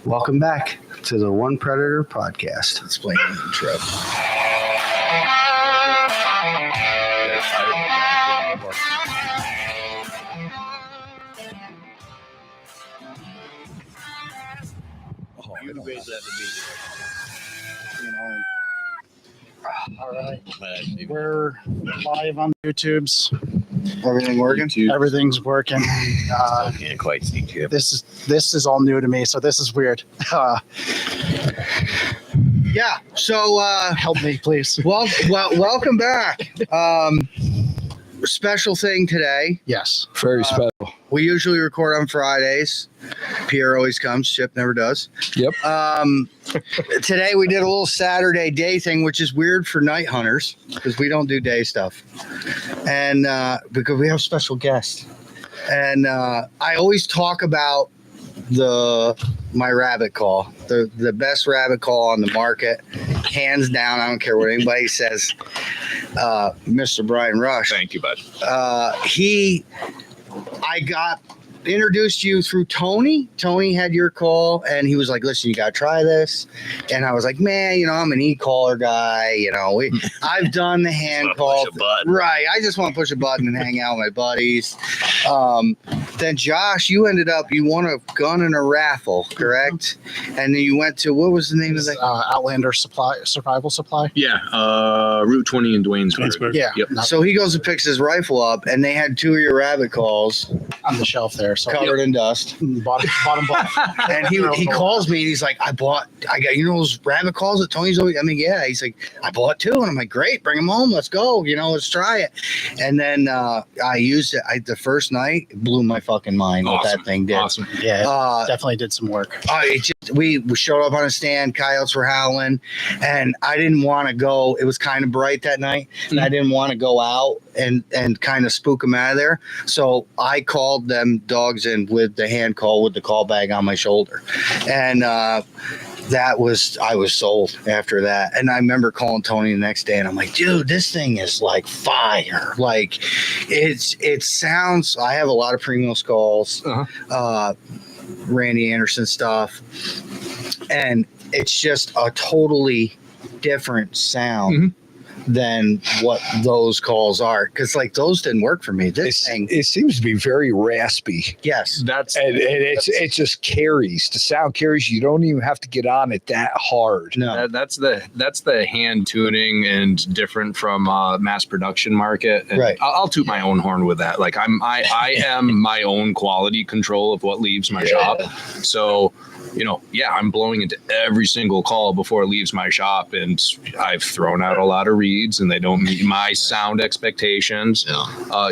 Welcome back to the One Predator podcast. Let's play the intro. You raised that All right. We're live on YouTube's. Everything working? Everything's working. Can't quite see you. This is all new to me, so this is weird. Yeah. So Help me, please. welcome back. Special thing today. Yes. Very special. We usually record on Fridays. Pierre always comes. Chip never does. Yep. Today we did a little Saturday day thing, which is weird for night hunters because we don't do day stuff, and because we have special guests. And I always talk about my rabbit call, the best rabbit call on the market, hands down. I don't care what anybody says. Mr. Brian Rush. Thank you, bud. I got introduced you through Tony. Tony had your call and he was like, listen, you got to try this. And I was like, man, I'm an e-caller guy. I've done the hand call. Right. I just want to push a button and hang out with my buddies. Then Josh, you won a gun in a raffle, correct? And then you went to, what was the name of that? Outlander Survival Supply. Yeah, Route 20 in Dwaynesburg. Yeah. Yep. So he goes and picks his rifle up and they had two of your rabbit calls On the shelf there. So covered in dust. Bottom left. And he calls me and he's like, I got, those rabbit calls that Tony's always, yeah. He's like, I bought two. And I'm like, great, bring them home. Let's go. Let's try it. And then I used it. The first night, it blew my fucking mind what that thing did. Awesome. Yeah, definitely did some work. We showed up on a stand, coyotes were howling, and I didn't want to go. It was kind of bright that night, and I didn't want to go out and kind of spook them out of there. So I called them dogs in with the hand call with the call bag on my shoulder. And I was sold after that. And I remember calling Tony the next day and I'm like, dude, this thing is like fire. Like it sounds, I have a lot of premium skulls, Randy Anderson stuff. And it's just a totally different sound than what those calls are. Cause like those didn't work for me. This thing, it seems to be very raspy. yes. And it just carries. The sound carries. You don't even have to get on it that hard. No. That's the hand tuning and different from mass production market. And Right. I'll toot my own horn with that. Like I am my own quality control of what leaves my shop. So, I'm blowing into every single call before it leaves my shop, and I've thrown out a lot of reads, and they don't meet my sound expectations.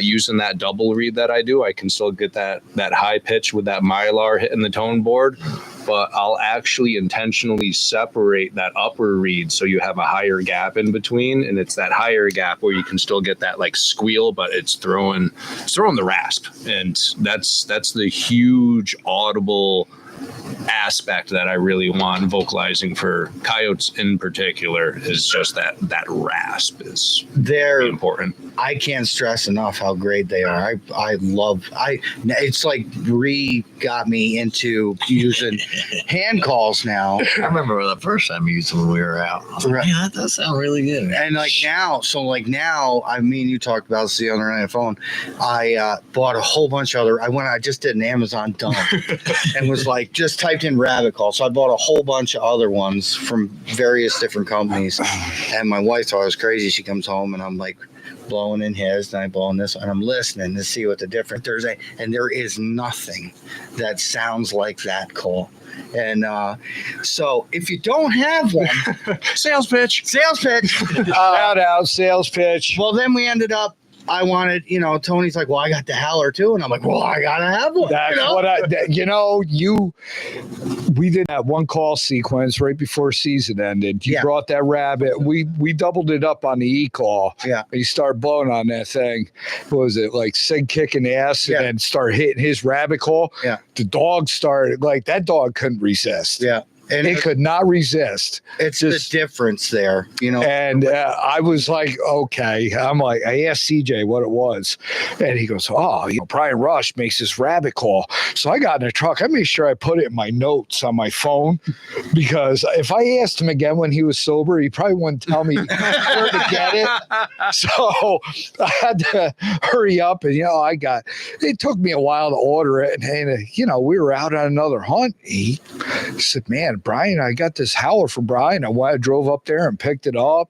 Using that double read that I do, I can still get that high pitch with that Mylar hitting the tone board, but I'll actually intentionally separate that upper read so you have a higher gap in between, and it's that higher gap where you can still get that like squeal, but it's throwing the rasp, and that's the huge audible aspect that I really want vocalizing for coyotes in particular is just that rasp is very important. I can't stress enough how great they are. It's like got me into using hand calls now. I remember the first time you used them when we were out. I was like, man, that does sound really good. And now, I mean, you talked about the other night on the phone. I bought a whole bunch of I just did an Amazon dump and was like, just typed in rabbit call. So I bought a whole bunch of other ones from various different companies. And my wife thought I was crazy. She comes home and I'm like blowing in his and I blow in this and I'm listening to see what the difference and there is nothing that sounds like that call. And so if you don't have one, Sales pitch. Shout out, sales pitch. Well, then we ended up, I wanted, Tony's like, well, I got the howler too. And I'm like, well, I got to have one. That's we did that one call sequence right before season ended. You brought that rabbit. We doubled it up on the e-call. Yeah. And you start blowing on that thing. What was it? Like Sig kicking ass and then start hitting his rabbit call. Yeah. The dog started, that dog couldn't resist. Yeah. And it could not resist. it's just- the difference there, you know. And I was like, okay. I'm like, I asked CJ what it was. And he goes, oh, Brian Rush makes this rabbit call. So I got in the truck. I made sure I put it in my notes on my phone, because if I asked him again when he was sober, he probably wouldn't tell me where to get it. So I had to hurry up. And, it took me a while to order it. And we were out on another hunt. He said, man, Brian, I got this howler from Brian. I drove up there and picked it up,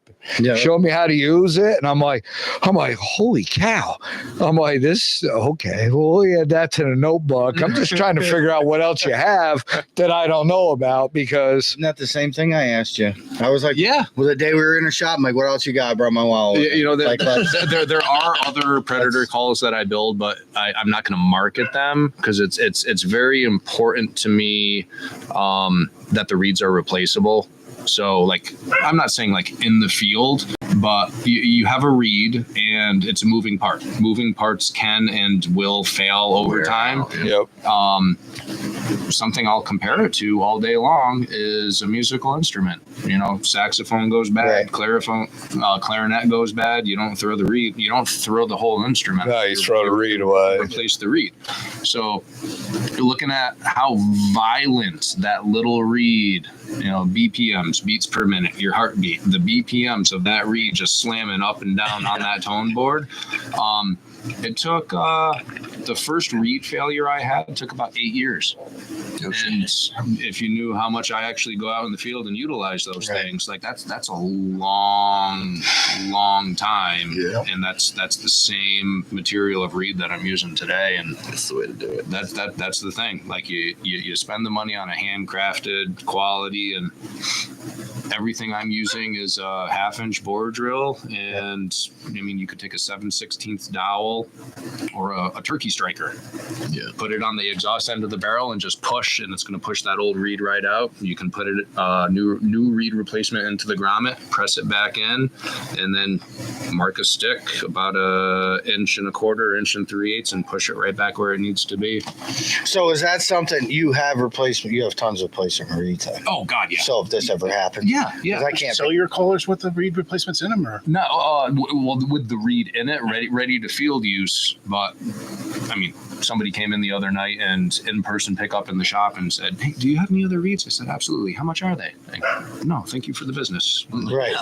showed me how to use it. And I'm like, holy cow. I'm like, okay, well, yeah, that's in a notebook. I'm just trying to figure out what else you have that I don't know about, because. Isn't that the same thing I asked you? I was like, Yeah. Well, the day we were in a shop, I'm like, what else you got? I brought my wallet. There are other predator calls that I build, but I'm not going to market them, because it's very important to me that the reeds are replaceable. So, like, I'm not saying like in the field, but you have a reed and it's a moving part. Moving parts can and will fail over time. Yep. Something I'll compare it to all day long is a musical instrument. Saxophone goes bad, clarinet goes bad. You don't throw the reed. You don't throw the whole instrument. No, you throw the reed away. Replace the reed. So you're looking at how violent that little reed, BPMs, beats per minute, your heartbeat, the BPMs of that reed just slamming up and down on that tone board. It took the first reed failure I had took about 8 years. And if you knew how much I actually go out in the field and utilize those things, like that's a long time. Yeah. And that's the same material of reed that I'm using today. And That's the way to do it. That's the thing. Like you spend the money on a handcrafted quality, and everything I'm using is a 1/2-inch bore drill. And you could take a 7/16 dowel or a turkey striker. Yeah. Put it on the exhaust end of the barrel and just push, and it's going to push that old reed right out. You can put it new reed replacement into the grommet, press it back in, and then mark a stick about 1.25 inches, 1 3/8, and push it right back where it needs to be. So is that something you have replacement? You have tons of replacement reeds. Oh God, yeah. So if this ever happened, Yeah. 'cause I can't. Sell your callers with the reed replacements in them, or No, well, with the reed in it, ready to field use. But somebody came in the other night and in-person pickup in the shop and said, "Hey, do you have any other reeds?" I said, "Absolutely. How much are they?" Like, "No, thank you for the business." Right.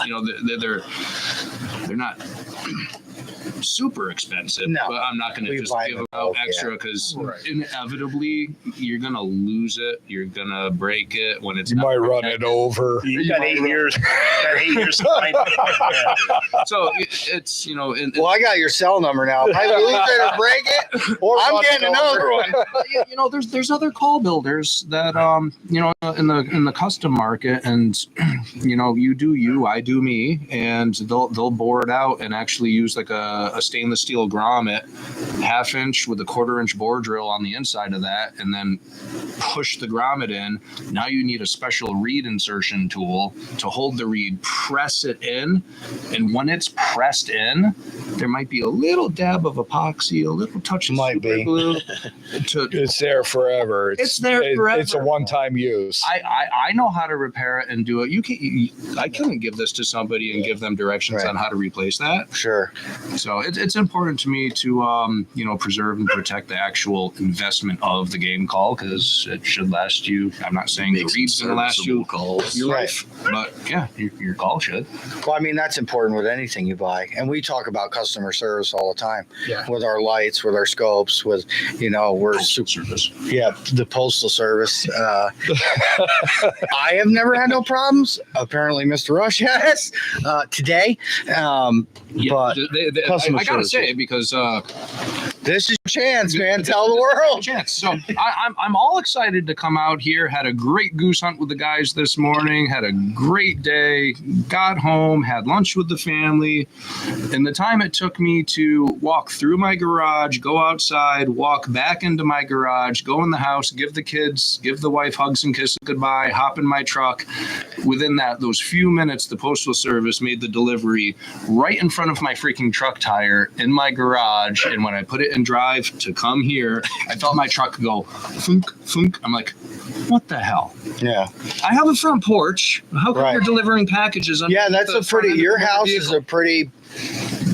They're not super expensive. No. But I'm not going to We just buy give them them out both, extra, because inevitably you're going to lose it. You're going to break it when it's You not might run protected. it over. You got 8 years. So it's Well, I got your cell number now. If I lose it or break it, I'm getting another one. there's other call builders that in the custom market, and you do you, I do me, and they'll bore it out and actually use like a stainless steel grommet, 1/2 inch with a 1/4 inch bore drill on the inside of that, and then push the grommet in. Now you need a special reed insertion tool to hold the reed, press it in, and when it's pressed in, there might be a little dab of epoxy, a little touch of Might super be. glue. It's there forever. It's there forever. It's a one-time use. I know how to repair it and do it. I couldn't give this to somebody and give them directions on how to replace that. Sure. So it's important to me to preserve and protect the actual investment of the game call, because it should last you. I'm not saying the reed's going to last you your life, but yeah, your call should. Well, that's important with anything you buy. And we talk about customer service all the time. Yeah. With our lights, with our scopes, with, we're Super service. Yeah, the postal service. I have never had no problems. Apparently, Mr. Rush has today. But customer I gotta service. say, because this is your chance, man. Tell the world. chance. So I'm all excited to come out here. Had a great goose hunt with the guys this morning. Had a great day. Got home, had lunch with the family, and the time it took me to walk through my garage, go outside, walk back into my garage, go in the house, give the wife hugs and kisses goodbye, hop in my truck. Within those few minutes, the postal service made the delivery right in front front of my freaking truck tire in my garage, and when I put it in drive to come here, I felt my truck go thunk, thunk. I'm like, what the hell? Yeah. I have a front porch. How come Right. you're delivering packages? Yeah, that's a pretty. Your house is a pretty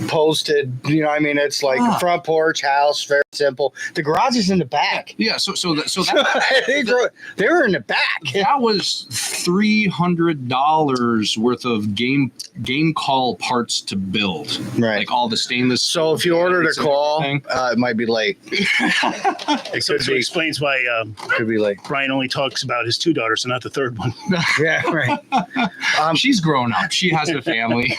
posted. You know, I mean, it's like front porch house, very simple. The garage is in the back. Yeah, so that they were in the back. that was $300 worth of game call parts to build. Right. Like all the stainless. So if you ordered a call, everything. it might be late. It So could be. explains why Could be late. Brian only talks about his 2 daughters and not the third one. Yeah. Right. She's grown up. She has a family.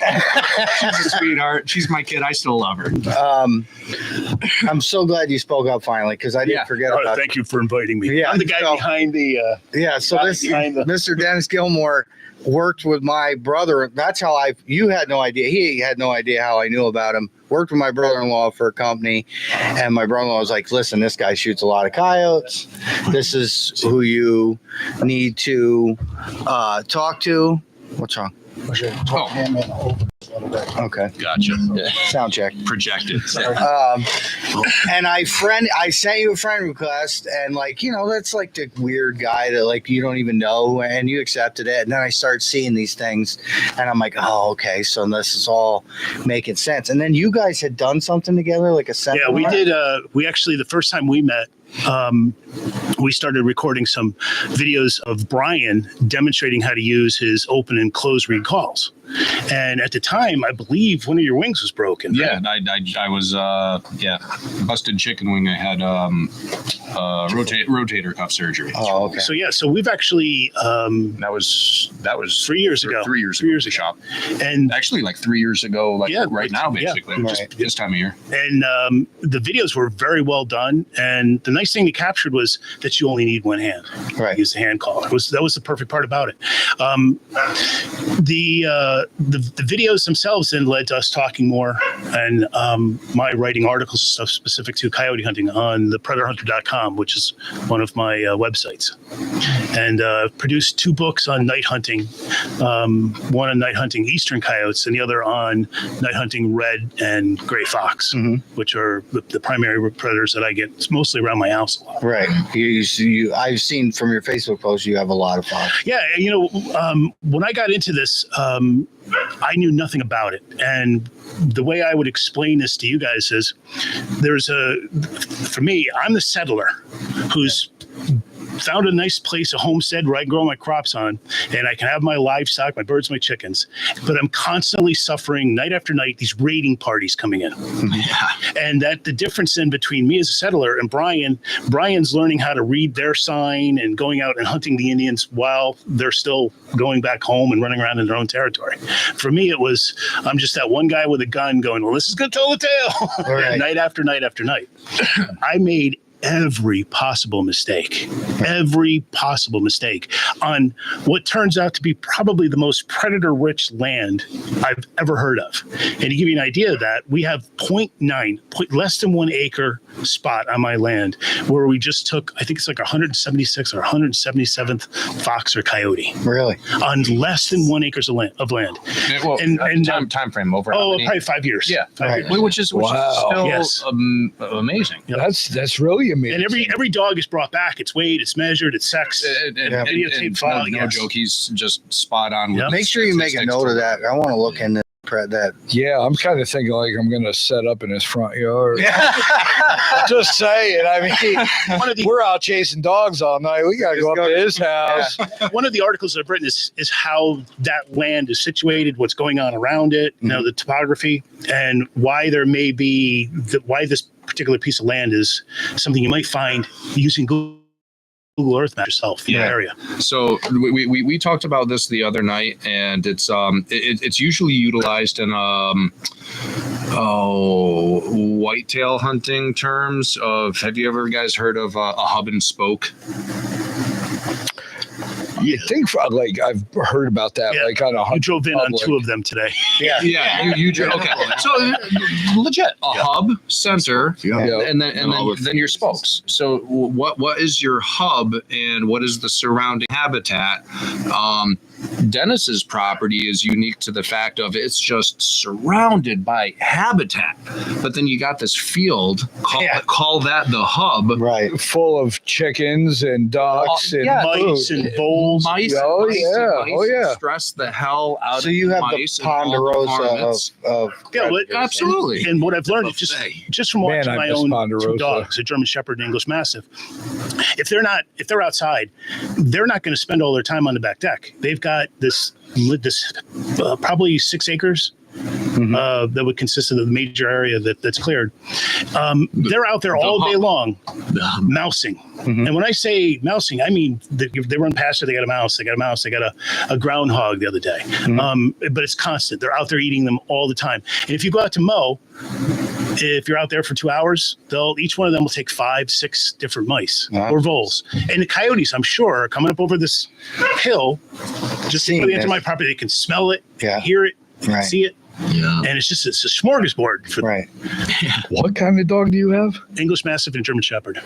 She's a sweetheart. She's my kid. I still love her. I'm so glad you spoke up finally because I didn't forget about. Thank you for inviting me. Yeah, I'm the guy so- behind the. Yeah. So Guy this behind the- Mr. Dennis Gilmore worked with my brother. That's how you had no idea. He had no idea how I knew about him. Worked with my brother-in-law for a company, and my brother-in-law was like, listen, this guy shoots a lot of coyotes. This is who you need to talk to. What's wrong? Okay. Gotcha. Sound check. Projected. And I sent you a friend request, and like, you know, that's like the weird guy that like you don't even know, and you accepted it. And then I started seeing these things, and I'm like, oh, okay, so this is all making sense. And then you guys had done something together, like a seminar? Yeah, we did. We actually, the first time we met, we started recording some videos of Brian demonstrating how to use his open and close read calls. And at the time, I believe one of your wings was broken. Yeah, I was busted chicken wing. I had rotator cuff surgery. Oh, okay. So yeah, so we've actually That was 3 years ago. 3 years 3 years ago. ago. Shop. And Actually, like 3 years ago, like Yeah, right now, yeah. basically, Right. just this time of year. And the videos were very well done. And the nice thing they captured was that you only need one hand. Right. Use the hand call. That was the perfect part about it. The videos themselves then led to us talking more, and my writing articles and stuff specific to coyote hunting on the predatorhunter.com, which is one of my websites, and produced 2 books on night hunting, one on night hunting eastern coyotes and the other on night hunting red and gray fox, which are the primary predators that I get. It's mostly around my house a lot. Right. You I've seen from your Facebook post you have a lot of fun. Yeah, you know, when I got into this, I knew nothing about it. And the way I would explain this to you guys is for me, I'm the settler who's found a nice place, a homestead where I grow my crops on, and I can have my livestock, my birds, my chickens, but I'm constantly suffering night after night these raiding parties coming in. Yeah. And that the difference in between me as a settler and Brian's learning how to read their sign and going out and hunting the Indians while they're still going back home and running around in their own territory. For me, I'm just that one guy with a gun going, well, this is going to tell the tale. Right. Night after night after night. I made every possible mistake on what turns out to be probably the most predator rich land I've ever heard of. And to give you an idea of that, we have less than 1 acre spot on my land where we just took, I think it's like 176 or 177th fox or coyote Really? on less than 1 acre of land. Well, And time frame over. how many? Probably 5 years. Yeah, 5 Right. years. which is Wow. still Yes. amazing. That's really amazing. And every dog is brought back. It's weighed, it's measured, it's sexed. And Videotape file, no yes. joke, he's just spot on. With Yeah. Make sure you make a note of that. I want to look into that. Yeah, I'm kind of thinking like I'm going to set up in his front yard. Just saying. I mean, we're out chasing dogs all night. We got to go up to his house. One of the articles I've written is how that land is situated, what's going on around it, you know, the topography, and why there may be why this particular piece of land is something you might find using Google Earth Map yourself in the area. So we talked about this the other night, and it's usually utilized in whitetail hunting terms of. Have you ever guys heard of a hub and spoke? You think like I've heard about that, Yeah. like on a You drove in on public. 2 of them today. Yeah. Yeah, you okay. So legit, a hub center, Yeah. and then your spokes. So what is your hub and what is the surrounding habitat? Dennis's property is unique to the fact of it's just surrounded by habitat, but then you got this field, call that the hub, Right. full of chickens and ducks and Mice and voles. Mice, Oh, mice, yeah. mice Oh, yeah. stress the hell out So of you have the mice and all the ponderosa varmints. of Yeah, well, Absolutely. And what I've learned is just from watching I my miss own Ponderosa. two dogs, a German Shepherd and English Mastiff. If they're outside, they're not going to spend all their time on the back deck. They've got this probably 6 acres. That would consist of the major area that's cleared. They're out there all day long mousing. And when I say mousing, I mean they run past it, they got a mouse, they got a groundhog the other day. But it's constant. They're out there eating them all the time. And if you go out to mow, if you're out there for 2 hours, each one of them will take 5-6 different mice or voles. And the coyotes, I'm sure, are coming up over this hill, just coming into my property. They can smell it, hear it, they can see it. Yeah. And it's a smorgasbord for What kind of dog do you have? English Mastiff and German Shepherd.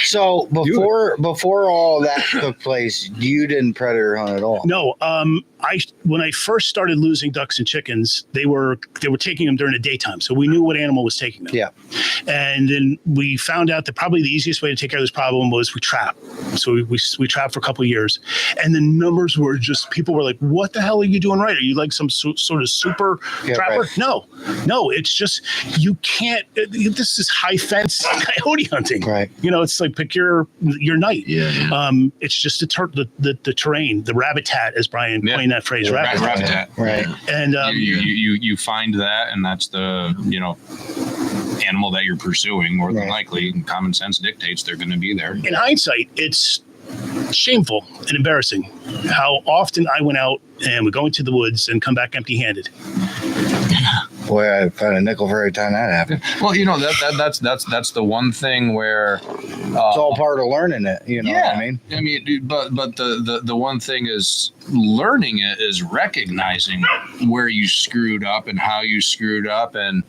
So before all that took place, you didn't predator hunt at all. No, when I first started losing ducks and chickens, they were taking them during the daytime, so we knew what animal was taking them. Yeah. And then we found out that probably the easiest way to take care of this problem was we trap. So we trapped for a couple of years, and the numbers were just, people were like, "What the hell are you doing right? Are you like some sort of super trapper?" Right. No, it's just you can't. This is high fence coyote hunting. Right. You know, it's like pick your night. Yeah. It's just the terrain, the rabbitat, as Brian coined that phrase, Rabbitat. Right. And you find that, and that's the animal that you're pursuing. More than likely, common sense dictates they're going to be there. in hindsight, it's shameful and embarrassing how often I went out and would go into the woods and come back empty-handed. Boy, I found a nickel for every time that happened. Well, that's the one thing where It's all part of learning it. You know what I mean? I mean, but the one thing is learning it is recognizing where you screwed up and how you screwed up. And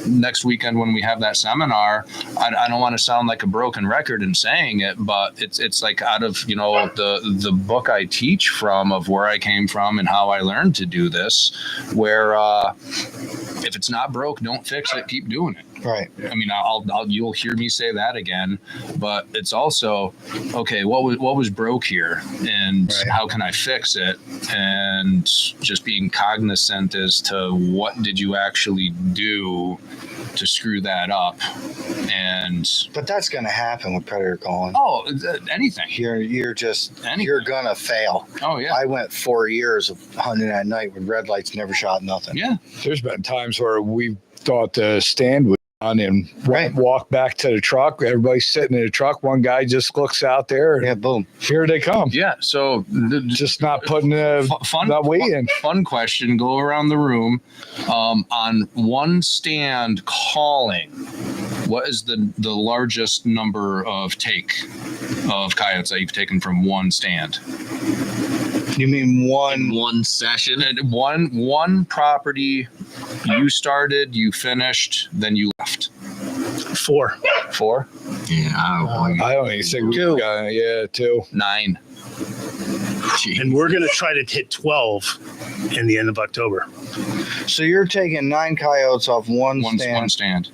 next weekend when we have that seminar, I don't want to sound like a broken record in saying it, but it's like out of the book I teach from, of where I came from and how I learned to do this, where if it's not broke, don't fix it, keep doing it. Right. I mean, you'll hear me say that again, but it's also, okay, what was broke here, and how can I fix it? And just being cognizant as to what did you actually do to screw that up. But that's going to happen with predator calling. Oh, anything. You're gonna fail. Oh yeah. I went 4 years of hunting at night with red lights, never shot nothing. Yeah. There's been times where we thought the stand was on and walk back to the truck. Everybody's sitting in the truck. One guy just looks out there. And boom. Here they come. Yeah. So just not putting the weight in. Fun question. Go around the room. On one stand calling, what is the largest number of coyotes that you've taken from one stand? You mean one session? And one property, you started, you finished, then you left. 4. 4? Yeah, I don't even think we got 2. 9. Jeez. And we're going to try to hit 12 in the end of October. So you're taking 9 coyotes off one stand. One stand.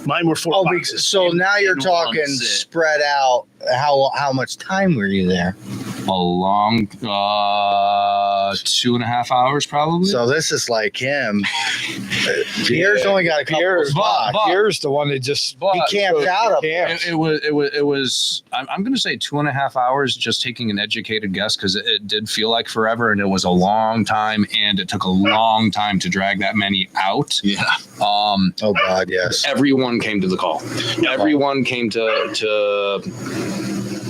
Mine were 4 boxes. So now you're talking spread out. How much time were you there? A long 2.5 hours, probably. So this is like him. Pierre's only got a couple of spots. Pierre's the one that just he camped out up. It was. I'm going to say 2.5 hours, just taking an educated guess, because it did feel like forever, and it was a long time, and it took a long time to drag that many out. Yeah. Oh God, yes. Everyone came to the call. Everyone came to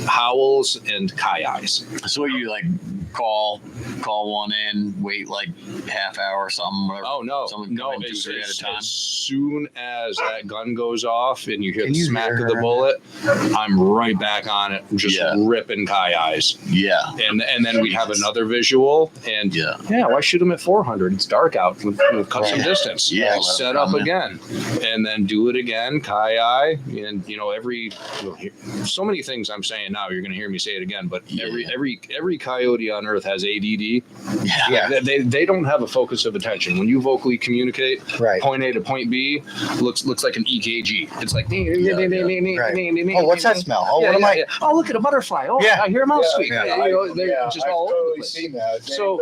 howls and kayaks. So you like call one in, wait like half hour or something. Whatever. Oh no, Someone no! come in 2 or 3 at a time. As soon as that gun goes off and you hear Can the you smack hear of the her? bullet, I'm right back on it, just Yeah. ripping Kai eyes. Yeah. And then we have another visual, and Yeah. why shoot him at 400? It's dark out. We'll cut some Right. distance. Yeah, let Set him up come in. again, and then do it again. Kai eye, and so many things I'm saying now. You're going to hear me say it again, but Yeah. every coyote on earth has ADD. Yeah. They don't have a focus of attention. When you vocally communicate, Right. point A to point B looks like an EKG. It's like Right. Oh, what's that smell? Oh, what am I? Oh, look at a butterfly. Oh, Yeah. I hear a mouse squeak. Yeah. They're just all over the place. seen that. So-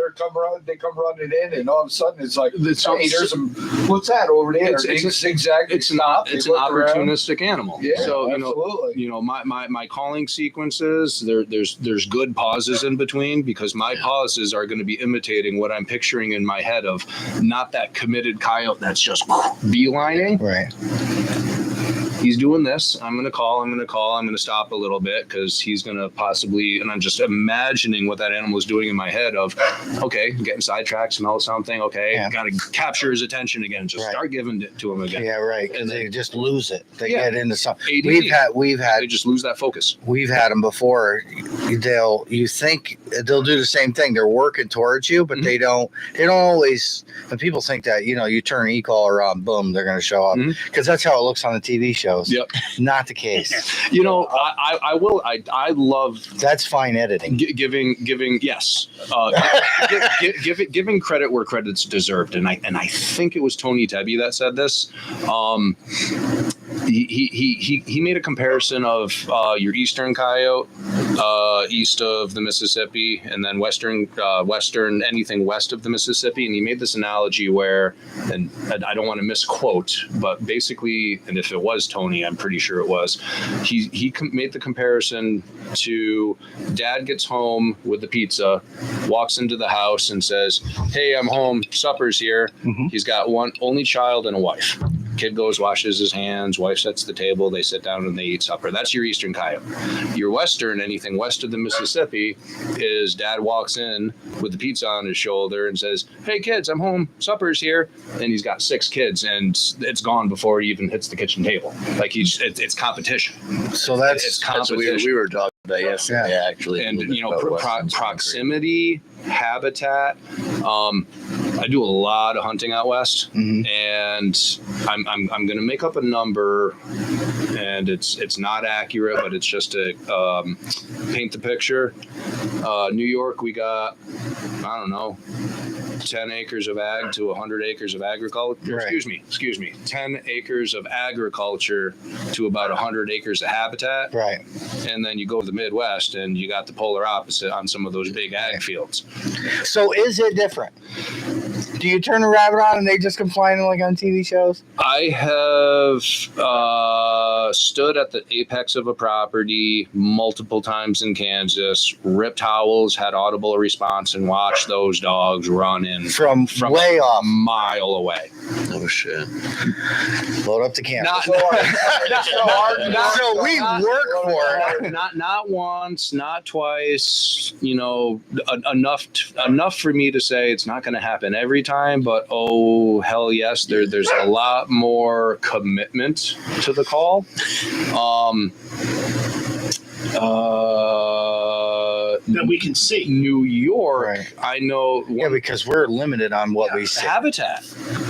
They come running in, and all of a sudden it's like, It's- hey, there's some. What's that over there? It's- They it's- zigzag. It's they an stop, they look around. opportunistic animal. Yeah, So absolutely. my calling sequences, there's good pauses in between, because my pauses are going to be imitating what I'm picturing in my head of not that committed coyote that's just beelining. Right. He's doing this. I'm going to stop a little bit because he's going to possibly, and I'm just imagining what that animal is doing in my head of, okay, getting sidetracked, smell something. Okay. Yeah. Got to capture his attention again. Just Right. start giving it to him again. Yeah, right. And They then- just lose it. They Yeah. get into something. ADD. We've They had just lose that focus. them before. You think they'll do the same thing. They're working towards you, but Mhm. they don't always. And people think that you turn e-collar on, boom, they're going to show up, Mhm. because that's how it looks on the TV shows. Yep. Not the case. I love That's fine editing. giving yes, giving credit where credit's deserved, and I think it was Tony Tebby that said this. He made a comparison of your eastern coyote, east of the Mississippi, and then western anything west of the Mississippi, and he made this analogy where, and I don't want to misquote, but basically, and if it was Tony, I'm pretty sure it was, he made the comparison to dad gets home with the pizza, walks into the house and says, "Hey, I'm home, supper's here." Mhm. He's got one only child and a wife. Kid goes, washes his hands, wife sets the table, they sit down and they eat supper. That's your eastern coyote. Your western, anything west of the Mississippi, is dad walks in with the pizza on his shoulder and says, "Hey kids, I'm home, supper's here." And he's got 6 kids and it's gone before he even hits the kitchen table. Like it's competition. So that's It's That's what competition. we were talking about yesterday, actually. And a little bit about Western proximity, habitat. I do a lot of hunting out west, Mhm. and I'm going to make up a number, and it's not accurate, but it's just to paint the picture. New York, we got, I don't know, 10 acres of ag to 100 acres of agriculture. Right. Excuse me. 10 acres of agriculture to about 100 acres of habitat. right. And then you go to the Midwest and you got the polar opposite on some of those big ag fields. So is it different? Do you turn a rabbit on and they just come flying in like on TV shows? I have stood at the apex of a property multiple times in Kansas, ripped howls, had audible response, and watched those dogs run in From way a off. mile away. Oh shit! Load up the camera. Not, So we work for it. Not once, not twice. Enough for me to say it's not going to happen every time. But oh hell yes, there's a lot more commitment to the call. That we can see. New York, Right. I know. Yeah, because we're limited on what we see. Habitat.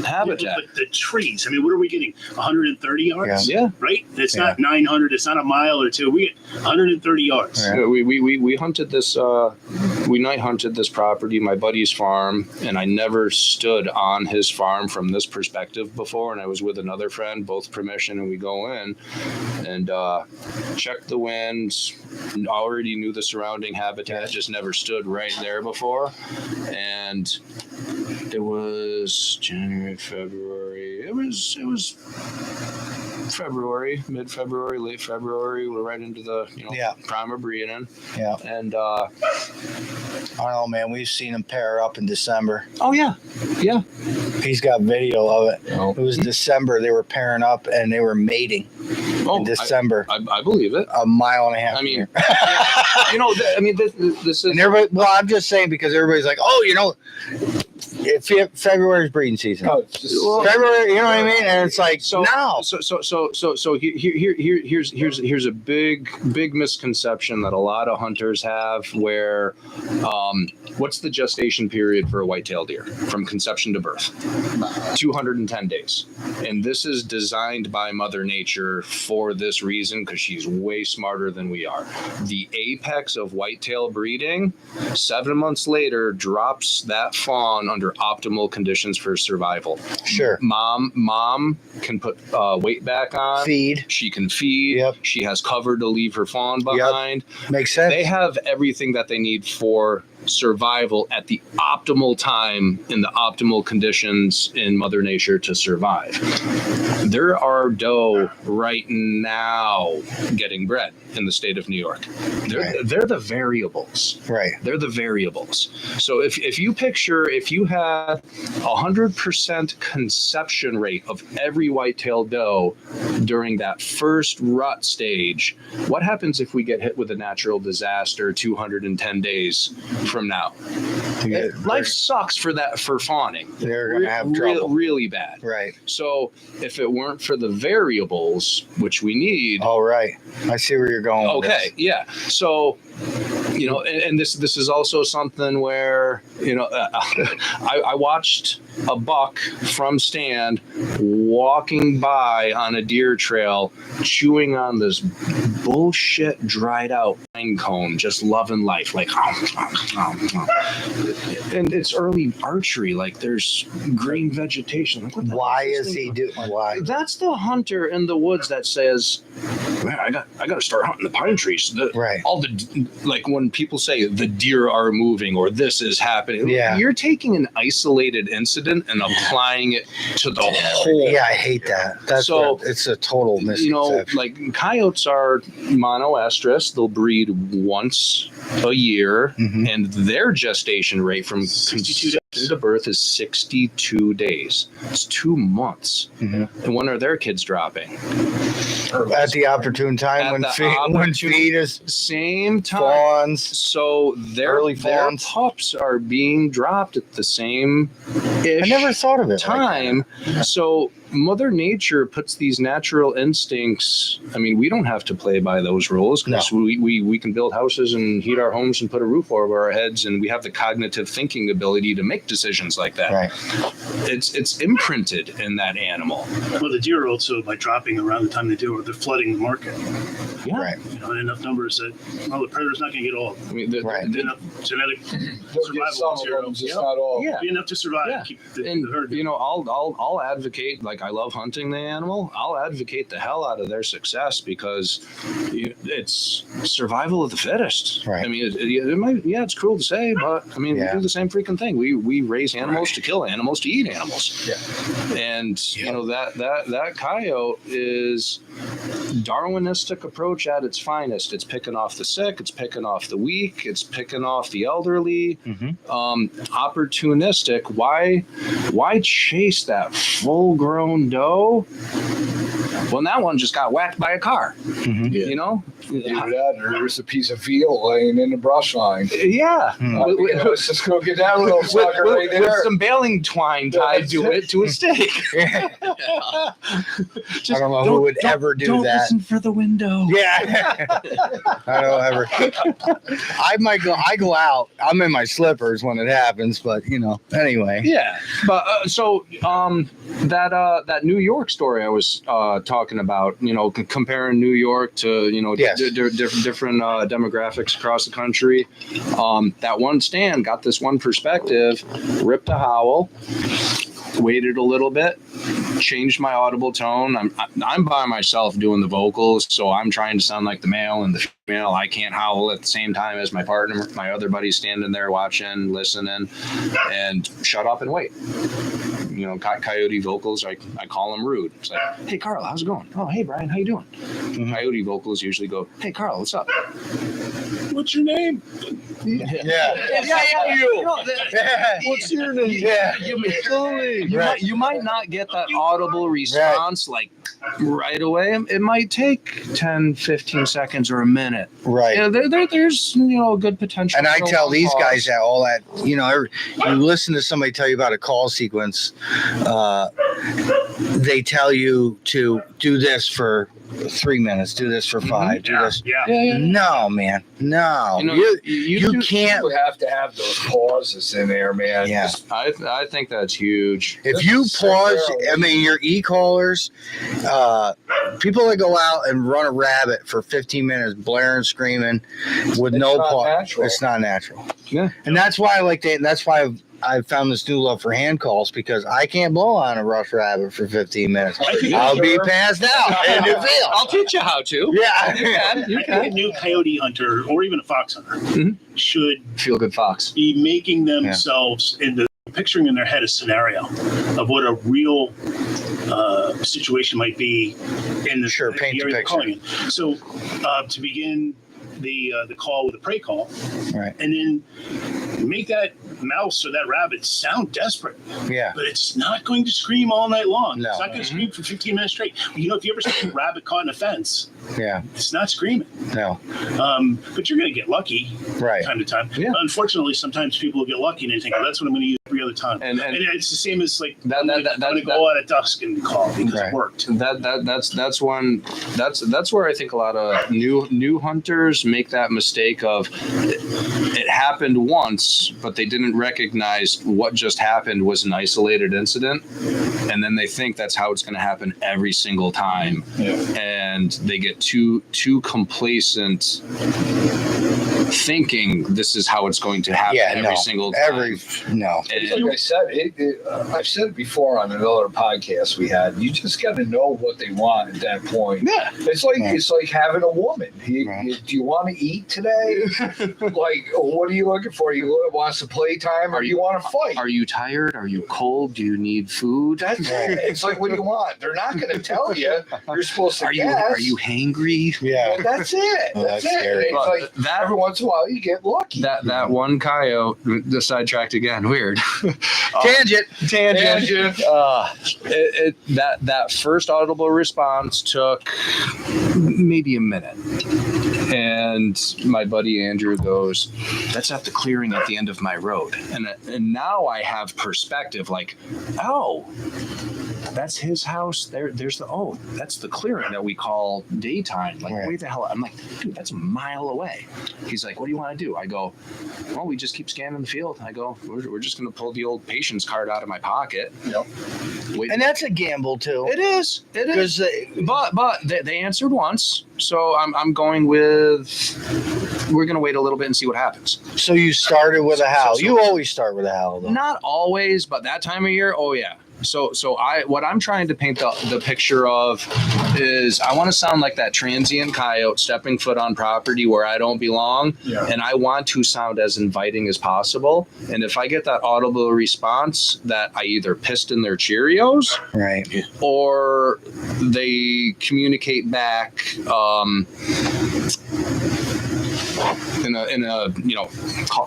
But the trees, I mean, what are we getting? 130 yards? Yeah. Right? It's not 900, it's not a mile or two. We get 130 yards. Yeah. We hunted this. We night hunted this property, my buddy's farm, and I never stood on his farm from this perspective before. And I was with another friend, both permission, and we go in and checked the winds. Already knew the surrounding habitat, just never stood right there before. And it was January, February. It was February, mid-February, late February. We're right into the prime of breeding. Yeah. And I don't know, man. We've seen him pair up in December. oh yeah. He's got video of it. Oh. It was December. They were pairing up and they were mating in December. I believe it. A mile and a half. I mean, from here. this is. And everybody, well, I'm just saying because everybody's like, oh, February's breeding season. No, it's just- February, you know what I mean? And it's like, So no. Here's a big misconception that a lot of hunters have where what's the gestation period for a whitetail deer from conception to birth? 210 days. And this is designed by Mother Nature for this reason because she's way smarter than we are. The apex of whitetail breeding, 7 months later, drops that fawn under optimal conditions for survival. Sure. Mom can put weight back on. Feed. She can feed. Yep. She has cover to leave her fawn behind. Makes sense. They have everything that they need for survival at the optimal time in the optimal conditions in Mother Nature to survive. There are doe right now getting bred in the state of New York. They're the variables. Right. They're the variables. So if you had 100% conception rate of every whitetail doe during that first rut stage, what happens if we get hit with a natural disaster 210 days from now? Life sucks for fawning. They're gonna have trouble. Really bad. Right. So if it weren't for the variables, which we need. All right. I see where you're going. with Okay, this. yeah. So, and this is also something where, I watched a buck from stand walking by on a deer trail, chewing on this bullshit dried out pine cone, just loving life, like, and it's early archery, like there's green vegetation. Like, what the Why heck is he doing? Why? That's the hunter in the woods that says, man, I got to start hunting the pine trees. Right. All the, like when people say the deer are moving or this is happening, Yeah. you're taking an isolated incident and applying it to the whole. Yeah, I hate that. That's So, it's a total misconception. like coyotes are monoestrus. They'll breed once a year, Mhm. and their gestation rate from conception to birth is 62 days. It's 2 months. Mhm. And when are their kids dropping? At the opportune time At when the when feed is Same time. fawns. So Early their fawns. pups are being dropped at the same I never thought of it. time. So Mother Nature puts these natural instincts. I mean, we don't have to play by those rules because we can build houses and heat our homes and put a roof over our heads, and we have the cognitive thinking ability to make decisions like that. Right. It's imprinted in that animal. Well, the deer also, by dropping around the time they do, they're flooding the market. Yeah. Right. Enough numbers that, the predator's not going to get all I mean, Right. enough genetic They'll get survival some of material. them, just not all. Yeah. Be enough to survive. Yeah. And keep the And herd. I'll advocate, like I love hunting the animal. I'll advocate the hell out of their success because it's survival of the fittest. Right. I mean, it might, it's cruel to say, but I mean, Yeah. we do the same freaking thing. We raise animals to kill animals to eat animals. Yeah. And that coyote is Darwinistic approach at its finest. It's picking off the sick. It's picking off the weak. It's picking off the elderly. Mhm. Opportunistic. Why chase that full-grown doe when that one just got whacked by a car? Mhm. You know? Either that or there's a piece of veal laying in the brush line. Yeah. Hmm. Let's just go get that little sucker right With there. some baling twine tied to it to a stake. I Just don't know who would ever do don't that. listen for the window. Yeah. I don't ever. I go out. I'm in my slippers when it happens, but anyway. Yeah, but that New York story I was talking about, comparing New York to Yes. different demographics across the country. That one stand got this one perspective, ripped a howl, waited a little bit, changed my audible tone. I'm by myself doing the vocals, so I'm trying to sound like the male and the female. I can't howl at the same time as my partner. My other buddy's standing there watching, listening, and shut up and wait. coyote vocals. I call them rude. It's like, hey Carl, how's it going? Oh, hey Brian, how you doing? Coyote vocals usually go, hey Carl, what's up? What's your name? Yeah. What's your name? Yeah. You might not get that audible response like right away. It might take 10, 15 seconds or a minute. Right. There's good potential. And I for tell long these pause. guys that all that, you listen to somebody tell you about a call sequence, they tell you to do this for 3 minutes, do this for 5, do this. Yeah. No, man, no. You can't. You have to have those pauses in there, man. Yeah. I think that's huge. If you pause, your e-callers, people that go out and run a rabbit for 15 minutes, blaring, screaming, with no pause, it's not natural. Yeah. And that's why that's why I've found this new love for hand calls, because I can't blow on a rush rabbit for 15 minutes. I'll be passed out in the field. I'll teach you how to. Yeah. You I think a new coyote hunter or even a fox hunter should Feel good fox. be making themselves picturing in their head a scenario of what a real situation might be in the paint the area they're picture. calling in. So to begin the call with a prey call, Right. and then make that mouse or that rabbit sound desperate, Yeah. but it's not going to scream all night long. No. It's not going to scream for 15 minutes straight. If you ever see a rabbit caught in a fence, Yeah. it's not screaming. No. But you're going to get lucky Right. time to time. Yeah. Unfortunately, sometimes people will get lucky and they think, that's what I'm going to use every other time. And And it's the same as like That- I'm going to go out at dusk and call because Right. it worked. that's where I think a lot of new hunters make that mistake of it happened once, but they didn't recognize what just happened was an isolated incident, and then they think that's how it's going to happen every single time, and they get too complacent thinking this is how it's going to happen every single time. No. And- Like I said, I've said it before on another podcast we had. You just got to know what they want at that point. Yeah. It's like having a woman. Do you want to eat today? Like, what are you looking for? You want some playtime, or you want to fight? Are you tired? Are you cold? Do you need food? That's it. It's like, what do you want? They're not going to tell you. You're supposed to guess. Are you hangry? Yeah. Well, that's it. Oh, That's that's it. scary. It's like That- every once in a while you get lucky. That one coyote, the sidetracked again. Weird. Tangent. Tangent. That first audible response took maybe a minute, and my buddy Andrew goes, "That's at the clearing at the end of my road," and now I have perspective. Like, oh, that's his house. There's that's the clearing that we call daytime. Like, Right. where the hell? I'm like, dude, that's a mile away. He's like, what do you want to do? I go, well, we just keep scanning the field. I go, we're just going to pull the old patience card out of my pocket. Yep. Wait. And that's a gamble too. It is. Because But they answered once, so I'm going with. We're going to wait a little bit and see what happens. so you started with a howl. So- You always start with a howl, though. Not always, but that time of year, oh yeah. So what I'm trying to paint the picture of is I want to sound like that transient coyote stepping foot on property where I don't belong, and I want to sound as inviting as possible. And if I get that audible response that I either pissed in their Cheerios, Right. or they communicate back in a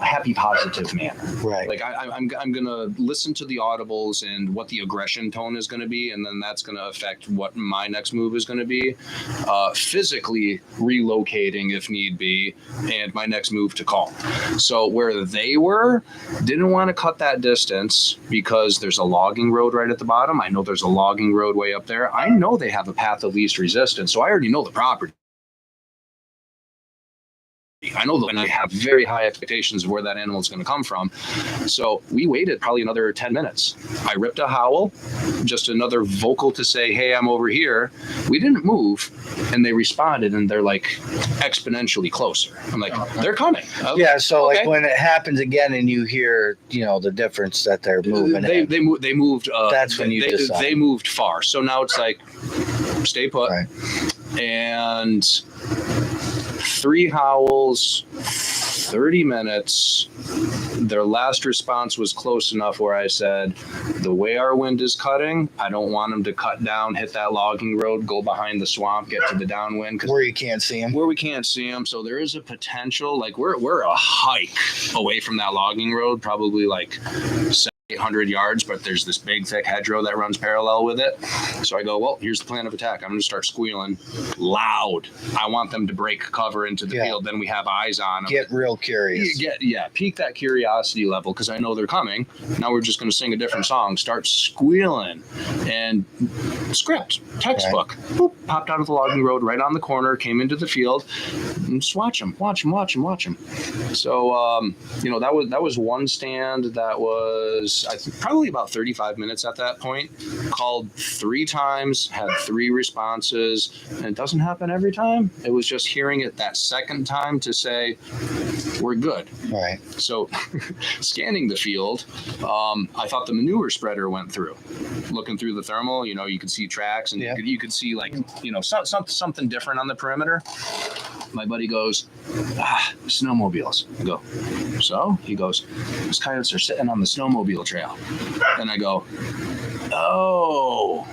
happy positive manner. Right. Like I'm gonna listen to the audibles and what the aggression tone is gonna be, and then that's gonna affect what my next move is gonna be. Physically relocating if need be, and my next move to call. So where they didn't want to cut that distance because there's a logging road right at the bottom. I know there's a logging road way up there. I know they have a path of least resistance, so I already know the property. I know that, and I have very high expectations of where that animal is going to come from. So we waited probably another 10 minutes. I ripped a howl, just another vocal to say, hey, I'm over here. We didn't move, and they responded, and they're like exponentially closer. I'm like, they're coming. Yeah, so Okay. like when it happens again and you hear, the difference that they're moving. They moved. That's when you decide. They moved far. So now it's like, stay put. Right. And 3 howls, 30 minutes, their last response was close enough where I said, the way our wind is cutting, I don't want them to cut down, hit that logging road, go behind the swamp, get to the downwind. Where you can't see them. Where we can't see them. So there is a potential, like we're a hike away from that logging road, probably like 800 yards, but there's this big thick hedgerow that runs parallel with it. So I go, well, here's the plan of attack. I'm going to start squealing loud. I want them to break cover into the field. Then we have eyes on them. Get real curious. Peak that curiosity level because I know they're coming. Now we're just going to sing a different song. Start squealing and script, textbook. Right. Boop, popped out of the logging road right on the corner, came into the field, and just watch them. So, that was one stand that was I think probably about 35 minutes at that point. Called 3 times, had 3 responses, and it doesn't happen every time. It was just hearing it that second time to say, we're good. Right. So scanning the field, I thought the manure spreader went through. Looking through the thermal, you could see tracks and you could see something different on the perimeter. My buddy goes, snowmobiles. I go, so? He goes, those coyotes are sitting on the snowmobile trail. And I go, oh,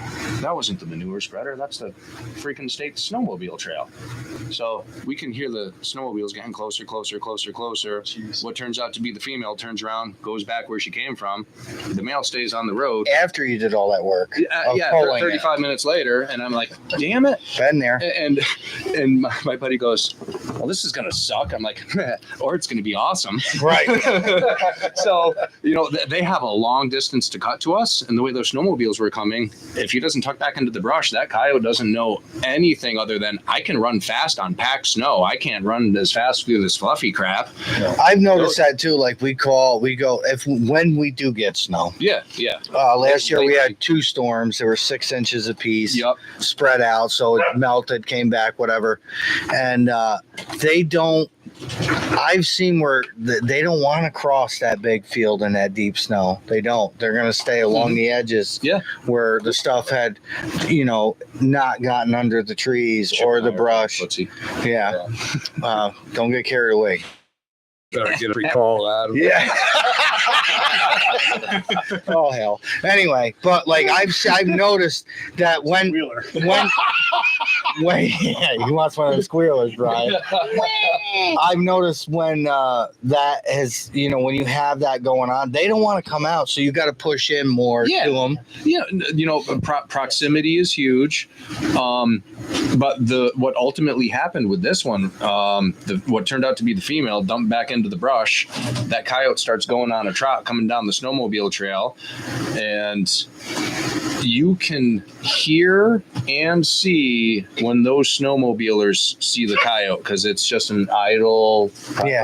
that wasn't the manure spreader. That's the freaking state snowmobile trail. So we can hear the snowmobiles getting closer. Jeez. What turns out to be the female turns around, goes back where she came from. The male stays on the road. After you did all that work. 35 minutes later. And I'm like, damn it. Been there. And my buddy goes, well, this is going to suck. I'm like, or it's going to be awesome. Right. So, they have a long distance to cut to us. And the way those snowmobiles were coming, if he doesn't tuck back into the brush, that coyote doesn't know anything other than I can run fast on packed snow. I can't run as fast through this fluffy crap. I've noticed that too. Like when we do get snow. Yeah. Last year we had 2 storms. There were 6 inches apiece. Yep. Spread out, so it melted, came back, whatever. And they don't. I've seen where they don't want to cross that big field in that deep snow. They don't. They're going to stay along the edges where the stuff had, not gotten under the trees or the brush. Yeah. Don't get carried away. Better get a recall out of Yeah. Oh hell. Anyway, but like I've noticed that when he wants one of the squealers, Brian. I've noticed when that has, when you have that going on, they don't want to come out, so you got to push in more to them. Yeah, proximity is huge. But what ultimately happened with this one, what turned out to be the female dumped back into the brush. That coyote starts going on a trot coming down the snowmobile trail, and you can hear and see when those snowmobilers see the coyote because it's just an idle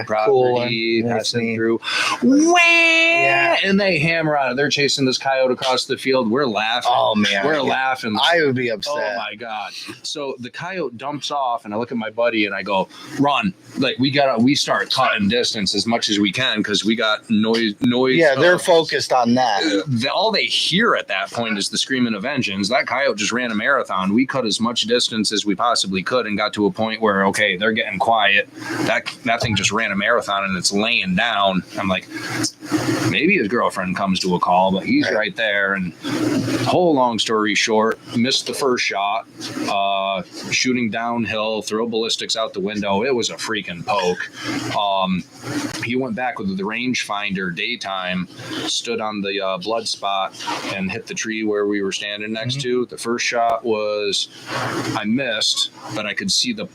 property passing through. And they hammer on it. They're chasing this coyote across the field. We're laughing. Oh man, we're laughing. I would be upset. Oh my god. So the coyote dumps off, and I look at my buddy and I go, "Run!" Like we start cutting distance as much as we can because we got noise. Yeah, they're focused on that. All they hear at that point is the screaming of engines. That coyote just ran a marathon. We cut as much distance as we possibly could and got to a point where, okay, they're getting quiet. That thing just ran a marathon and it's laying down. I'm like, maybe his girlfriend comes to a call, but he's right there. And whole long story short, missed the first shot, shooting downhill, throw ballistics out the window. It was a freaking poke. He went back with the rangefinder daytime, stood on the blood spot and hit the tree where we were standing next to. The first shot was, I missed, but I could see the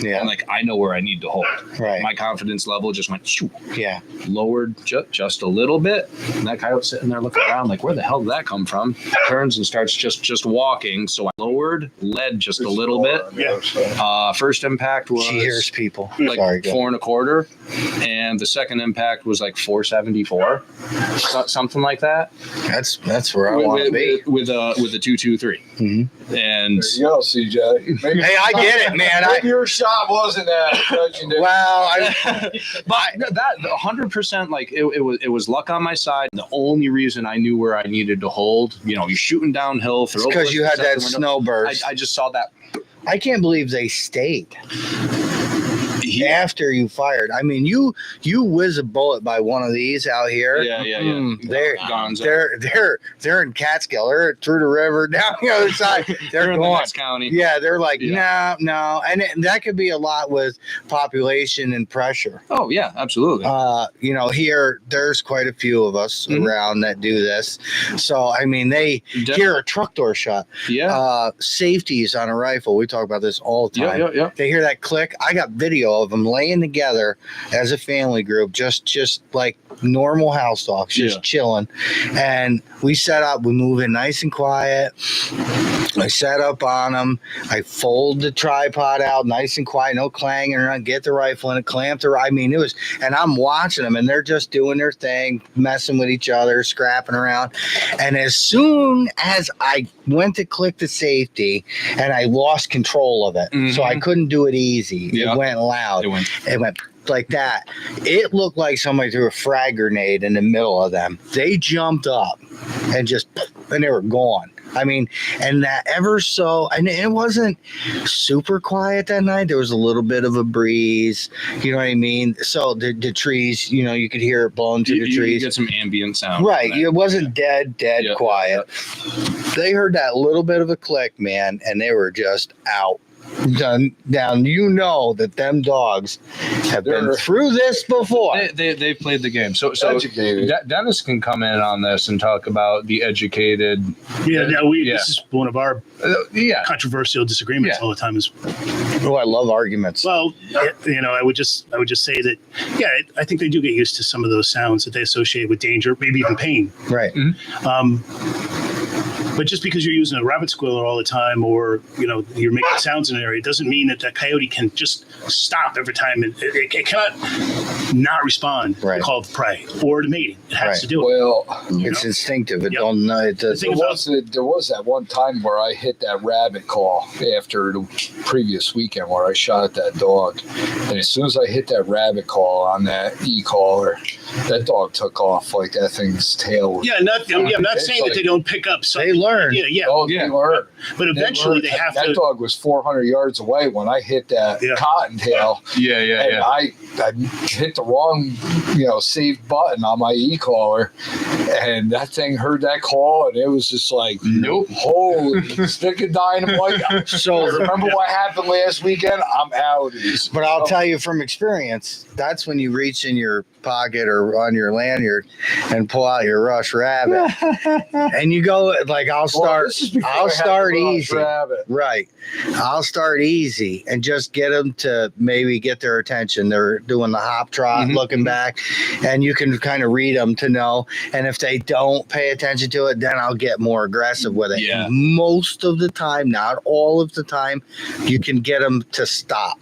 Yeah. And like, I know where I need to hold. Right. My confidence level just went, shoo. Yeah. Lowered just a little bit. And that coyote's sitting there looking around like, where the hell did that come from? Turns and starts just walking. So I lowered, led just a little bit. Yeah. First impact was, She hears people. like Sorry, 4.25. And the second impact was like 474. Something like that. That's where I want to be. With a 223. Mm-hmm. And there you go, CJ. Maybe, hey, I get it, man. Maybe your shot wasn't that. Well, but that 100%, like it was luck on my side. The only reason I knew where I needed to hold, you're shooting downhill. Because you had that snow burst. I just saw that. I can't believe they stayed. after you fired. I mean, you whiz a bullet by one of these out here. They're in Catskill. They're through the river down the other side. They're in the gone. next county. Yeah, they're like no, and that could be a lot with population and pressure. Oh yeah, absolutely. Here there's quite a few of us around that do this. So I mean, they hear a truck door shut. Yeah. Safeties on a rifle. We talk about this all the time. Yeah. They hear that click. I got video of them laying together as a family group, just like normal house dogs, just chilling. And we set up. We move in nice and quiet. I set up on them. I fold the tripod out nice and quiet, no clanging around. Get the rifle in it, clamp the. I mean, it was, and I'm watching them, and they're just doing their thing, messing with each other, scrapping around. And as soon as I went to click the safety, and I lost control of it, so I couldn't do it easy. Yeah. It went loud. It went like that. It looked like somebody threw a frag grenade in the middle of them. They jumped up and they were gone. I mean, and that ever so, and it wasn't super quiet that night. There was a little bit of a breeze, you know what I mean? So the trees, you could hear it blowing through the trees. You get some ambient sound. Right. It wasn't dead quiet. They heard that little bit of a click, man, and they were just out. Down, that them dogs have been through this before. They've played the game. So Dennis can come in on this and talk about the educated. This is one of our controversial disagreements all the time. I love arguments. Well, I would just say that I think they do get used to some of those sounds that they associate with danger, maybe even pain. Right. But just because you're using a rabbit squealer all the time, or you're making sounds in an area, doesn't mean that coyote can just stop every time. It cannot not respond to the call of prey or to mating. It has to do it. Well, it's instinctive. It don't know. It does. There was that one time where I hit that rabbit call after the previous weekend where I shot that dog, and as soon as I hit that rabbit call on that e-caller, that dog took off like that thing's tail. I'm not saying that they don't pick up. They learn. They learn. But eventually they have to. That dog was 400 yards away when I hit that cottontail. And I hit the wrong, save button on my e-caller, and that thing heard that call, and it was just like, nope, holy stick of dynamite. So remember what happened last weekend? I'm out. But I'll tell you from experience, that's when you reach in your pocket or on your lanyard and pull out your Rush Rabbit, and you go like, I'll start easy. Right. I'll start easy and just get them to maybe get their attention. They're doing the hop trot, looking back, and you can kind of read them to know. And if they don't pay attention to it, then I'll get more aggressive with it. Yeah. Most of the time, not all of the time, you can get them to stop.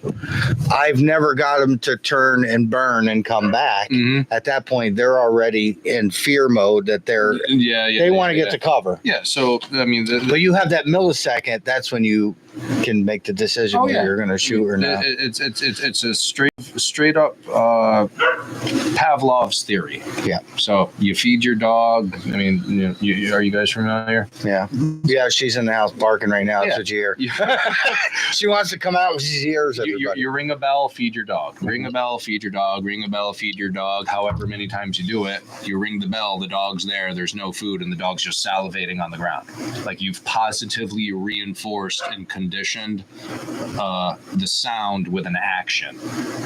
I've never got them to turn and burn and come back. At that point, they're already in fear mode that they want to get to cover. Yeah. So I mean, but you have that millisecond. That's when you can make the decision whether you're going to shoot or not. It's a straight up Pavlov's theory. Yeah. So you feed your dog. I mean, are you guys familiar? Yeah. Yeah. She's in the house barking right now. That's what you hear. She wants to come out because she hears everybody. You ring a bell, feed your dog. Ring a bell, feed your dog. Ring a bell, feed your dog. However many times you do it, you ring the bell. The dog's there. There's no food, and the dog's just salivating on the ground. Like you've positively reinforced and conditioned the sound with an action.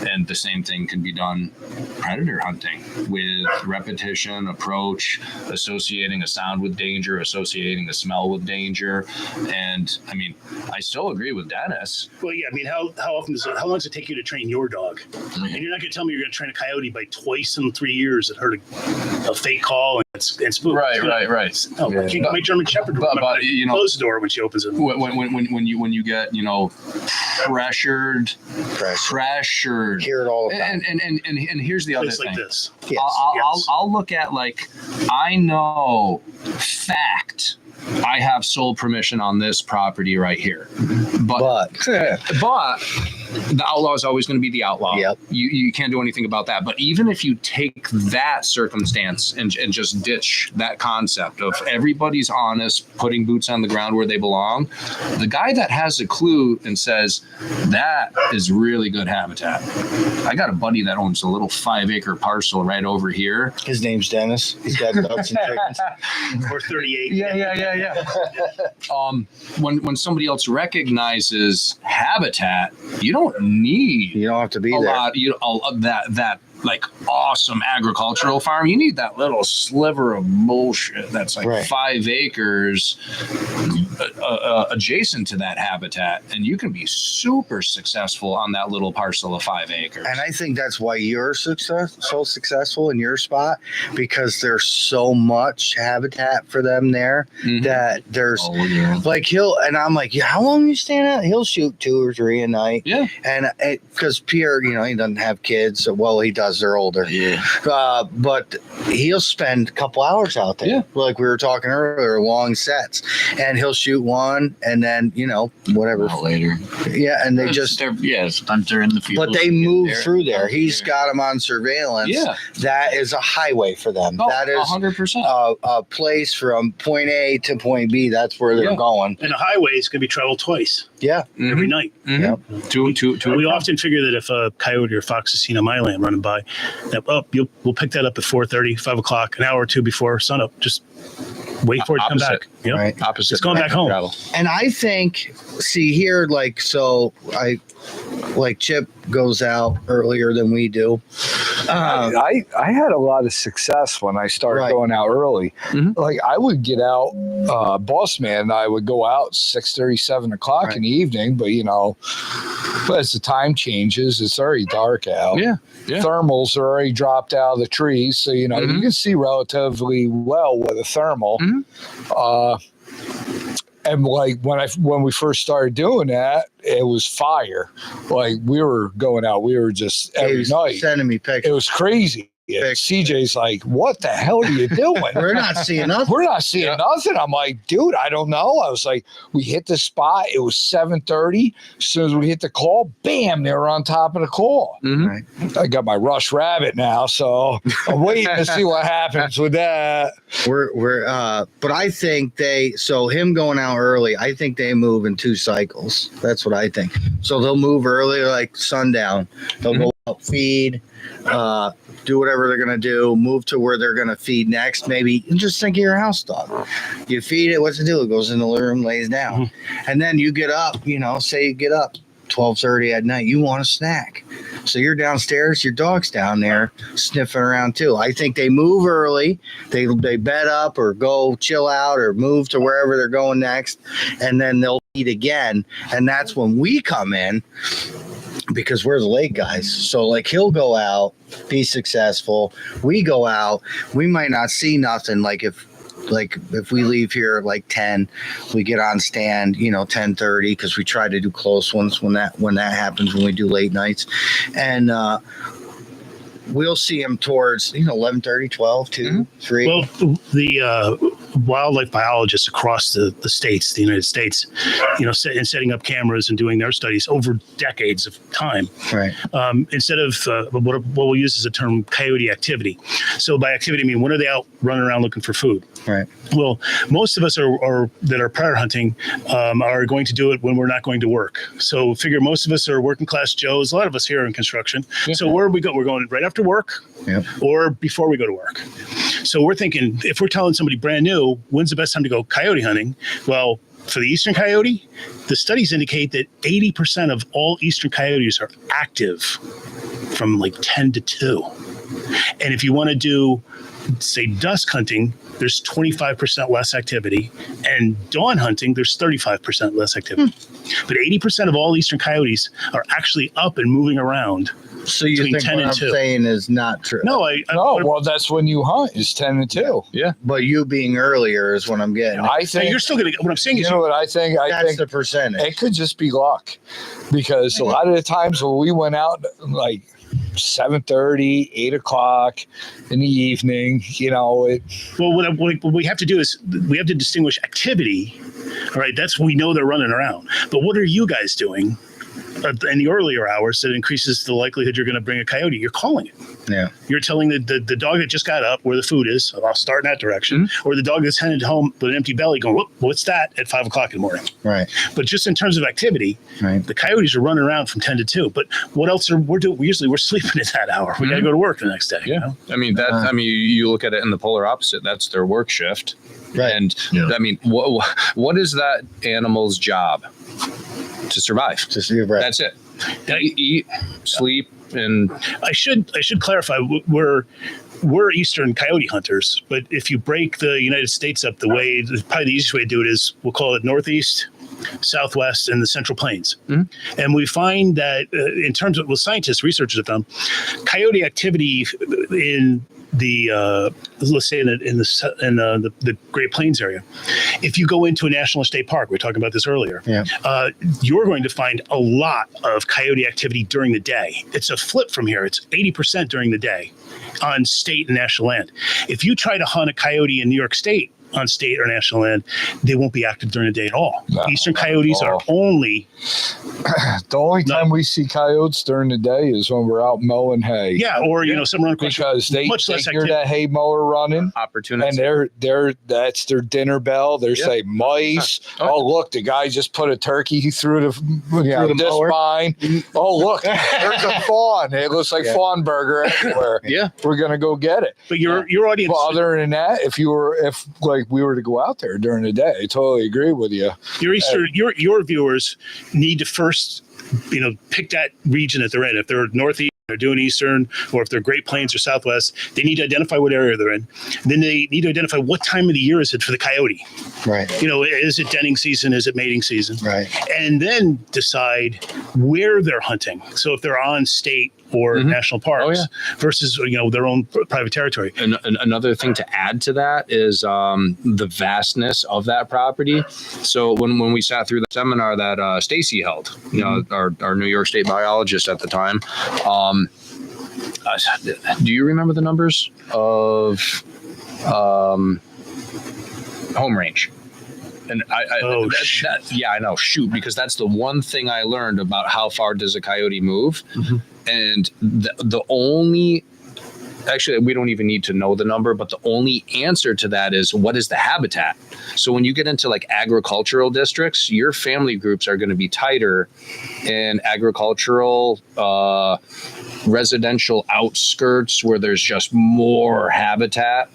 And the same thing can be done predator hunting with repetition, approach, associating a sound with danger, associating a smell with danger. And I mean, I still agree with Dennis. Well, yeah, I mean, how long does it take you to train your dog? And you're not going to tell me you're going to train a coyote by twice in 3 years that heard a fake call and spooked. Right. No, I can't get my German Shepherd to close the door when she opens it. When you get pressured. Hear it all the time. And here's the other thing. Like this. Yes. I'll look at I know fact. I have sole permission on this property right here, but the outlaw is always going to be the outlaw. Yep. You can't do anything about that. But even if you take that circumstance and just ditch that concept of everybody's honest, putting boots on the ground where they belong, the guy that has a clue and says, that is really good habitat. I got a buddy that owns a little 5-acre parcel right over here. His name's Dennis. He's got ducks and chickens. Or 38. Yeah. When somebody else recognizes habitat, you don't need You don't have to be a there. lot. That like awesome agricultural farm. You need that little sliver of bullshit that's like Right. 5 acres adjacent to that habitat, and you can be super successful on that little parcel of 5 acres. And I think that's why you're so successful in your spot, because there's so much habitat for them there Mhm. that there's Oh, yeah. like I'm like, yeah, how long you staying out? He'll shoot 2 or 3 a night. Yeah. And because Pierre, he doesn't have kids. So, well, he does. They're older. Yeah. But he'll spend a couple hours out there. Yeah. Like we were talking earlier, long sets. And he'll shoot one and then, whatever. Later. Yeah. And they just, sometimes they're in the field. but they move through there. He's got them on surveillance. Yeah. That is a highway for them. Oh, That is 100%. a place from point A to point B. That's where they're Yeah. going. And the highway is going to be traveled twice Yeah. every night. Mhm. Yep. To We often figure that if a coyote or fox has seen a my land running by, that we'll pick that up at 4:30, 5 o'clock, an hour or two before sunup. Just wait for it to come Opposite. back. Yep. Right. opposite. It's going back home. Travel. And I think, see here, Chip goes out earlier than we do. I had a lot of success when I started Right. going out early. Mhm. Like I would get out, boss man and I would go out 6:30, 7 o'clock Right. in the evening, but but as the time changes, it's already dark out. Yeah. Yeah. Thermals are already dropped out of the trees. So, you Mhm. can see relatively well with a thermal. Mhm. And like when we first started doing that, it was fire. Like we were going out, we were just every He's night. sending me It pictures. was crazy. Yeah, CJ's like, what the hell are you doing? We're not seeing nothing. We're not seeing nothing. I'm like, dude, I don't know. I was like, we hit the spot. It was 7:30. As soon as we hit the call, bam, they were on top of the call. Mhm. Right. I got my Rush Rabbit now, so I'm waiting to see what happens with that. But I think him going out early, I think they move in 2 cycles. That's what I think. So they'll move early, like sundown. They'll go out, feed, do whatever they're going to do, move to where they're going to feed next. Maybe just think of your house dog. You feed it, what's it do? It goes in the living room, lays down. And then you get up, say you get up 12:30 at night, you want a snack. So you're downstairs, your dog's down there sniffing around too. I think they move early. They bed up or go chill out or move to wherever they're going next. And then they'll eat again. And that's when we come in, because we're the late guys. So he'll go out, be successful. We go out, we might not see nothing. If we leave here at 10, we get on stand, 10:30, because we try to do close ones when that happens, when we do late nights. And we'll see him towards 11:30, 12, 2, 3. Well, the wildlife biologists across the states, the United States, and setting up cameras and doing their studies over decades of time. Right. Instead of what we'll use as a term, coyote activity. So by activity, I mean, when are they out running around looking for food? Right. Well, most of us that are prior hunting are going to do it when we're not going to work. So figure most of us are working class Joes. A lot of us here in construction. Yeah. So where we go? We're going right after work, Yep. or before we go to work. So we're thinking, if we're telling somebody brand new, when's the best time to go coyote hunting? Well, for the eastern coyote, the studies indicate that 80% of all eastern coyotes are active from 10 to 2. And if you want to do, say, dusk hunting, there's 25% less activity. And dawn hunting, there's 35% less activity. But 80% of all eastern coyotes are actually up and moving around. So you Between think 10 what and I'm 2. saying is not true? No, Well, that's when you hunt is 10 to 2. But you being earlier is what I'm getting. I so think, you're still going to, what I'm saying is, what I think? I That's think the percentage. it could just be luck, because a lot of the times when we went out 7:30, 8 o'clock in the evening, well, what we have to do is we have to distinguish activity. All right, that's we know they're running around. But what are you guys doing in the earlier hours, that increases the likelihood you're going to bring a coyote. You're calling it. Yeah. You're telling the dog that just got up where the food is. I'll start in that direction. Or the dog that's headed home with an empty belly going, whoop, what's that at 5 o'clock in the morning? Right. But just in terms of activity, Right. the coyotes are running around from 10 to 2. But what else we're doing? We're sleeping at that hour. We got to go to work the next day. Yeah. You know? I mean, you look at it in the polar opposite. That's their work shift. Right. And I mean, what is that animal's job? To survive. Right. That's it. Eat, sleep, and I should clarify. We're eastern coyote hunters, but if you break the United States up, probably the easiest way to do it is we'll call it Northeast, Southwest, and the Central Plains. And we find that in terms of scientists, researchers have found, coyote activity in the let's say in the Great Plains area. If you go into a national state park, we were talking about this earlier. Yeah. You're going to find a lot of coyote activity during the day. It's a flip from here. It's 80% during the day on state and national land. If you try to hunt a coyote in New York State on state or national land, they won't be active during the day at all. No, Eastern coyotes are only the only time we see coyotes during the day is when we're out mowing hay. Yeah, or some run across, because they much less hear activity. that hay mower running, opportunity. and that's their dinner bell. They're saying mice. Oh, look, the guy just put a turkey through the this mower. vine. Oh, look, there's a fawn. It looks like fawn burger everywhere. Yeah, we're gonna go get it. But your audience. Well, other than that, if we were to go out there during the day, I totally agree with you. Your viewers need to first, pick that region that they're in. If they're northeast, they're doing eastern, or if they're Great Plains or Southwest, they need to identify what area they're in. Then they need to identify what time of the year is it for the coyote. Right. Is it denning season? Is it mating season? Right. And then decide where they're hunting. So if they're on state or national parks versus their own private territory. And another thing to add to that is the vastness of that property. So when we sat through the seminar that Stacy held, our New York State biologist at the time, do you remember the numbers of home range? And I know. Shoot, because that's the one thing I learned about how far does a coyote move. And the only, actually, we don't even need to know the number, but the only answer to that is what is the habitat? So when you get into like agricultural districts, your family groups are going to be tighter in agricultural, residential outskirts where there's just more habitat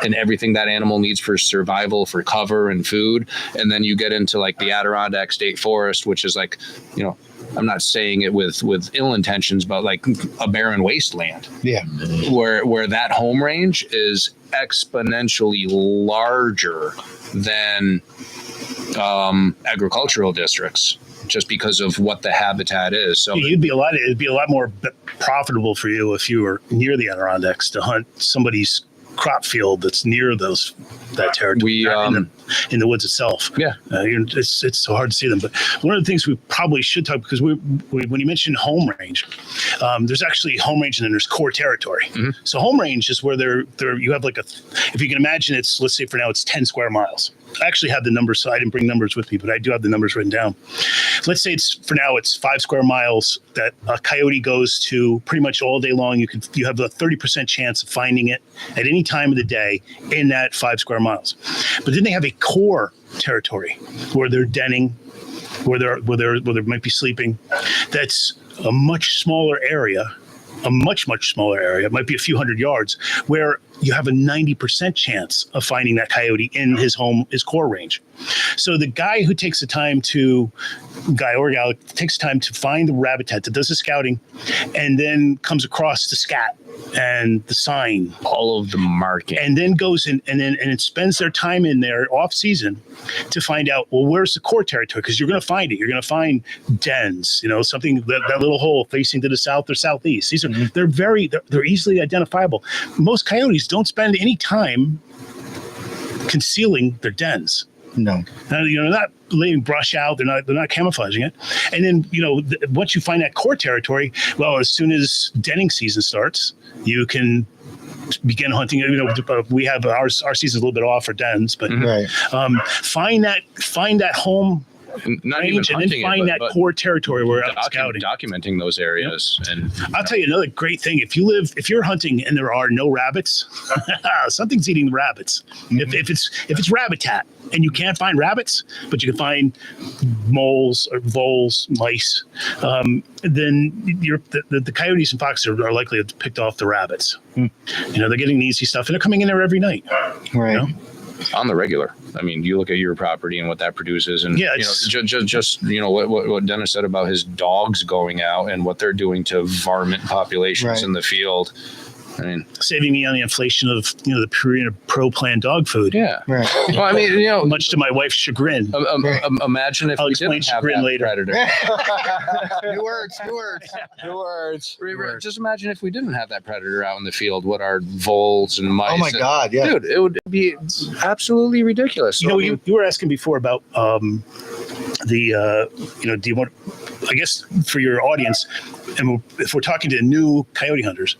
and everything that animal needs for survival, for cover and food. And then you get into like the Adirondack State Forest, which is like, I'm not saying it with ill intentions, but like a barren wasteland. Yeah. Where that home range is exponentially larger than agricultural districts, just because of what the habitat is. So it'd be a lot more profitable for you if you were near the Adirondacks to hunt somebody's crop field that's near that territory in the woods itself. Yeah, it's so hard to see them. But one of the things we probably should talk, because we when you mentioned home range, there's actually home range and then there's core territory. So home range is where you have like if you can imagine, let's say for now it's 10 square miles. I actually have the numbers, so I didn't bring numbers with me, but I do have the numbers written down. Let's say it's 5 square miles that a coyote goes to pretty much all day long. You have a 30% chance of finding it at any time of the day in that 5 square miles. But then they have a core territory where they're denning, where they might be sleeping. That's a much smaller area. A much, much smaller area. It might be a few hundred yards, where you have a 90% chance of finding that coyote in his core range. So the guy who takes the time takes time to find the habitat, that does the scouting, and then comes across the scat and the sign, all of the marking, and then goes in and it spends their time in there off season to find out, well, where's the core territory? Because you're going to find it. You're going to find dens, something that little hole facing to the south or southeast. These are they're easily identifiable. Most coyotes don't spend any time concealing their dens. No. They're not laying brush out. They're not camouflaging it. And then, once you find that core territory, well, as soon as denning season starts, you can begin hunting. We have our season's a little bit off for dens, but Right. find that home not even range and hunting then find it, that but core territory where I'm scouting. documenting those areas. And I'll tell you another great thing. If you're hunting and there are no rabbits, something's eating the rabbits. If it's rabbitat and you can't find rabbits, but you can find moles or voles, mice, then the coyotes and foxes are likely to have picked off the rabbits. You know, they're getting the easy stuff and they're coming in there every night. Right. You know? on the regular. I mean, you look at your property and what that produces, and yeah, just what Dennis said about his dogs going out and what they're doing to varmint populations in the field. I mean, saving me on the inflation of the Purina Pro Plan dog food. Yeah. Right. Well, I mean, much to my wife's chagrin. Imagine if I'll we explain didn't have chagrin that later. predator. New words. Just imagine if we didn't have that predator out in the field. What our voles and mice? Oh my God! Yeah, dude, it would be absolutely ridiculous. So, you were asking before about do you want? I guess for your audience, and if we're talking to new coyote hunters,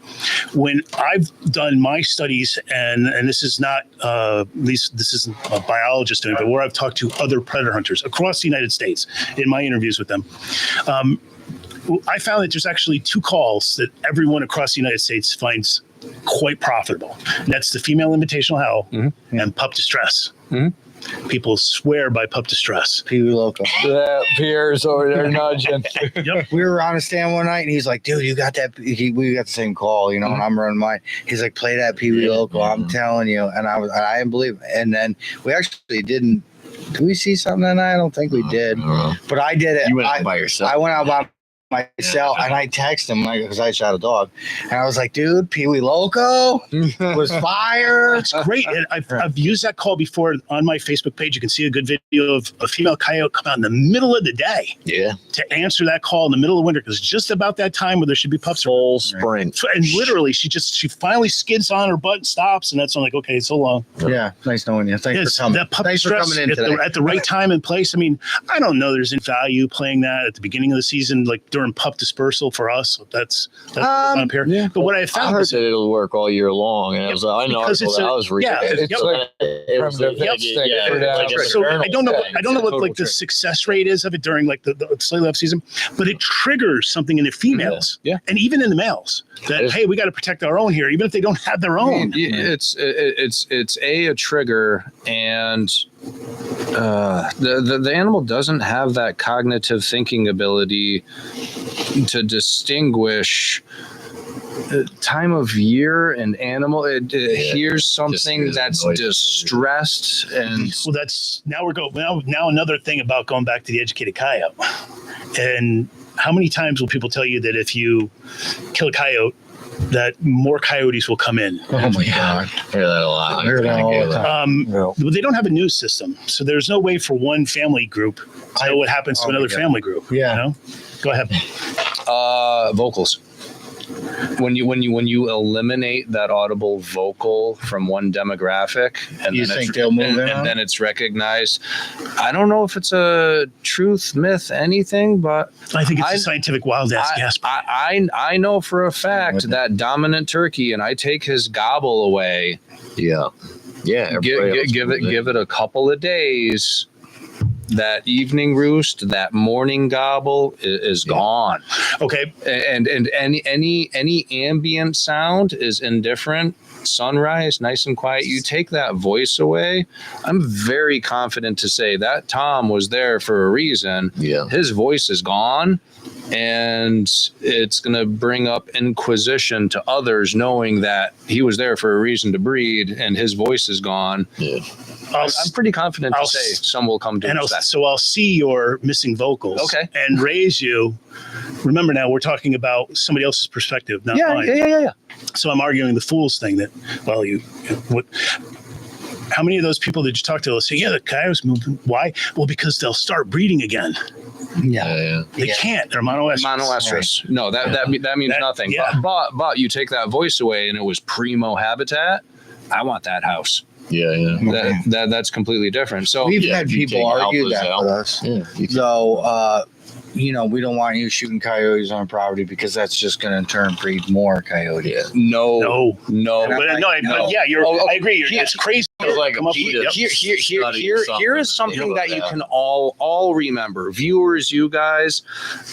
when I've done my studies, and this is not at least this isn't a biologist doing, but where I've talked to other predator hunters across the United States in my interviews with them, I found that there's actually two calls that everyone across the United States finds quite profitable. And that's the female invitational howl and pup distress. Mm-hmm. People swear by pup distress. Pee Wee Loco. Yeah, Pierre's over there nudging. Yep. We were on a stand one night, and he's like, "Dude, you got that?" We got the same call, and I'm running mine. He's like, "Play that Pee Wee Loco." I'm telling you, and I didn't believe it. And then we actually didn't. Did we see something that night? I don't think we did, but I did it. You went out by yourself. I went out by myself, and I texted him because I shot a dog, and I was like, "Dude, Pee Wee Loco was fire." It's great. And I've used that call before on my Facebook page. You can see a good video of a female coyote come out in the middle of the day to answer that call in the middle of winter, because it's just about that time where there should be pups. Full spring. And literally, she finally skids on her butt and stops, and that's when I'm like, okay, so long. Yeah, nice knowing you. Thanks for coming. That pup Thanks for stress coming in today. at the right time and place. I mean, I don't know there's any value playing that at the beginning of the season, like during pup dispersal for us. That's up here. Yeah. But what I I found heard is that it'll work all year long, and I was like, I know, because it's I was reading. So I don't know what like the success rate is of it during like the slightly off season, but it triggers something in the females, and even in the males that hey, we got to protect our own here, even if they don't have their own. It's a trigger, and the animal doesn't have that cognitive thinking ability to distinguish time of year and animal. It hears something that's distressed, and well, that's now another thing about going back to the educated coyote. And how many times will people tell you that if you kill a coyote, that more coyotes will come in? Oh my God. I hear that a lot. I hear that all the time. But they don't have a news system, so there's no way for one family group to know what happens to another family group. Yeah. You know? Go ahead. vocals. When you eliminate that audible vocal from one demographic, and you think they'll move in, and then it's recognized. I don't know if it's a truth, myth, anything, but I think it's a scientific wild ass gasp. I know for a fact that dominant turkey, and I take his gobble away. Yeah. Give it a couple of days. That evening roost, that morning gobble is gone. Okay. And any ambient sound is indifferent. Sunrise, nice and quiet. You take that voice away, I'm very confident to say that Tom was there for a reason. Yeah. His voice is gone, and it's going to bring up inquisition to others, knowing that he was there for a reason to breed, and his voice is gone. Yeah. I'm pretty confident to say some will come to that. So I'll see your missing vocals, and raise you. Remember, now we're talking about somebody else's perspective, not mine. Yeah. So I'm arguing the fool's thing that, well, how many of those people did you talk to? They'll say, yeah, the coyotes moving. Why? Well, because they'll start breeding again. Yeah. They can't. They're monoestrus. Monoestrus. Right. No, that means nothing. Yeah. But you take that voice away, and it was primo habitat. I want that house. Yeah. That's completely different. So we've had people argue that with us. Yeah. So we don't want you shooting coyotes on property because that's just going to in turn breed more coyotes. No. But yeah, I agree. It's crazy. Come up with- yep. Here is something that you can all remember. Viewers, you guys,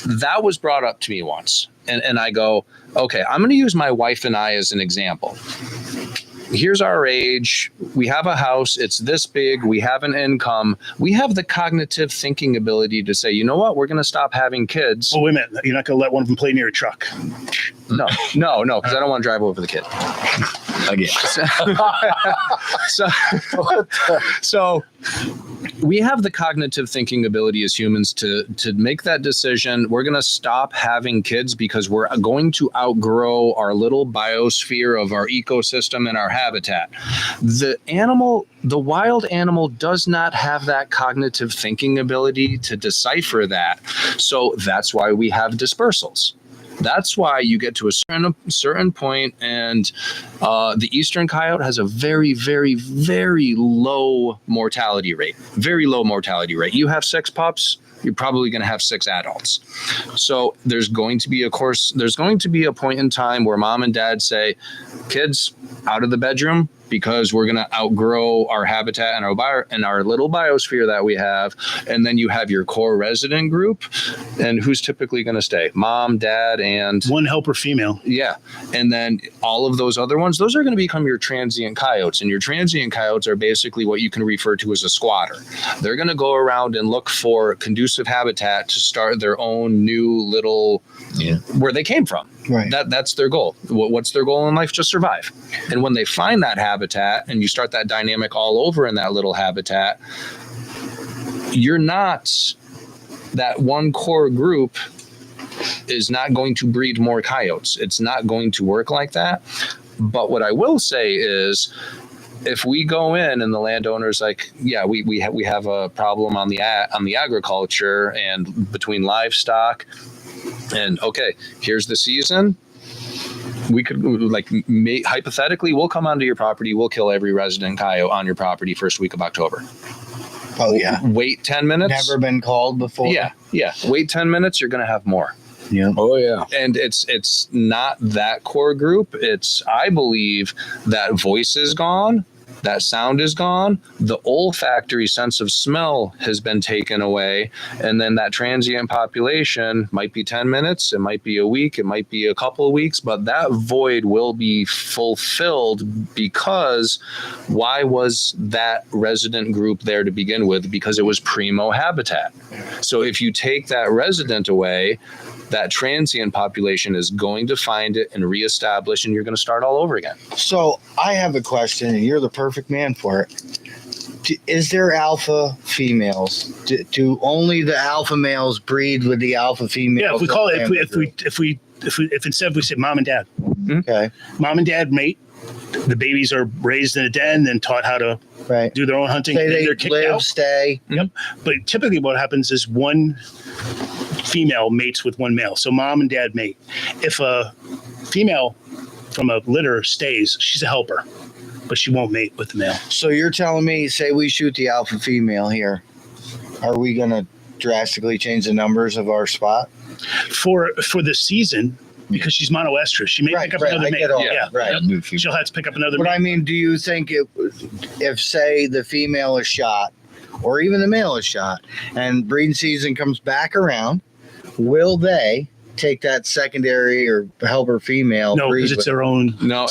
that was brought up to me once. And I go, okay, I'm going to use my wife and I as an example. Here's our age. We have a house. It's this big. We have an income. We have the cognitive thinking ability to say, you know what? We're going to stop having kids. Oh, wait a minute. You're not going to let one of them play near a truck. No, because I don't want to drive over the kid. Again. So we have the cognitive thinking ability as humans to make that decision. We're going to stop having kids because we're going to outgrow our little biosphere of our ecosystem and our habitat. The wild animal does not have that cognitive thinking ability to decipher that. So that's why we have dispersals. That's why you get to a certain point, and the eastern coyote has a very, very, very low mortality rate. Very low mortality rate. You have 6 pups, you're probably going to have 6 adults. So there's going to be a point in time where mom and dad say, kids, out of the bedroom, because we're going to outgrow our habitat and our little biosphere that we have. And then you have your core resident group. And who's typically going to stay? Mom, dad, and one helper female. Yeah. And then all of those other ones, those are going to become your transient coyotes. And your transient coyotes are basically what you can refer to as a squatter. They're going to go around and look for conducive habitat to start their own new little where they came from. Right. That's their goal. What's their goal in life? Just survive. And when they find that habitat and you start that dynamic all over in that little habitat, you're not, that one core group is not going to breed more coyotes. It's not going to work like that. But what I will say is, if we go in and the landowner's like, yeah, we have a problem on the agriculture and between livestock, and okay, here's the season. We could hypothetically, we'll come onto your property. We'll kill every resident coyote on your property first week of October. Oh yeah. Wait 10 minutes. Never been called before. Yeah. Wait 10 minutes. You're going to have more. Yeah. Oh yeah. And it's not that core group. I believe that voice is gone. That sound is gone. The olfactory sense of smell has been taken away. And then that transient population might be 10 minutes. It might be a week. It might be a couple of weeks. But that void will be fulfilled because why was that resident group there to begin with? Because it was primo habitat. So if you take that resident away, that transient population is going to find it and reestablish, and you're going to start all over again. So I have a question, and you're the perfect man for it. Is there alpha females? Do only the alpha males breed with the alpha females? Yeah, if we call it, if instead we say mom and dad. Okay. Mom and dad mate. The babies are raised in a den, then taught how to do their own hunting. They're kicked out. Stay. Yep. But typically what happens is one female mates with one male. So mom and dad mate. If a female from a litter stays, she's a helper, but she won't mate with the male. So you're telling me, say we shoot the alpha female here, are we going to drastically change the numbers of our spot? For the season, because she's monoestrous, she may pick up another mate. Right. She'll have to pick up another mate. But I mean, do you think if say the female is shot, or even the male is shot, and breeding season comes back around, will they take that secondary or helper female? No, because it's their own. No,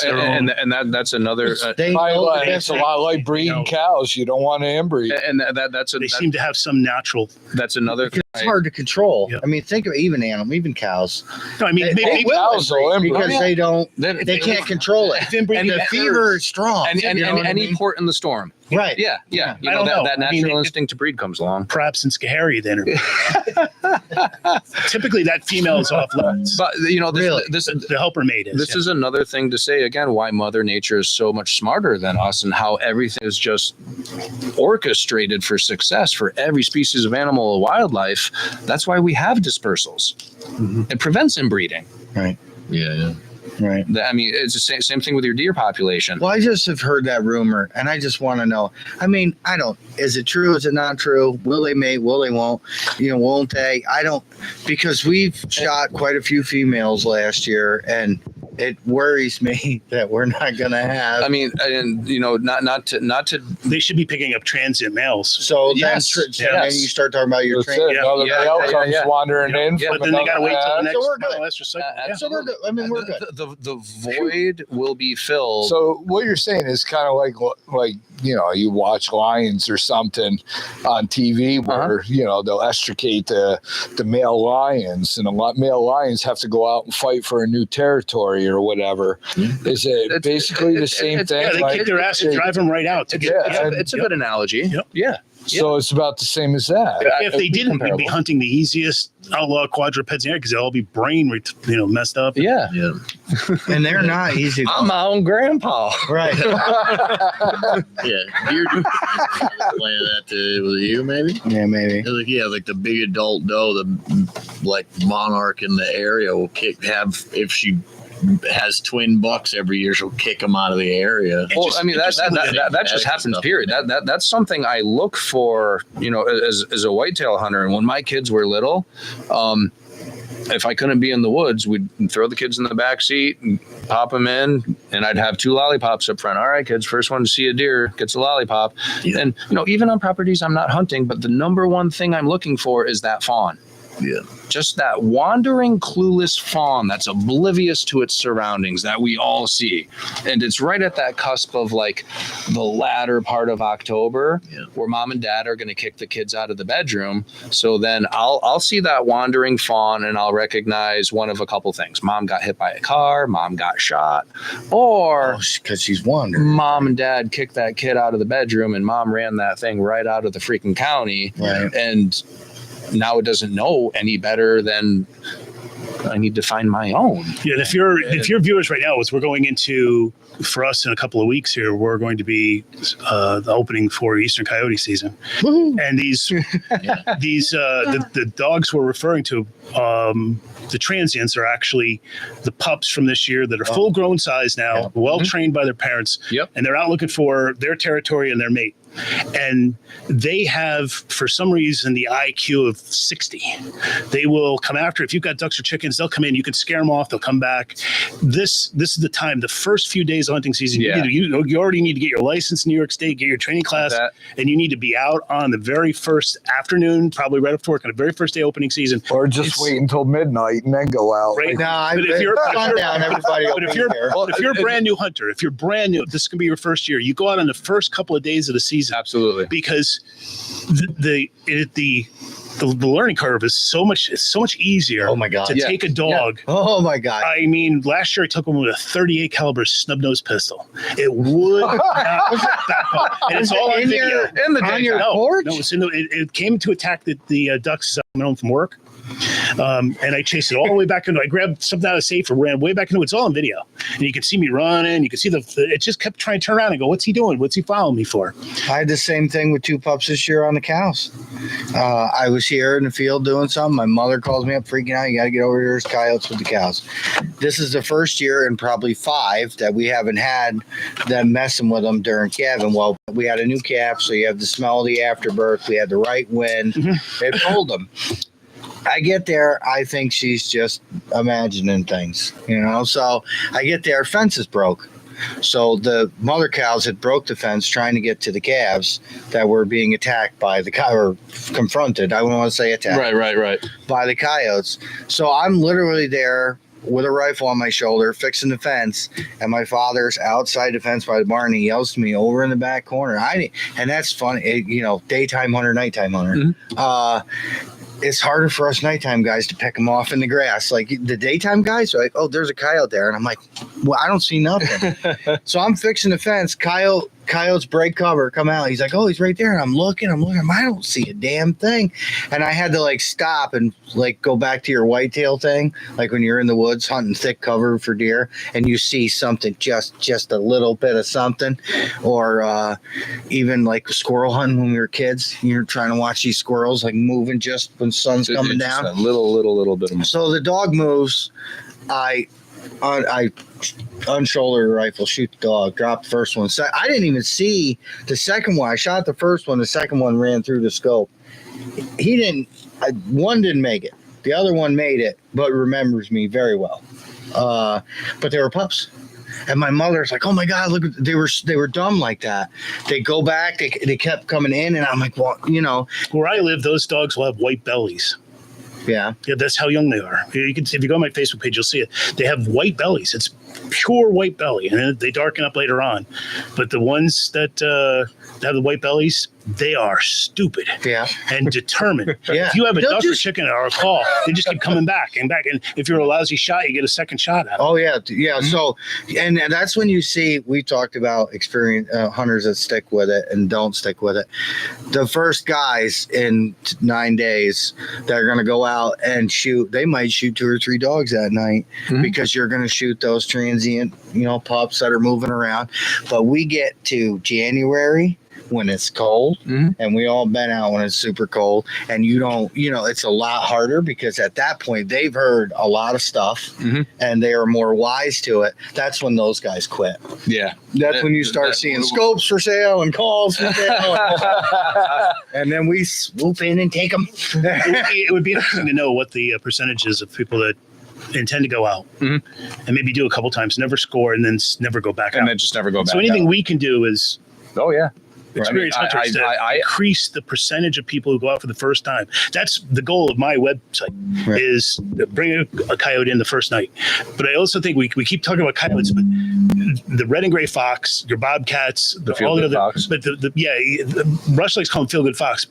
that's another. It's a lot like breeding cows. You don't want to inbreed, and they seem to have some natural. That's another. It's hard to control. Yep. I mean, think of even cows. No, I mean maybe cows will inbreed because they don't. They can't control it. And the fever is strong. And any port in the storm. Right. Yeah. I don't know. That natural instinct to breed comes along. Perhaps in Schoharie then. Typically, that female is off limits. But this the helper mate is. This is another thing to say again. Why Mother Nature is so much smarter than us, and how everything is just orchestrated for success for every species of animal or wildlife. That's why we have dispersals. Mm-hmm. It prevents inbreeding. Right. Yeah. Right. I mean, it's the same thing with your deer population. Well, I just have heard that rumor, and I just want to know. I mean, I don't. Is it true? Is it not true? Will they mate? Will they won't? Won't they? I don't, because we've shot quite a few females last year, and it worries me that we're not going to have. I mean, and not to. They should be picking up transient males. So Yes, then you start talking about your That's training. it. Another male comes wandering in. Yeah, from But then they got to wait till the another next So we're good. molester cycle. Yeah. So we're good. I mean, we're good. The void will be filled. So what you're saying is kind of like you watch lions or something on TV where they'll extricate the male lions, and male lions have to go out and fight for a new territory or whatever. Is it basically the same thing? Yeah, they kick their ass and drive them right out. To get, It's a good analogy. Yep. Yeah. So it's about the same as that. If they didn't, we'd be hunting the easiest outlaw quadrupeds in the air because they'll all be messed up. Yeah. Yeah. And they're not easy. I'm my own grandpa. Right. Yeah. Deer do explain that to was it you maybe? Yeah, maybe. Like the big adult doe, the like monarch in the area will if she has twin bucks every year, she'll kick them out of the area. Well, I mean that just happens. Period. That's something I look for. As a whitetail hunter, and when my kids were little, if I couldn't be in the woods, we'd throw the kids in the back seat and pop them in, and I'd have 2 lollipops up front. All right, kids, first one to see a deer gets a lollipop. Yeah. And even on properties I'm not hunting, but the number one thing I'm looking for is that fawn. Yeah. Just that wandering, clueless fawn that's oblivious to its surroundings that we all see. And it's right at that cusp of like the latter part of October where mom and dad are going to kick the kids out of the bedroom. So then I'll see that wandering fawn and I'll recognize one of a couple things. Mom got hit by a car, mom got shot, or Because she's wandering. mom and dad kicked that kid out of the bedroom and mom ran that thing right out of the freaking county. Right. And now it doesn't know any better than I need to find my own. Yeah, and if your viewers right now, as we're going into, for us in a couple of weeks here, we're going to be the opening for Eastern Coyote season. Woo-hoo. And the dogs we're referring to, the transients are actually the pups from this year that are full grown size now, well trained by their parents. Yep. And they're out looking for their territory and their mate. And they have, for some reason, the IQ of 60. They will come after. If you've got ducks or chickens, they'll come in. You can scare them off. They'll come back. This is the time. The first few days of hunting season, Yeah. you already need to get your license in New York State, get your training class, and you need to be out on the very first afternoon, probably right after work on the very first day opening season. Or just wait until midnight and then go out. Right. Nah, But if you're everybody. But if you're a brand new hunter, if you're brand new, this is gonna be your first year. You go out on the first couple of days of the season. Absolutely. Because the learning curve is so much easier. Oh my God. To take a dog. Oh my God. I mean, last year I took one with a 38 caliber snub nose pistol. It would not back up. And it's all on video. In the On your No, porch? no, it came to attack the ducks coming home from work. And I chased it all the way back into. I grabbed something out of the safe and ran way back into it. It's all on video, and you could see me running. You could see it just kept trying to turn around and go, "What's he doing? What's he following me for?" I had the same thing with 2 pups this year on the cows. I was here in the field doing something. My mother calls me up freaking out. You got to get over here. There's coyotes with the cows. This is the first year in probably 5 that we haven't had them messing with them during calving. Well, we had a new calf, so you have the smell of the afterbirth. We had the right wind. They pulled them. I get there, I think she's just imagining things, So I get there, fence is broke. So the mother cows had broke the fence trying to get to the calves that were being attacked by the cow, or confronted. I wouldn't want to say attacked. Right. By the coyotes. So I'm literally there with a rifle on my shoulder, fixing the fence, and my father's outside the fence by the barn. And he yells to me over in the back corner. And that's funny, daytime hunter, nighttime hunter. Mm-hmm. It's harder for us nighttime guys to pick them off in the grass. Like the daytime guys are like, oh, there's a coyote there. And I'm like, well, I don't see nothing. So I'm fixing the fence. Coyotes break cover, come out. He's like, oh, he's right there. And I'm looking. I don't see a damn thing. And I had to stop and go back to your whitetail thing. Like when you're in the woods hunting thick cover for deer and you see something, just a little bit of something. Or even squirrel hunting when we were kids. You're trying to watch these squirrels moving just when sun's coming down. A little bit of. So the dog moves. I unshouldered a rifle, shoot the dog, drop the first one. So I didn't even see the second one. I shot the first one. The second one ran through the scope. He didn't. One didn't make it. The other one made it, but remembers me very well. But they were pups. And my mother's like, "Oh my God, look! They were dumb like that. They go back. They kept coming in, and I'm like, well, you know, Where I live, those dogs will have white bellies. yeah, Yeah, that's how young they are. You can see, if you go on my Facebook page, you'll see it. They have white bellies. It's pure white belly, and then they darken up later on. But the ones that have the white bellies, they are stupid yeah, and determined. yeah. If you have a They'll duck or just- chicken or a call, they just keep coming back and back. And if you're a lousy shot, you get a second shot at it. Oh yeah, yeah. So, and that's when you see we talked about experience hunters that stick with it and don't stick with it. The first guys in 9 days that are going to go out and shoot, they might shoot 2 or 3 dogs that night because you're going to shoot those transient, pups that are moving around. But we get to January when it's cold, and we all been out when it's super cold, and you don't, it's a lot harder because at that point they've heard a lot of stuff and they are more wise to it. That's when those guys quit. Yeah. That's when you start seeing scopes for sale and calls for sale, and then we swoop in and take them. It would be interesting to know what the percentage is of people that intend to go out and maybe do a couple times, never score, and then never go back And out. then just never go back. So anything out. we can do is Oh yeah. experience I mean, hunters to increase the percentage of people who go out for the first time. That's the goal of my website, is bring a coyote in the first night. But I also think we keep talking about coyotes, but the red and gray fox, your bobcats, all the other fox. But Rush likes to call them feel good fox.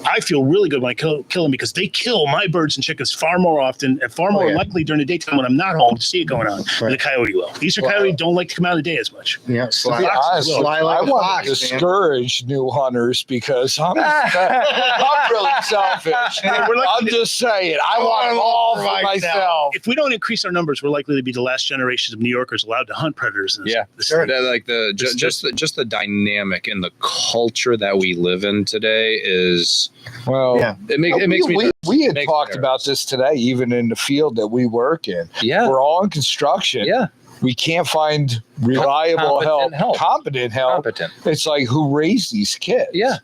I feel really good when I kill them because they kill my birds and chickens far more often and far more likely during the daytime when I'm not home to see it going on than the coyote will. Eastern coyote don't like to come out in the day as much. Yeah, To be honest, fly like I a want fox, to man. discourage new hunters because I'm really selfish. I'm just saying, I want all for myself. If we don't increase our numbers, we're likely to be the last generations of New Yorkers allowed to hunt predators. In the state. Like just the dynamic and the culture that we live in today is Well, it makes me we had makes talked me about this today, even in the field that we work in. Yeah. We're all in construction. Yeah. We can't find reliable help, competent help. Competent. It's like, who raised these kids? Yeah.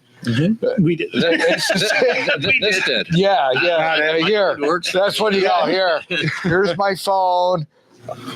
We did. This did. Yeah. Here, that's what you got. Here's my phone.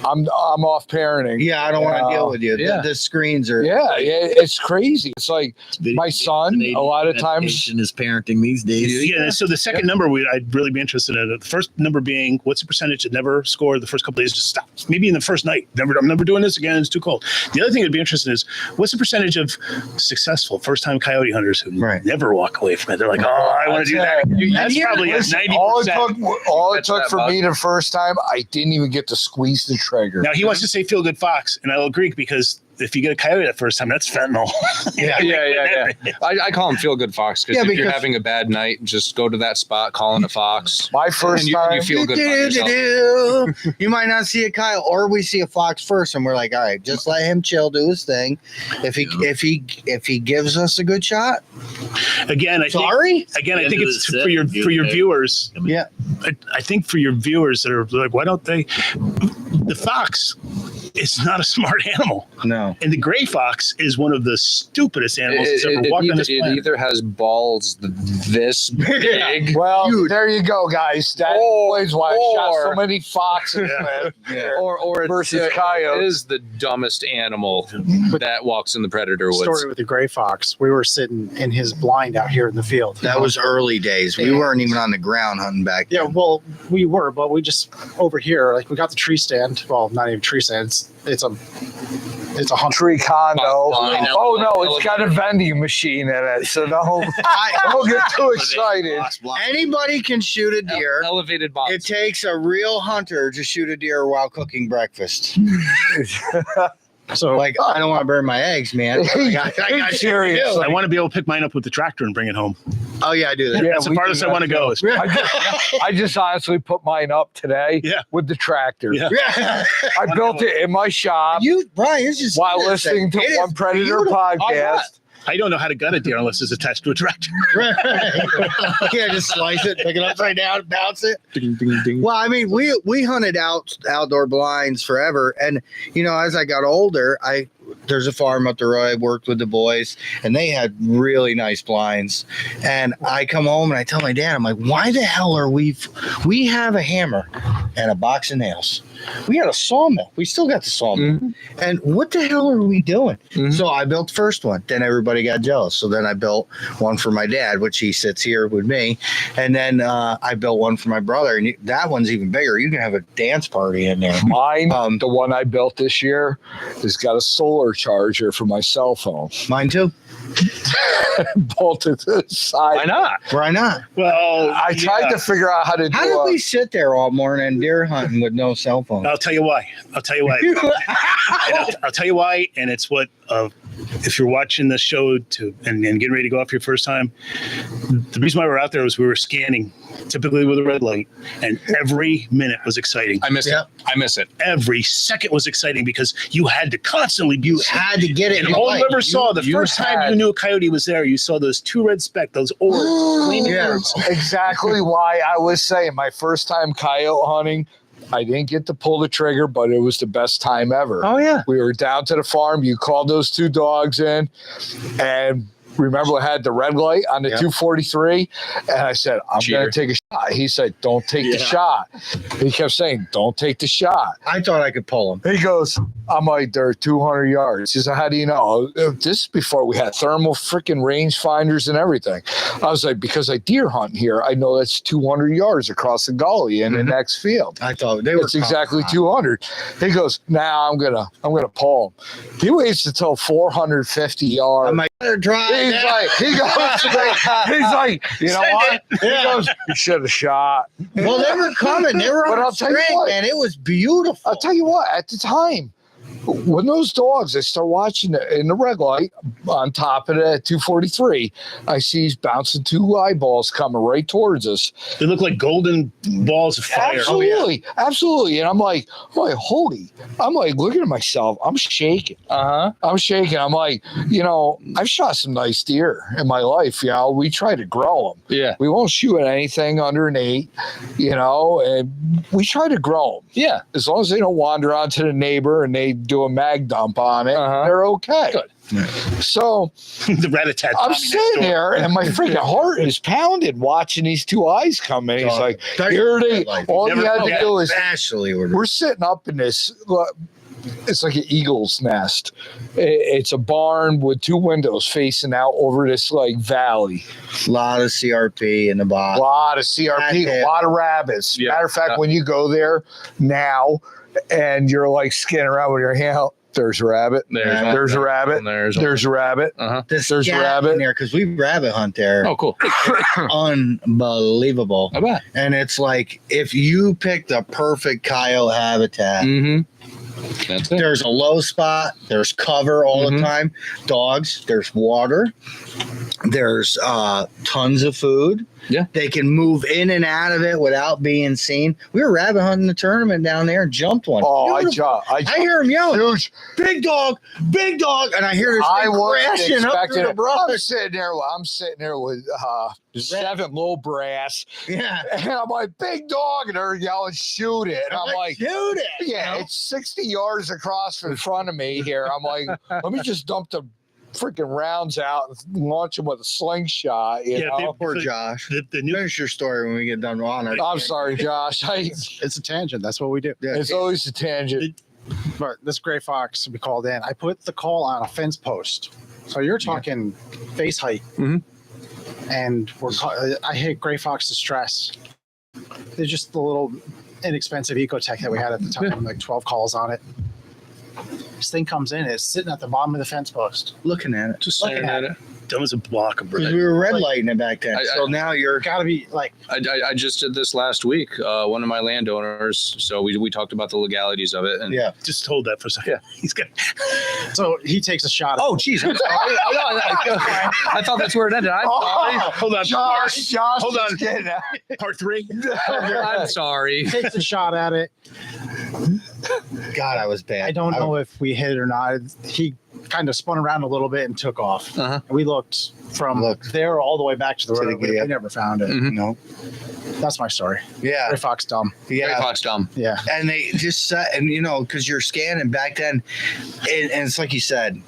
I'm off parenting. Yeah, I don't want to deal with you. Yeah. The screens are. Yeah, it's crazy. It's like my son. A lot of times, is parenting these days. Yeah. So the second number I'd really be interested in. The first number being, what's the percentage that never scored the first couple of days, just stops? Maybe in the first night. I'm never doing this again. It's too cold. The other thing I'd be interested in is, what's the percentage of successful first-time coyote hunters who never walk away from it? They're like, oh, I want to do that. That's probably 90%. All it took for me the first time, I didn't even get to squeeze the trigger. Now he wants to say feel good fox, and I'll agree because if you get a coyote that first time, that's fentanyl. Yeah. I call him feel good fox because if you're having a bad night, just go to that spot, call in a fox. My first and time, you feel good about yourself. You might not see a coyote, or we see a fox first, and we're like, all right, just let him chill, do his thing. If he gives us a good shot, again, I think it's for your viewers. Yeah, I think for your viewers that are like, why don't they? The fox is not a smart animal. no. And the gray fox is one of the stupidest animals that's ever walked on this planet. It either has balls this big. well, there you go, guys. That explains why I shot so many foxes. Or versus coyotes. It is the dumbest animal that walks in the predator woods. Story with the gray fox. We were sitting in his blind out here in the field. That was early days. We weren't even on the ground hunting back then. Yeah, well, we were, but we just over here, like we got the tree stand. Well, not even tree stand. It's a hunter. Tree condo. Line. Oh no, it's got a vending machine in it, so don't get too excited. Anybody can shoot a deer. Elevated box. It takes a real hunter to shoot a deer while cooking breakfast. So, like, I don't want to burn my eggs, man. I got Serious. I want to be able to pick mine up with the tractor and bring it home. Oh yeah, I do that. Yeah, That's the we farthest do I want to that, go. I just honestly put mine up today with the tractor. Yeah. I built it in my shop Brian, it's just while listening to One Predator podcast. I don't know how to gut a deer unless it's attached to a tractor. Right. Yeah, just slice it, pick it upside down, bounce it. Ding, ding, ding. Well, I mean, we hunted outdoor blinds forever, and as I got older, there's a farm up the road. I worked with the boys, and they had really nice blinds. And I come home and I tell my dad, I'm like, why the hell are we have a hammer and a box of nails. We had a sawmill. We still got the sawmill. Mm-hmm. And what the hell are we doing? Mm-hmm. So I built the first one. Then everybody got jealous. So then I built one for my dad, which he sits here with me. And then I built one for my brother. And that one's even bigger. You can have a dance party in there. Mine, the one I built this year, has got a solar charger for my cell phone. Mine too. Bolted to the side. Why not? Why not? Well, I tried to figure out how to do How did we sit there all morning deer hunting with no cell phone? I'll tell you why. I'll tell you why. And it's what if you're watching the show and getting ready to go off your first time, the reason why we're out there was we were scanning, typically with a red light, and every minute was exciting. I miss it. I miss it. Every second was exciting because you had to constantly be. You had to get it. And in all light. you ever saw, the first time you knew a coyote was there, you saw those two red specks, those orbs, gleaming orbs. Exactly why I was saying my first time coyote hunting, I didn't get to pull the trigger, but it was the best time ever. Oh, yeah. We were down to the farm. You called those two dogs in, and remember I had the red light on the 243, and I said, I'm going to take a shot. He said, don't take the shot. He kept saying, don't take the shot. I thought I could pull him. He goes, I'm like, they're 200 yards. He said, how do you know? This is before we had thermal freaking range finders and everything. I was like, because I deer hunt here, I know that's 200 yards across the gully in the next field. I thought they were. It's exactly 200. He goes, now I'm gonna pull him. He waits until 450 yards. I'm like, try. He's like, you know what? He goes, you should have shot. Well, they were coming. They were But on I'll tell you string, what. man. It was beautiful. I'll tell you what, at the time, when those dogs, I start watching it in the red light on top of the 243, I see he's bouncing two eyeballs coming right towards us. They look like golden balls of fire. Absolutely. Absolutely. And I'm like, looking at myself, I'm shaking. I'm shaking. I'm like, I've shot some nice deer in my life. We try to grow them. Yeah. We won't shoot at anything under an 8, and we try to grow them. Yeah. As long as they don't wander onto the neighbor and they do a mag dump on it, they're okay. Good. So The rat-a-tat. I'm sitting there and my freaking heart is pounded watching these two eyes come in. He's like, here they, all you had to do is, Especially we're sitting up in this, it's like an eagle's nest. It's a barn with 2 windows facing out over this valley. a lot of CRP in the A bottom. lot of CRP, a lot of rabbits. Yeah. Matter of fact, when you go there now and you're skinning around with your hand out, there's a rabbit. There's a rabbit. There's a rabbit. This There's a rabbit in there because we rabbit hunt there. Oh, cool. Unbelievable. I bet. And it's like if you pick the perfect coyote habitat, That's it. there's a low spot, there's cover all the time, dogs, there's water, there's tons of food. Yeah. They can move in and out of it without being seen. We were rabbit hunting the tournament down there and jumped one. Oh, Beautiful. I hear him yelling, Huge. big dog, and I hear this I thing wasn't crashing up expecting through the it. brush. I'm sitting there with 7 low brass, Yeah. and I'm like, big dog, and they're yelling, shoot it. And I'm like, shoot it. yeah, it's 60 yards across in front of me here. I'm like, let me just dump the freaking rounds out and launch them with a slingshot. You know? Poor Josh. The new Finish your story when we get done on it. I'm sorry, Josh. It's a tangent. That's what we do. Yeah. It's always a tangent. But this gray fox we called in. I put the call on a fence post. So you're talking face height. And I hit gray fox distress. They're just the little inexpensive Ecotech that we had at the time, like 12 calls on it. This thing comes in, it's sitting at the bottom of the fence post. Looking at it. Just Looking staring at at it. dumb as a block of bread. Because we were red lighting it back then. So now you're. Gotta be like, I just did this last week. One of my landowners. So we talked about the legalities of it. And Yeah. Just hold that for a second. Yeah. He's got. so he takes a shot at Oh, geez. I'm sorry. I thought that's where it ended. I'm sorry. Hold on. Josh, Hold on. getting out. Part 3. I'm sorry. takes a shot at it. God, I was bad. I don't know if we hit it or not. He kind of spun around a little bit and took off. Uh-huh. And we looked from there all the way back to the road. We never found it. Mhm. No. That's my story. Yeah. Gray fox dumb. Gray Yeah. fox dumb. Yeah. And they just said, and because you're scanning back then, and it's like you said,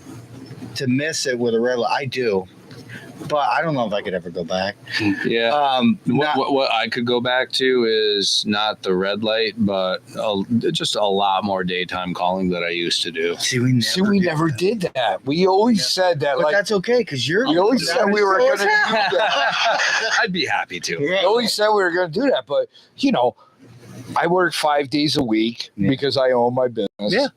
to miss it with a red light, I do. But I don't know if I could ever go back. Yeah. Not- What I could go back to is not the red light, but just a lot more daytime calling that I used to do. See, we never did that. We always said that. But Like, that's okay because you're. we always said we were going to do that. I'd be happy to. We always said we were going to do that. But, I work 5 days a week because I own my business. Yeah.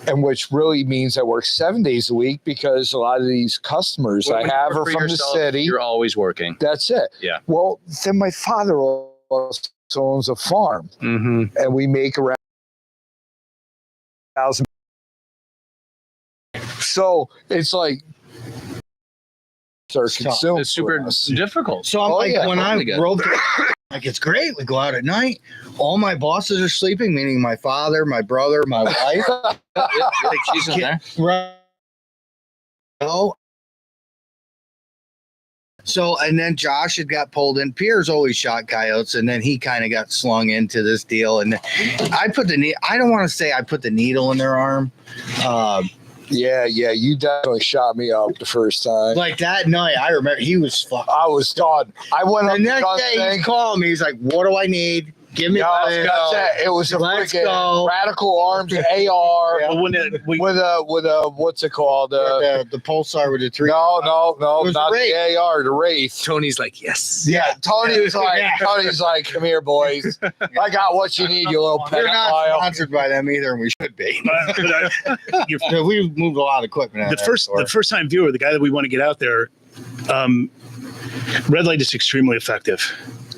And which really means I work 7 days a week because a lot of these customers When I you have work are for from yourself, the city. You're always working. That's it. Yeah. Well, then my father also owns a farm, Mm-hmm. and we make around 1,000. So it's like start consuming. It's super difficult. So I'm like, when I totally get it. wrote, like, it's great. We go out at night. All my bosses are sleeping, meaning my father, my brother, my wife. She's in there. Right. Oh. So, and then Josh had got pulled in. Pierre's always shot coyotes, and then he kind of got slung into this deal. And I don't want to say I put the needle in their arm. Yeah, you definitely shot me up the first time. Like that night, I remember he was fucked. I was done. I went up The next the day, thing. he's calling me. He's like, "What do I need? Give me It was a Let's freaking go. Radical Arms AR Well, when with a what's it called? the Pulsar with the three. No, It was not Wraith. the AR, the Wraith. Tony's like, yes. Yeah, Tony's like, come here, boys. I got what you need, you little We're not pedophile. sponsored by them either, and we should be. you're, We've moved a lot of equipment. Out the first time viewer, the guy that we want to get out there, red light is extremely effective.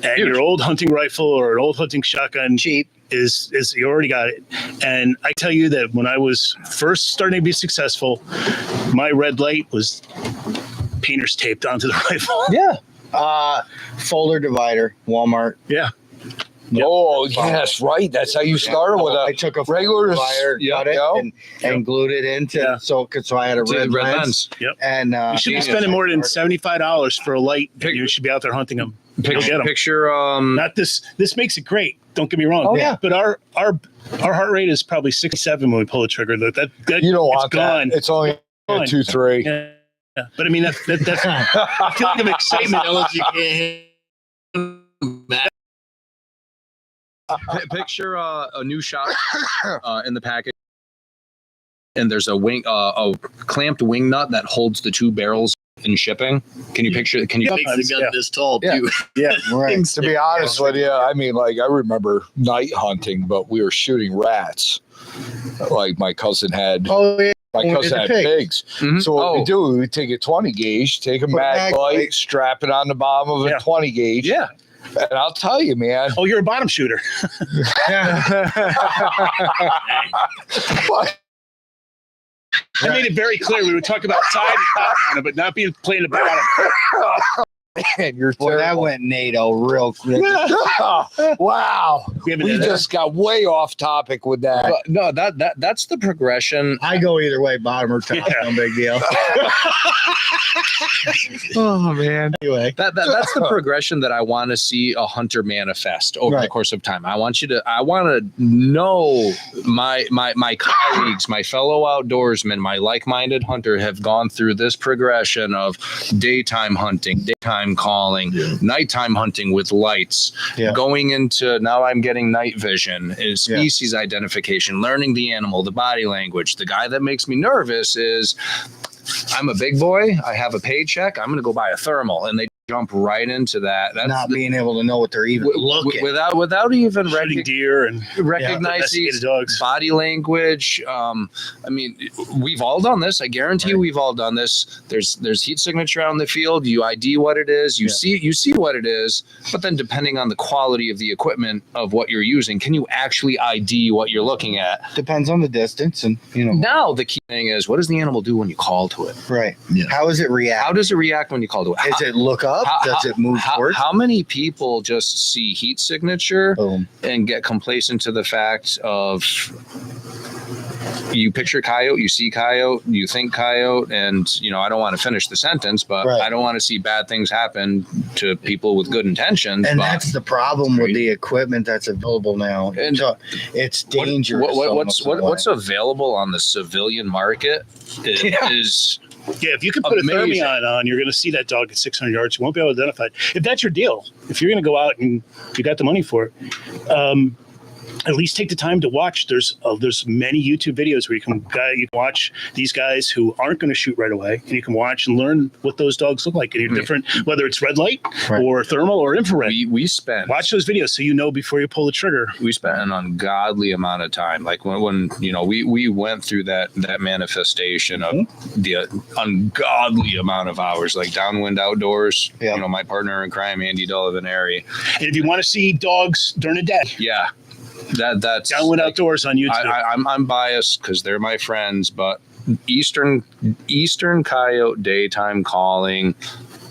And your old hunting rifle or an old hunting shotgun cheap is you already got it. And I tell you that when I was first starting to be successful, my red light was painter's taped onto the rifle. Yeah. Folder divider, Walmart. Yeah. Oh, yes, right. That's how you started with I a took a regular divider, cut it, and glued it into so I had a red lens. Yep. And You should be spending more than $75 for a light. You should be out there hunting them. You'll get 'em. Picture Not this. This makes it great. Don't get me wrong. Oh, yeah. But our heart rate is probably 67 when we pull the trigger. That you don't it's want gone. that. It's only Gone. 2, 3. Yeah. But I mean that feeling of excitement. Picture a new shot in the package, and there's a clamped wing nut that holds the two barrels in shipping. Can you picture? Can you? Makes the gun this tall too. Yeah, right. To be honest with you, I mean, like, I remember night hunting, but we were shooting rats. Like, my cousin had. Oh yeah. My cousin had pigs. Mhm. So what we do, we take a 20 gauge, take a mag light, strap it on the bottom of a 20 gauge. Yeah. And I'll tell you, man. Oh, you're a bottom shooter. I made it very clear we were talking about side and top on it, but not being playing the bottom. Man, you're Boy, that terrible. went NATO real quick. Wow. We We just got way off topic with that. But no, that's the progression. I go either way, bottom or top. Yeah. No big deal. Oh, man. Anyway, That's the progression that I want to see a hunter manifest over the course of time. I want to know my colleagues, my fellow outdoorsmen, my like-minded hunter have gone through this progression of daytime hunting, daytime calling, nighttime hunting with lights, going into now I'm getting night vision, is species identification, learning the animal, the body language. The guy that makes me nervous is I'm a big boy. I have a paycheck. I'm going to go buy a thermal, and they jump right into that. That's not being able to know what they're even looking without even Shooting deer and recognizing domesticated dogs. body language. I mean, we've all done this. I guarantee you, we've all done this. There's heat signature out in the field. You ID what it is. You see what it is. But then, depending on the quality of the equipment of what you're using, can you actually ID what you're looking at? Depends on the distance, and Now the key thing is, what does the animal do when you call to it? Right. Yeah. How does it react? How does it react when you call to it? Is it look up? up? Does it move towards? How many people just see heat signature Boom. and get complacent to the fact of you picture coyote, you see coyote, you think coyote, and I don't want to finish the sentence, but Right. I don't want to see bad things happen to people with good intentions. And but that's the problem with the equipment that's available now. And So it's dangerous. What's available on the civilian market is Yeah, if you can put Amazing. a thermion on, you're going to see that dog at 600 yards. You won't be able to identify it. If that's your deal, if you're going to go out and you got the money for it, at least take the time to watch. There's many YouTube videos where you can watch these guys who aren't going to shoot right away, and you can watch and learn what those dogs look like in your different, whether it's red light or thermal or infrared. we spent Watch those videos so you know before you pull the trigger. we spent an ungodly amount of time. Like when we went through that manifestation of the ungodly amount of hours, like Downwind Outdoors. Yeah. My partner in crime, Andy Delavaneri. And if you want to see dogs during the day, Yeah. That's Downwind Outdoors on YouTube. I'm biased because they're my friends, but Eastern coyote daytime calling,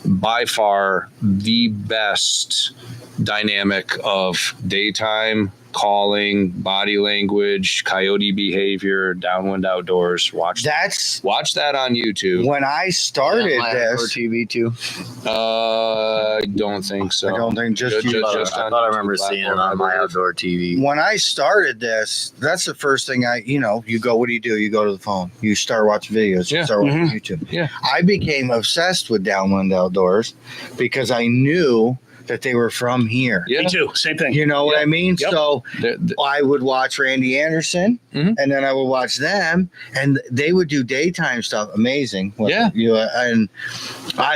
by far the best dynamic of daytime calling, body language, coyote behavior, Downwind Outdoors. Watch that on YouTube. When I started Or this, TV too. I don't think so. I don't think just you. I on thought I remember YouTube seeing it platform, on my I believe. outdoor TV. When I started this, that's the first thing you go, what do? You go to the phone. You start watching videos. You Yeah. start watching YouTube. Yeah. I became obsessed with Downwind Outdoors because I knew that they were from here. Yeah. Me too. Same thing. You know what I mean? Yep. So The- I would watch Randy Anderson, Mhm. and then I would watch them, and they would do daytime stuff. Amazing. Yeah.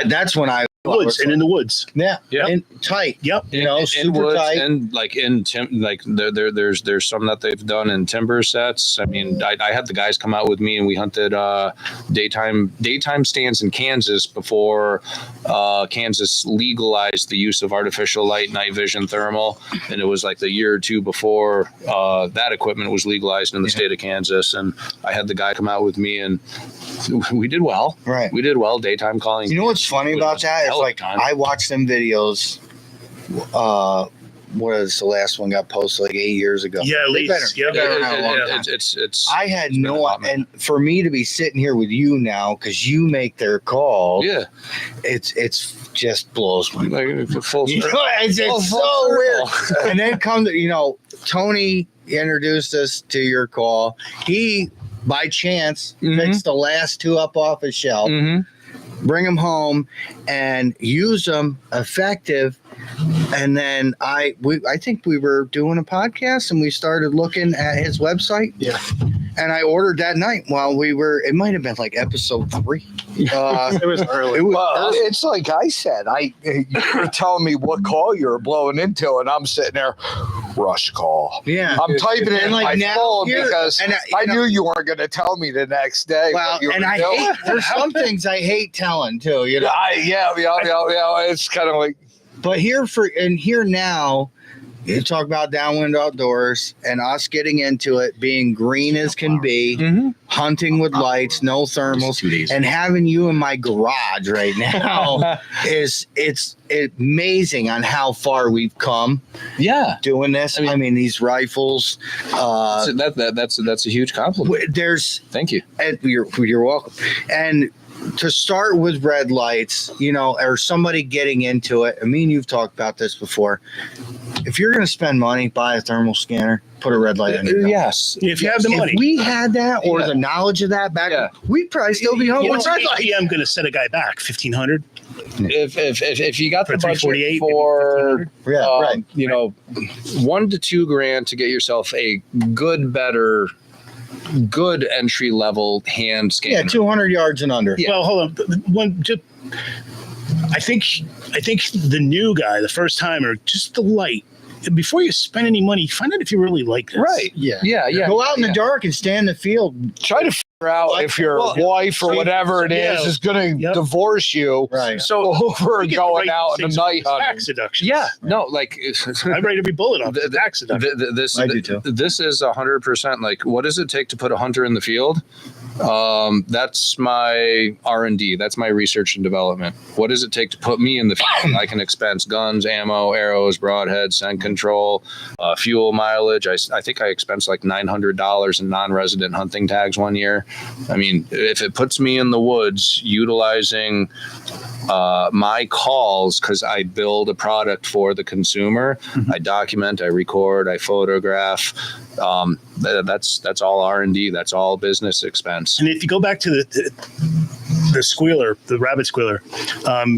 That's when I Woods and in the woods. yeah, Yeah. and tight. Yep. You know, super woods tight. and like there's some that they've done in timber sets. I mean, I had the guys come out with me and we hunted daytime stands in Kansas before Kansas legalized the use of artificial light, night vision, thermal, and it was like the year or two before that equipment was legalized in the state of Kansas. And I had the guy come out with me, and we did well. Right. We did well. Daytime calling. You know what's funny was about that? It's hell of a like time. I watched them videos. What is the last one got posted like 8 years ago? Yeah, at They least. better- Yep. they better have a long time. It's I had been a no, lot, man. and for me to be sitting here with you now because you make their calls, yeah. it's just blows my mind. Like full You know, circle. it's Full so weird. circle. And then Tony introduced us to your call. He, by chance, Mhm. picks the last two up off his shelf, bring them home, and use them effective. And then I think we were doing a podcast, and we started looking at his website. Yeah. And I ordered that night while we were. It might have been like episode 3. It was early. It was Well, early. it's like I said, you were telling me what call you were blowing into, and I'm sitting there, rush call. Yeah. I'm typing it in like my now phone you're- because and I knew you weren't going to tell me the next day. Well, what you and were I doing. hate. There's some things I hate telling too. You know. Yeah. It's kind of like, But here now, you talk about Downwind Outdoors and us getting into it, being green as can be, hunting with lights, no thermals, 2 days. and having you in my garage right now it's amazing on how far we've come Yeah. doing this. I mean these rifles. That's a huge compliment. There's Thank you. and you're welcome. And to start with red lights, or somebody getting into it. I mean, you've talked about this before. If you're going to spend money, buy a thermal scanner, put a red light on your gun. Yes. If you have the money. If we had that or Yeah. the knowledge of that back, Yeah. we'd probably still be home with red lights. I'm going to set a guy back 1,500 If you got for the budget 348 for Yeah, right. $1 to $2 grand to get yourself a good entry level hand scanner. Yeah, 200 yards and under. Yeah. Well, hold on. I think the new guy, the first timer, just the light. Before you spend any money, find out if you really like this. Right. Yeah. Yeah. Go out in the dark and stand in the field. try to out if your wife or whatever it is going to divorce you. Right. So over going out in the night hunting. Tax deduction. Yeah, no, like I'm ready to be bullet off the tax deduction. this. I do too. This is 100%. Like, what does it take to put a hunter in the field? That's my R&D. That's my research and development. What does it take to put me in the field? I can expense guns, ammo, arrows, broadheads, scent control, fuel mileage. I think I expensed like $900 in non-resident hunting tags one year. I mean, if it puts me in the woods utilizing my calls, because I build a product for the consumer, I document, I record, I photograph. That's all R&D. That's all business expense. And if you go back to the squealer, the rabbit squealer, I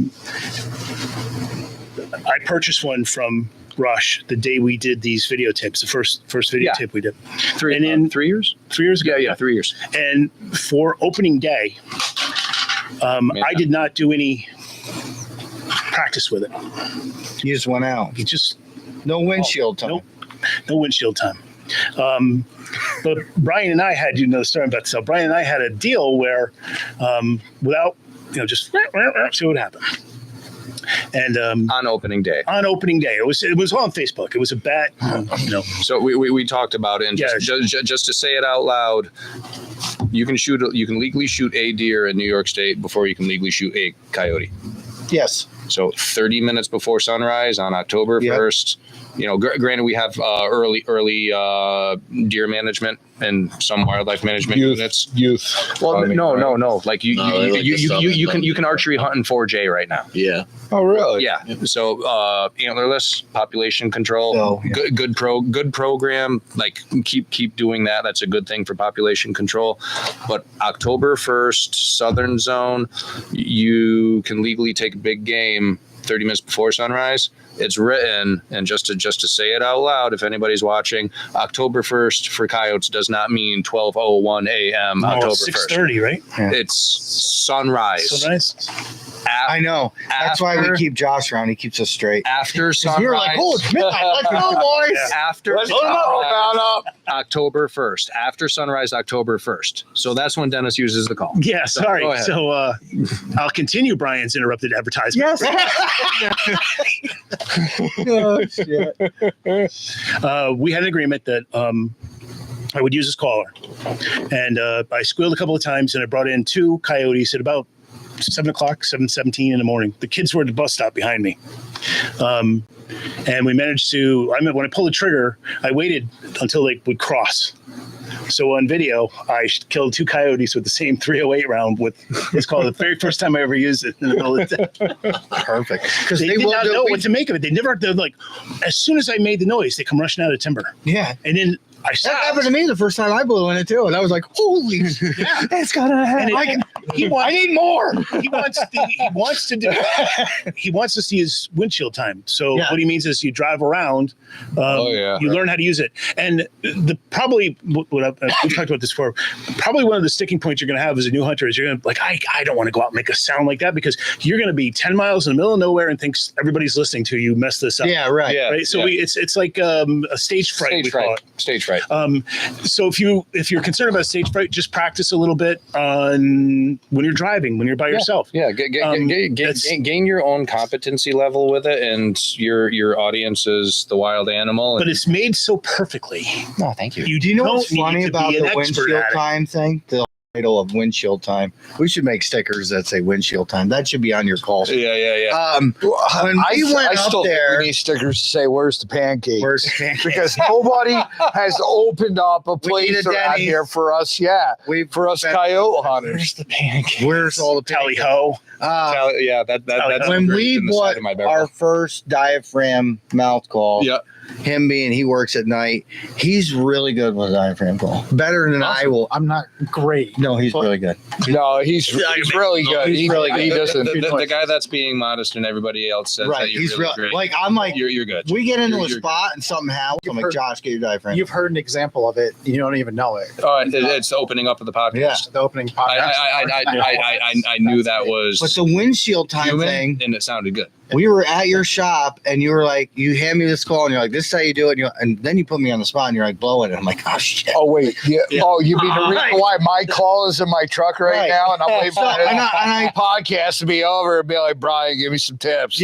purchased one from Rush the day we did these video tapes, the first video tape we did. 3 years? 3 years ago. Yeah, 3 years. And for opening day, I did not do any practice with it. You just went out. You just No windshield time. no windshield time. But Brian and I had, you know, the story about so Brian and I had a deal where, without, just see what happened. And On opening day. on opening day, it was on Facebook. It was a bet, So we talked about it, and just to say it out loud, you can legally shoot a deer in New York State before you can legally shoot a coyote. Yes. So 30 minutes before sunrise on October 1st. Granted, we have early deer management and some wildlife management units. Well, no. Like you can archery hunt in 4J right now. Yeah. Oh, really? Yeah. So antlerless population control, good program. Like keep doing that. That's a good thing for population control. But October 1st, Southern Zone, you can legally take big game 30 minutes before sunrise. It's written, and just to say it out loud, if anybody's watching, October 1st for coyotes does not mean 12:01 a.m. October 1st. 6:30, right? Yeah. It's sunrise. Sunrise. I know. That's why we keep Josh around. He keeps us straight. After sunrise. You're like, oh, it's midnight. Let's go, boys. After sunrise, October 1st. After sunrise, October 1st. So that's when Dennis uses the call. Yeah, So, sorry. go ahead. So I'll continue Brian's interrupted advertisement. Yes. Oh, shit. We had an agreement that I would use his caller. And I squealed a couple of times, and I brought in 2 coyotes at about 7 o'clock, 7:17 in the morning. The kids were at the bus stop behind me. And we managed to, when I pulled the trigger, I waited until they would cross. So on video, I killed 2 coyotes with the same .308 round. It's called the very first time I ever used it in the middle of the day. Perfect. Because They did not know what to make of it. They're like, as soon as I made the noise, they come rushing out of timber. Yeah. And then I That stopped. happened to me the first time I blew in it too, and I was like, "Holy, it's gonna happen! I need more." He wants to see his windshield time. So Yeah. what he means is you drive around, you learn how to use it. And we've talked about this before. Probably one of the sticking points you're going to have as a new hunter is you're going to like, I don't want to go out and make a sound like that because you're going to be 10 miles in the middle of nowhere and thinks everybody's listening to you. Mess this up. Yeah, right. Yeah. Right. So it's like a stage fright. Stage fright. So if you're concerned about stage fright, just practice a little bit on when you're driving, when you're by yourself. Yeah, gain your own competency level with it, and your audience is the wild animal. But it's made so perfectly. No, thank you. Do you know don't what's need funny to about be an the expert windshield at it. time thing? The title of windshield time. We should make stickers that say windshield time. That should be on your call. Yeah. When we went up still there, think we need stickers to say, "Where's the pancake?" where's Because nobody has opened up a We need place a around Denny's. here for us. Yeah, for us coyote hunters. the pancake? where's all the Tally ho. That's when burnt we in the bought side of my barrel. our first diaphragm mouth call, Yeah. him being he works at night, he's really good with a diaphragm call. Better than I will. I'm not great. No, he's really good. No, he's really good. He's really good. He doesn't. The guy that's being modest and everybody else says Right, that you're he's really real. great. Like I'm like, You're good. we get into a You're spot and something happens. I'm like, heard- Josh, get your diaphragm. You've heard an example of it. You don't even know it. It's the opening up of the podcast. Yeah. The opening podcast. I knew that was But the windshield time human, thing, and it sounded good. we were at your shop and you were like, you hand me this call and you're like, this is how you do it. And then you put me on the spot and you're like blowing it. I'm like, oh shit. Oh wait, yeah. Oh, you mean the reason why my call is in my truck right now, and I'm waiting for the podcast to be over and be like, Brian, give me some tips.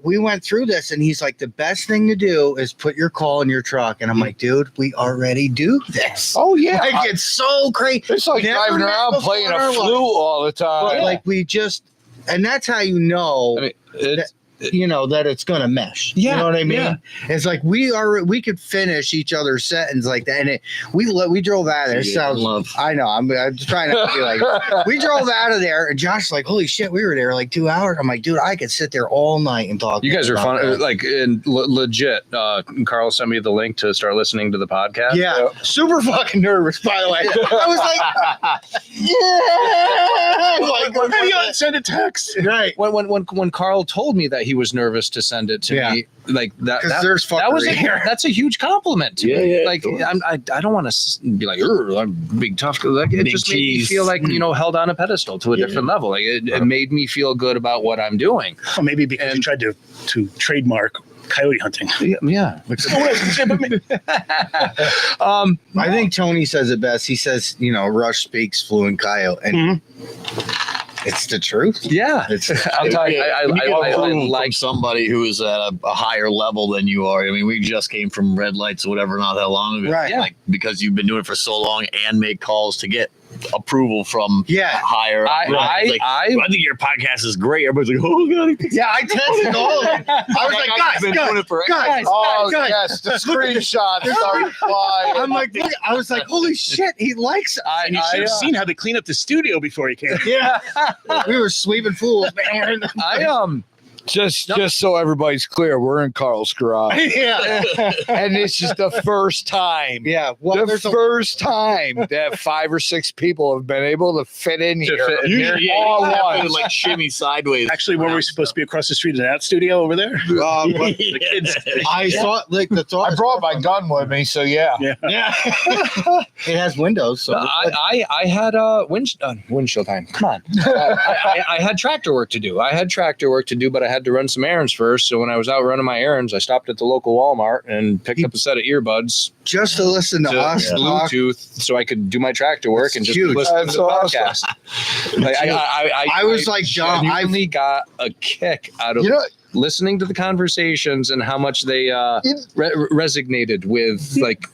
We went through this and he's like, the best thing to do is put your call in your truck. And I'm like, dude, we already do this. Oh yeah, like, it's so crazy. It's like driving around playing a flute all the time. But like we just, and that's how you know. I mean, that it's gonna mesh. Yeah, you know what I mean? yeah. It's like we could finish each other's sentence like that, and we drove out of there. I know. I'm just trying to be like, we drove out of there, and Josh's like, holy shit, we were there like 2 hours. I'm like, dude, I could sit there all night and talk. You guys are fun. that. Like legit. Carl sent me the link to start listening to the podcast. Yeah, super fucking nervous. By the way, I was like, yeah. Like, maybe send a text. Right. When Carl told me that he was nervous to send it to me, like that was that's a huge compliment to me. Like I don't want to be like, I'm big tough. Like it just made me feel like held on a pedestal to a different level. Like it made me feel good about what I'm doing. Or maybe because you tried to trademark coyote hunting. Yeah. I think Tony says it best. He says, Rush speaks fluent coyote, and it's the truth. Yeah, I'll tell you. I like somebody who is at a higher level than you are. I mean, we just came from red lights or whatever not that long ago. Right. Like because you've been doing it for so long and make calls to get approval from higher. I think your podcast is great. Everybody's like, oh god. Yeah, I tested all of it. I was like, guys, yes, the screenshots started flying. I'm like, look, I was like, holy shit, he likes us. And you should have seen how they clean up the studio before he came. Yeah, we were sweeping fools, man. Just so everybody's clear, we're in Carl's garage. Yeah. And this is the first time. Yeah. Well, the first time that 5 or 6 people have been able to fit in here. All once. Like shimmy sideways. Actually, were we supposed to be across the street in that studio over there? The kids. I thought I brought my gun with me, so yeah. It has windows. So I had windshield time. Come on. I had tractor work to do. But I had to run some errands first. So when I was out running my errands, I stopped at the local Walmart and picked up a set of earbuds just to listen to us Bluetooth, so I could do my tractor work and just listen to the podcast. I was like, John, I really got a kick out of listening to the conversations and how much they resonated with like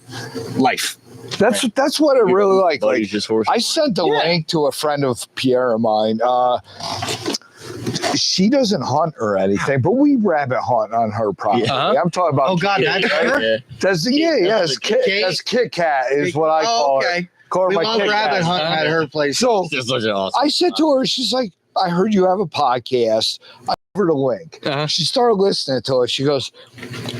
life. That's what I really like. I sent a link to a friend of Pierre of mine. She doesn't hunt or anything, but we rabbit hunt on her property. I'm talking about. Oh God, that's her. That's Kit Kat is what I call it. We love rabbit hunting at her place. So I said to her, she's like, I heard you have a podcast. I gave her the link. She started listening to it. She goes,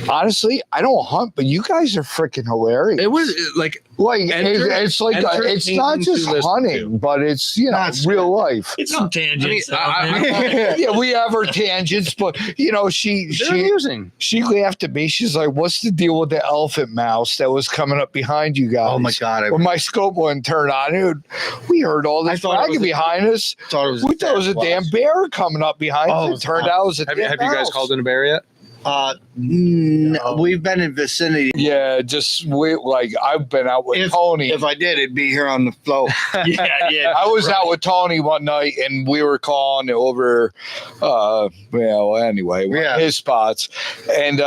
honestly, I don't hunt, but you guys are freaking hilarious. It was like it's like it's not just hunting, but it's real life. It's some tangents. We have our tangents, but she laughed at me. She's like, "What's the deal with the elephant mouse that was coming up behind you guys?" Oh my God! When my scope wouldn't turn on, dude, we heard all this bragging behind us. We thought it was a damn bear coming up behind us. It turned out it was a damn Have you guys called in a bear yet? No, we've been in vicinity. Yeah, I've been out with Tony. If I did, it'd be here on the float. I was out with Tony one night and we were calling over his spots. And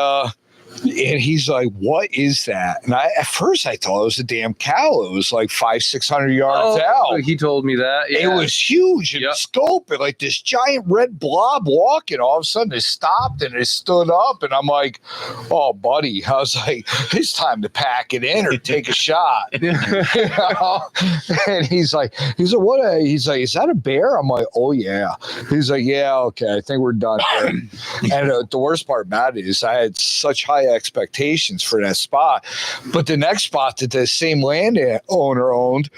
he's like, what is that? And at first I thought it was a damn cow. It was like 500-600 yards out. He told me that. Yeah. It was huge in the scope, and like this giant red blob walking. All of a sudden it stopped and it stood up. And I'm like, oh, buddy. I was like, it's time to pack it in or take a shot. And he's like, what? He's like, is that a bear? I'm like, oh, yeah. He's like, yeah, okay. I think we're done here. And the worst part about it is I had such high high expectations for that spot. But the next spot that the same landowner owned,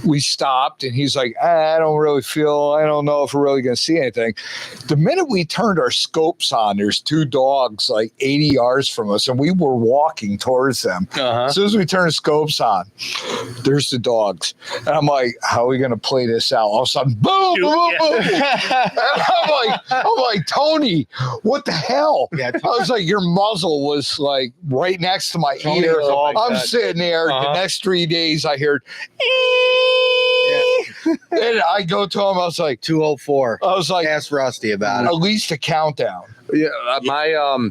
we stopped and he's like, I don't know if we're really going to see anything. The minute we turned our scopes on, there's two dogs like 80 yards from us and we were walking towards them. As soon as we turned the scopes on, there's the dogs. And I'm like, how are we going to play this out? All of a sudden, boom, boom, boom. And I'm like, Tony, what the hell? Yeah, I was like, your muzzle was like right next to my ear. I'm sitting there. The next 3 days, I heard, and I go to him. I was like, 204. I was like, ask Rusty about it. At least a countdown. Yeah, I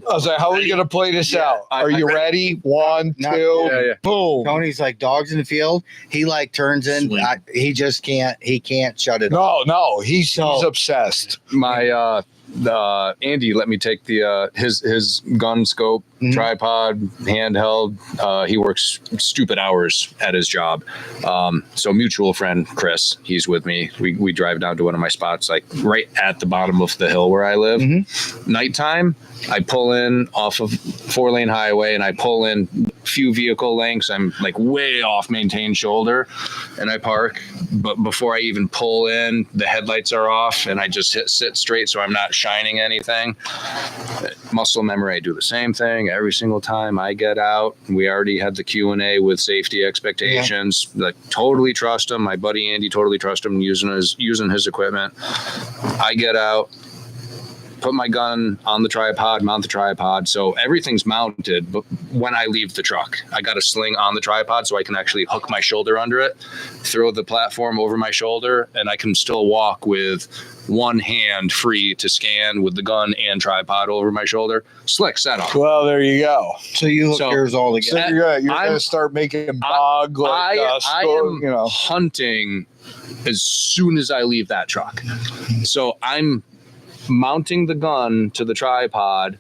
was like, how are we going to play this out? Are you ready? 1, 2, boom. Tony's like dogs in the field. He like turns in. He just can't. He can't shut it off. No, he's obsessed. My Andy let me take the his gun scope, tripod, handheld. He works stupid hours at his job. So mutual friend Chris, he's with me. We drive down to one of my spots, like right at the bottom of the hill where I live. Nighttime, I pull in off of 4-lane highway and I pull in a few vehicle lengths. I'm like way off maintained shoulder and I park. But before I even pull in, the headlights are off and I just sit straight so I'm not shining anything. Muscle memory, I do the same thing every single time I get out. We already had the Q&A with safety expectations. Like totally trust him. My buddy Andy totally trust him using his equipment. I get out, put my gun on the tripod, mount the tripod. So everything's mounted, but when I leave the truck, I got a sling on the tripod so I can actually hook my shoulder under it, throw the platform over my shoulder, and I can still walk with one hand free to scan with the gun and tripod over my shoulder. Slick setup. Well, there you go. So you hook yours all together. So you're going to start making bog like I am hunting as soon as I leave that truck. So I'm mounting the gun to the tripod,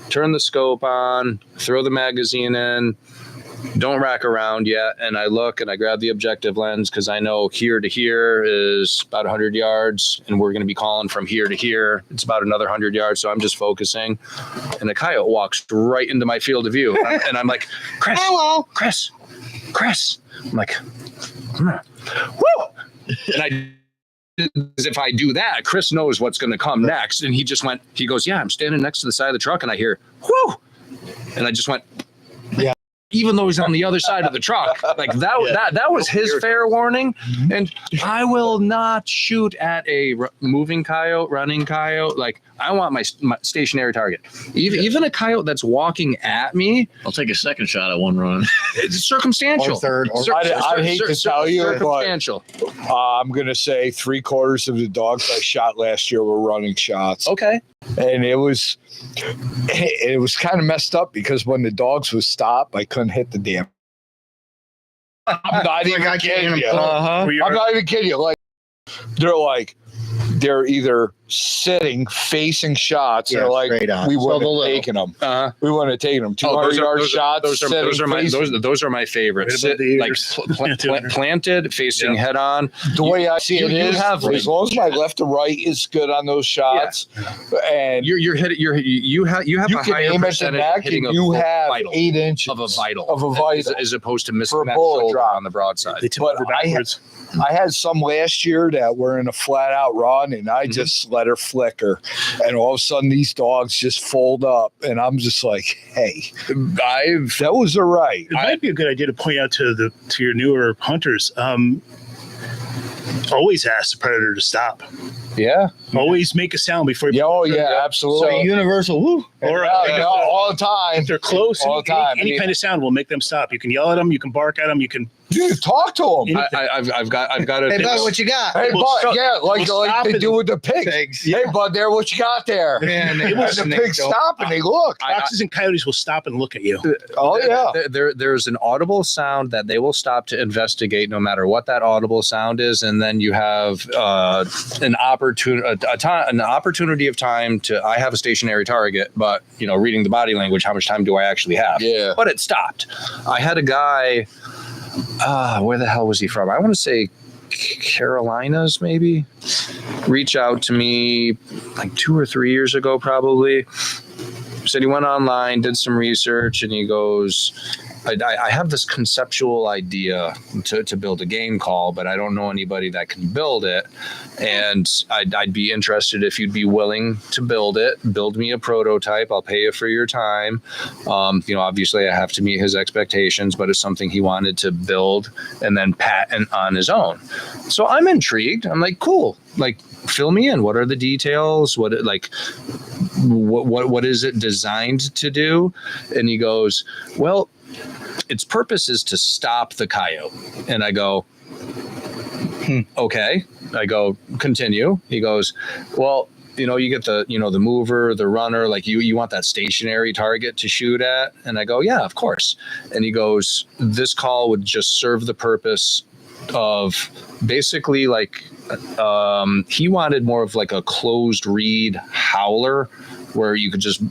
turn the scope on, throw the magazine in, don't rack around yet. And I look and I grab the objective lens because I know here to here is about 100 yards and we're going to be calling from here to here. It's about another 100 yards. So I'm just focusing and the coyote walks right into my field of view. And I'm like, Chris, hello, Chris. I'm like, woo! And I, as if I do that, Chris knows what's going to come next. And he goes, yeah, I'm standing next to the side of the truck and I hear, whoo. And I just went, yeah. Even though he's on the other side of the truck, like that was his fair warning. And I will not shoot at a moving coyote, running coyote. Like I want my stationary target. Even a coyote that's walking at me, I'll take a second shot at one run. It's circumstantial. Or third. I hate to tell you, circumstantial. But I'm going to say 3/4 of the dogs I shot last year were running shots. Okay. And it was kind of messed up because when the dogs would stop, I couldn't hit the damn. I'm not even kidding you. I'm not even kidding you. Like they're either sitting facing shots or like we wouldn't have taken them. We wouldn't have taken them. 200-yard shots. Those are my favorites. Planted, facing head on. The way I see it is, as long as my left to right is good on those shots, and you have a higher percentage of hitting you have 8 inches of a vital as opposed to missing that shoulder on the broadside. But I had some last year that were in a flat out run, and I just let her flicker, and all of a sudden these dogs just fold up, and I'm just like, hey, that was all right. It might be a good idea to point out to your newer hunters. Always ask the predator to stop. Yeah. Always make a sound before you. Absolutely. So universal woo. Or all the time. If they're close, all the time. Any kind of sound will make them stop. You can yell at them. You can bark at them. You can talk to them. I've got a. Hey, bud, what you got? Hey, bud, like they do with the pigs. Hey, bud, there, what you got there? Man, the pigs stop and they look. Foxes and coyotes will stop and look at you. Oh yeah. There's an audible sound that they will stop to investigate, no matter what that audible sound is, and then you have an opportunity of time to. I have a stationary target, but reading the body language, how much time do I actually have? Yeah. But it stopped. I had a guy. Where the hell was he from? I want to say Carolinas, maybe. Reach out to me like 2 or 3 years ago, probably. said he went online, did some research, and he goes, I have this conceptual idea to build a game call, but I don't know anybody that can build it. And I'd be interested if you'd be willing to build it. Build me a prototype. I'll pay you for your time. Obviously I have to meet his expectations, but it's something he wanted to build and then patent on his own. So I'm intrigued. I'm like, cool. Like, fill me in. What are the details? What is it designed to do? And he goes, well, its purpose is to stop the coyote. And I go, okay. I go, continue. He goes, well, you get the mover, the runner, like you want that stationary target to shoot at. And I go, yeah, of course. And he goes, this call would just serve the purpose of basically like, he wanted more of like a closed reed howler where you could just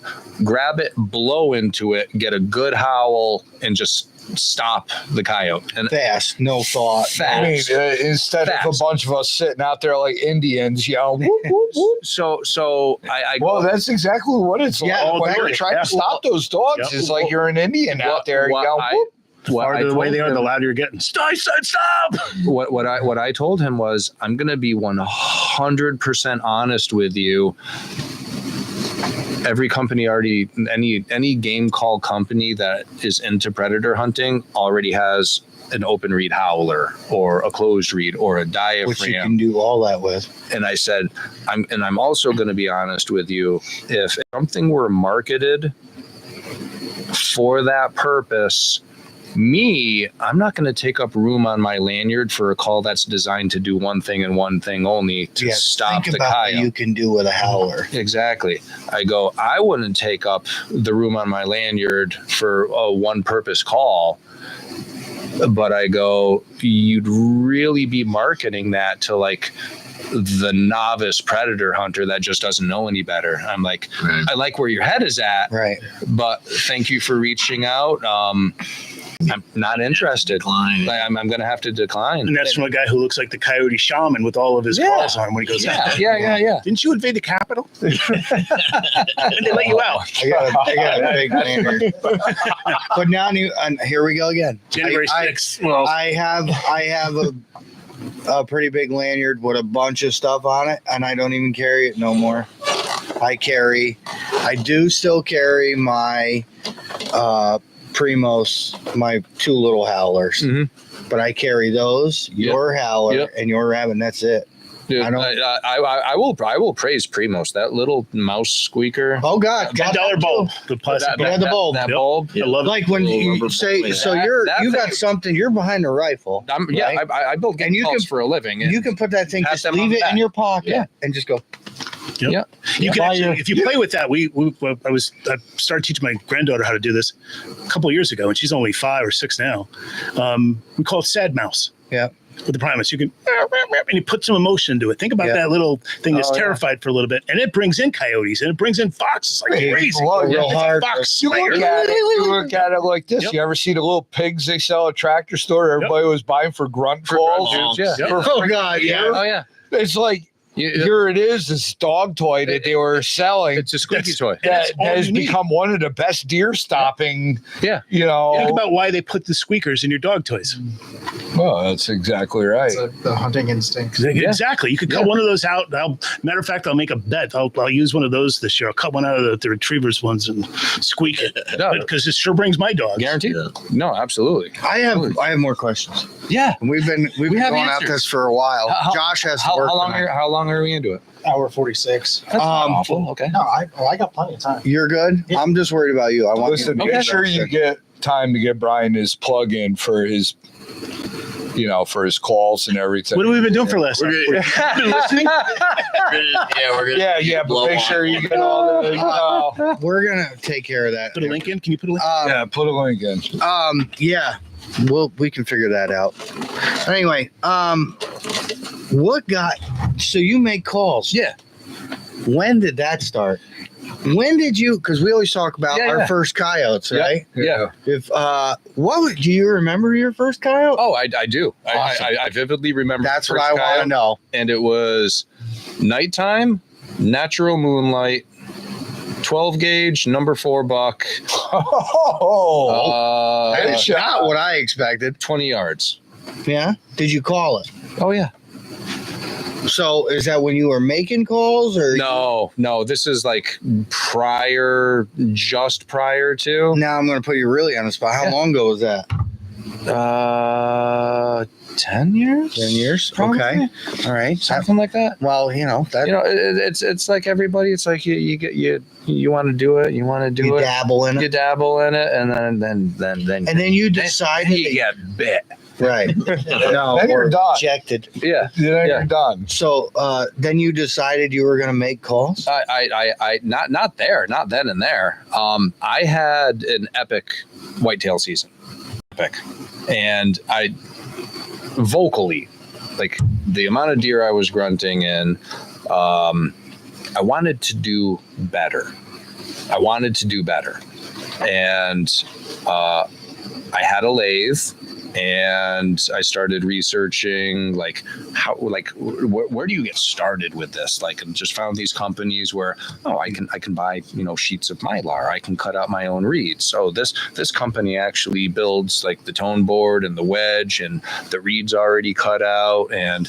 grab it, blow into it, get a good howl, and just stop the coyote. And fast, no thought. I mean, instead of a bunch of us sitting out there like Indians, whoop, whoop, whoop. So I well, that's exactly what it's like. Yeah, When you're trying to stop those dogs, it's like you're an Indian out there. Whoop. The farther the way they are, the louder you're getting. Stop! What I told him was, I'm going to be 100% honest with you. Every company already, any game call company that is into predator hunting already has an open reed howler or a closed reed or a diaphragm, which you can do all that with. And I said, I'm also going to be honest with you. If something were marketed for that purpose, I'm not going to take up room on my lanyard for a call that's designed to do one thing and one thing only, to stop the coyote. What you can do with a howler. Exactly. I go, I wouldn't take up the room on my lanyard for a one purpose call. But I go, you'd really be marketing that to like the novice predator hunter that just doesn't know any better. I'm like, right. I like where your head is at. Right. But thank you for reaching out. I'm not interested. I'm going to have to decline. And that's from a guy who looks like the coyote shaman with all of his calls on him when he goes out. Yeah. Didn't you invade the Capitol? And they let you out. I got a big lanyard. But now, here we go again. January 6th. Well, I have a pretty big lanyard with a bunch of stuff on it, and I don't even carry it no more. I do still carry my Primos, my two little howlers, but I carry those, your howler and your rabbit, and that's it. Dude, I will praise Primos. That little mouse squeaker. Oh God, $10 bulb. The plastic bulb. The bulb. That bulb. I love like when you say, so you got something. You're behind a rifle. Right? I build game calls for a living. You can put that thing, just leave it in your pocket and just go. Yep. Yeah. You can actually, if you play with that, I started teaching my granddaughter how to do this a couple of years ago, and she's only 5 or 6 now. We call it sad mouse. Yeah. With the Primus, you can and you put some emotion into it. Think about that little thing that's terrified for a little bit, and it brings in coyotes and it brings in foxes like crazy. Real hard. You look at it like this. You ever see the little pigs they sell at tractor store? Everybody was buying for grunt calls. Oh God, yeah. Oh yeah. It's like. Here it is, this dog toy that they were selling. It's a squeaky toy. That has become one of the best deer stopping. Yeah. Think about why they put the squeakers in your dog toys. Well, that's exactly right. It's the hunting instinct. Exactly. You could cut one of those out. Matter of fact, I'll make a bet. I'll use one of those this year. I'll cut one out of the retrievers ones and squeak it because it sure brings my dogs. Guaranteed. Yeah. No, absolutely. I have more questions. Yeah, we've been going at this for a while. Josh has to work. How long are we into it? Hour 46. That's not awful. Okay. No, I got plenty of time. You're good. Yeah. I'm just worried about you. I want Listen, make sure you get time to get Brian his plug in for his. For his calls and everything. What have we been doing for last night? Been listening? Yeah, but make sure you get all the. We're gonna take care of that. Put a link in. Can you put a link? Yeah, put a link in. Yeah, we can figure that out. Anyway, so you make calls? Yeah. When did that start? When did you? Because we always talk about our first coyotes, right? Yeah. If do you remember your first coyote? Oh, I do. Awesome. I vividly remember. That's what I want to know. And it was nighttime, natural moonlight, 12 gauge, number 4 buck. That's not what I expected. 20 yards. Yeah. Did you call it? Oh yeah. So is that when you were making calls or? No. This is like just prior to. Now I'm going to put you really on the spot. How long ago was that? 10 years. 10 years. Probably. Okay. All right. Something like that. Well, that. It's like everybody. It's like you want to do it. You want to do you it. dabble in You it. dabble in it, and then And then you decide you get bit. right. No, Then you're or done. rejected. Yeah. Then Yeah. you're done. So then you decided you were going to make calls. I not there, not then and there. I had an epic whitetail season. Epic. And I vocally, like the amount of deer I was grunting in, I wanted to do better. And I had a lathe, and I started researching where do you get started with this? Like, and just found these companies where I can buy sheets of mylar. I can cut out my own reeds. So this company actually builds like the tone board and the wedge, and the reeds already cut out. And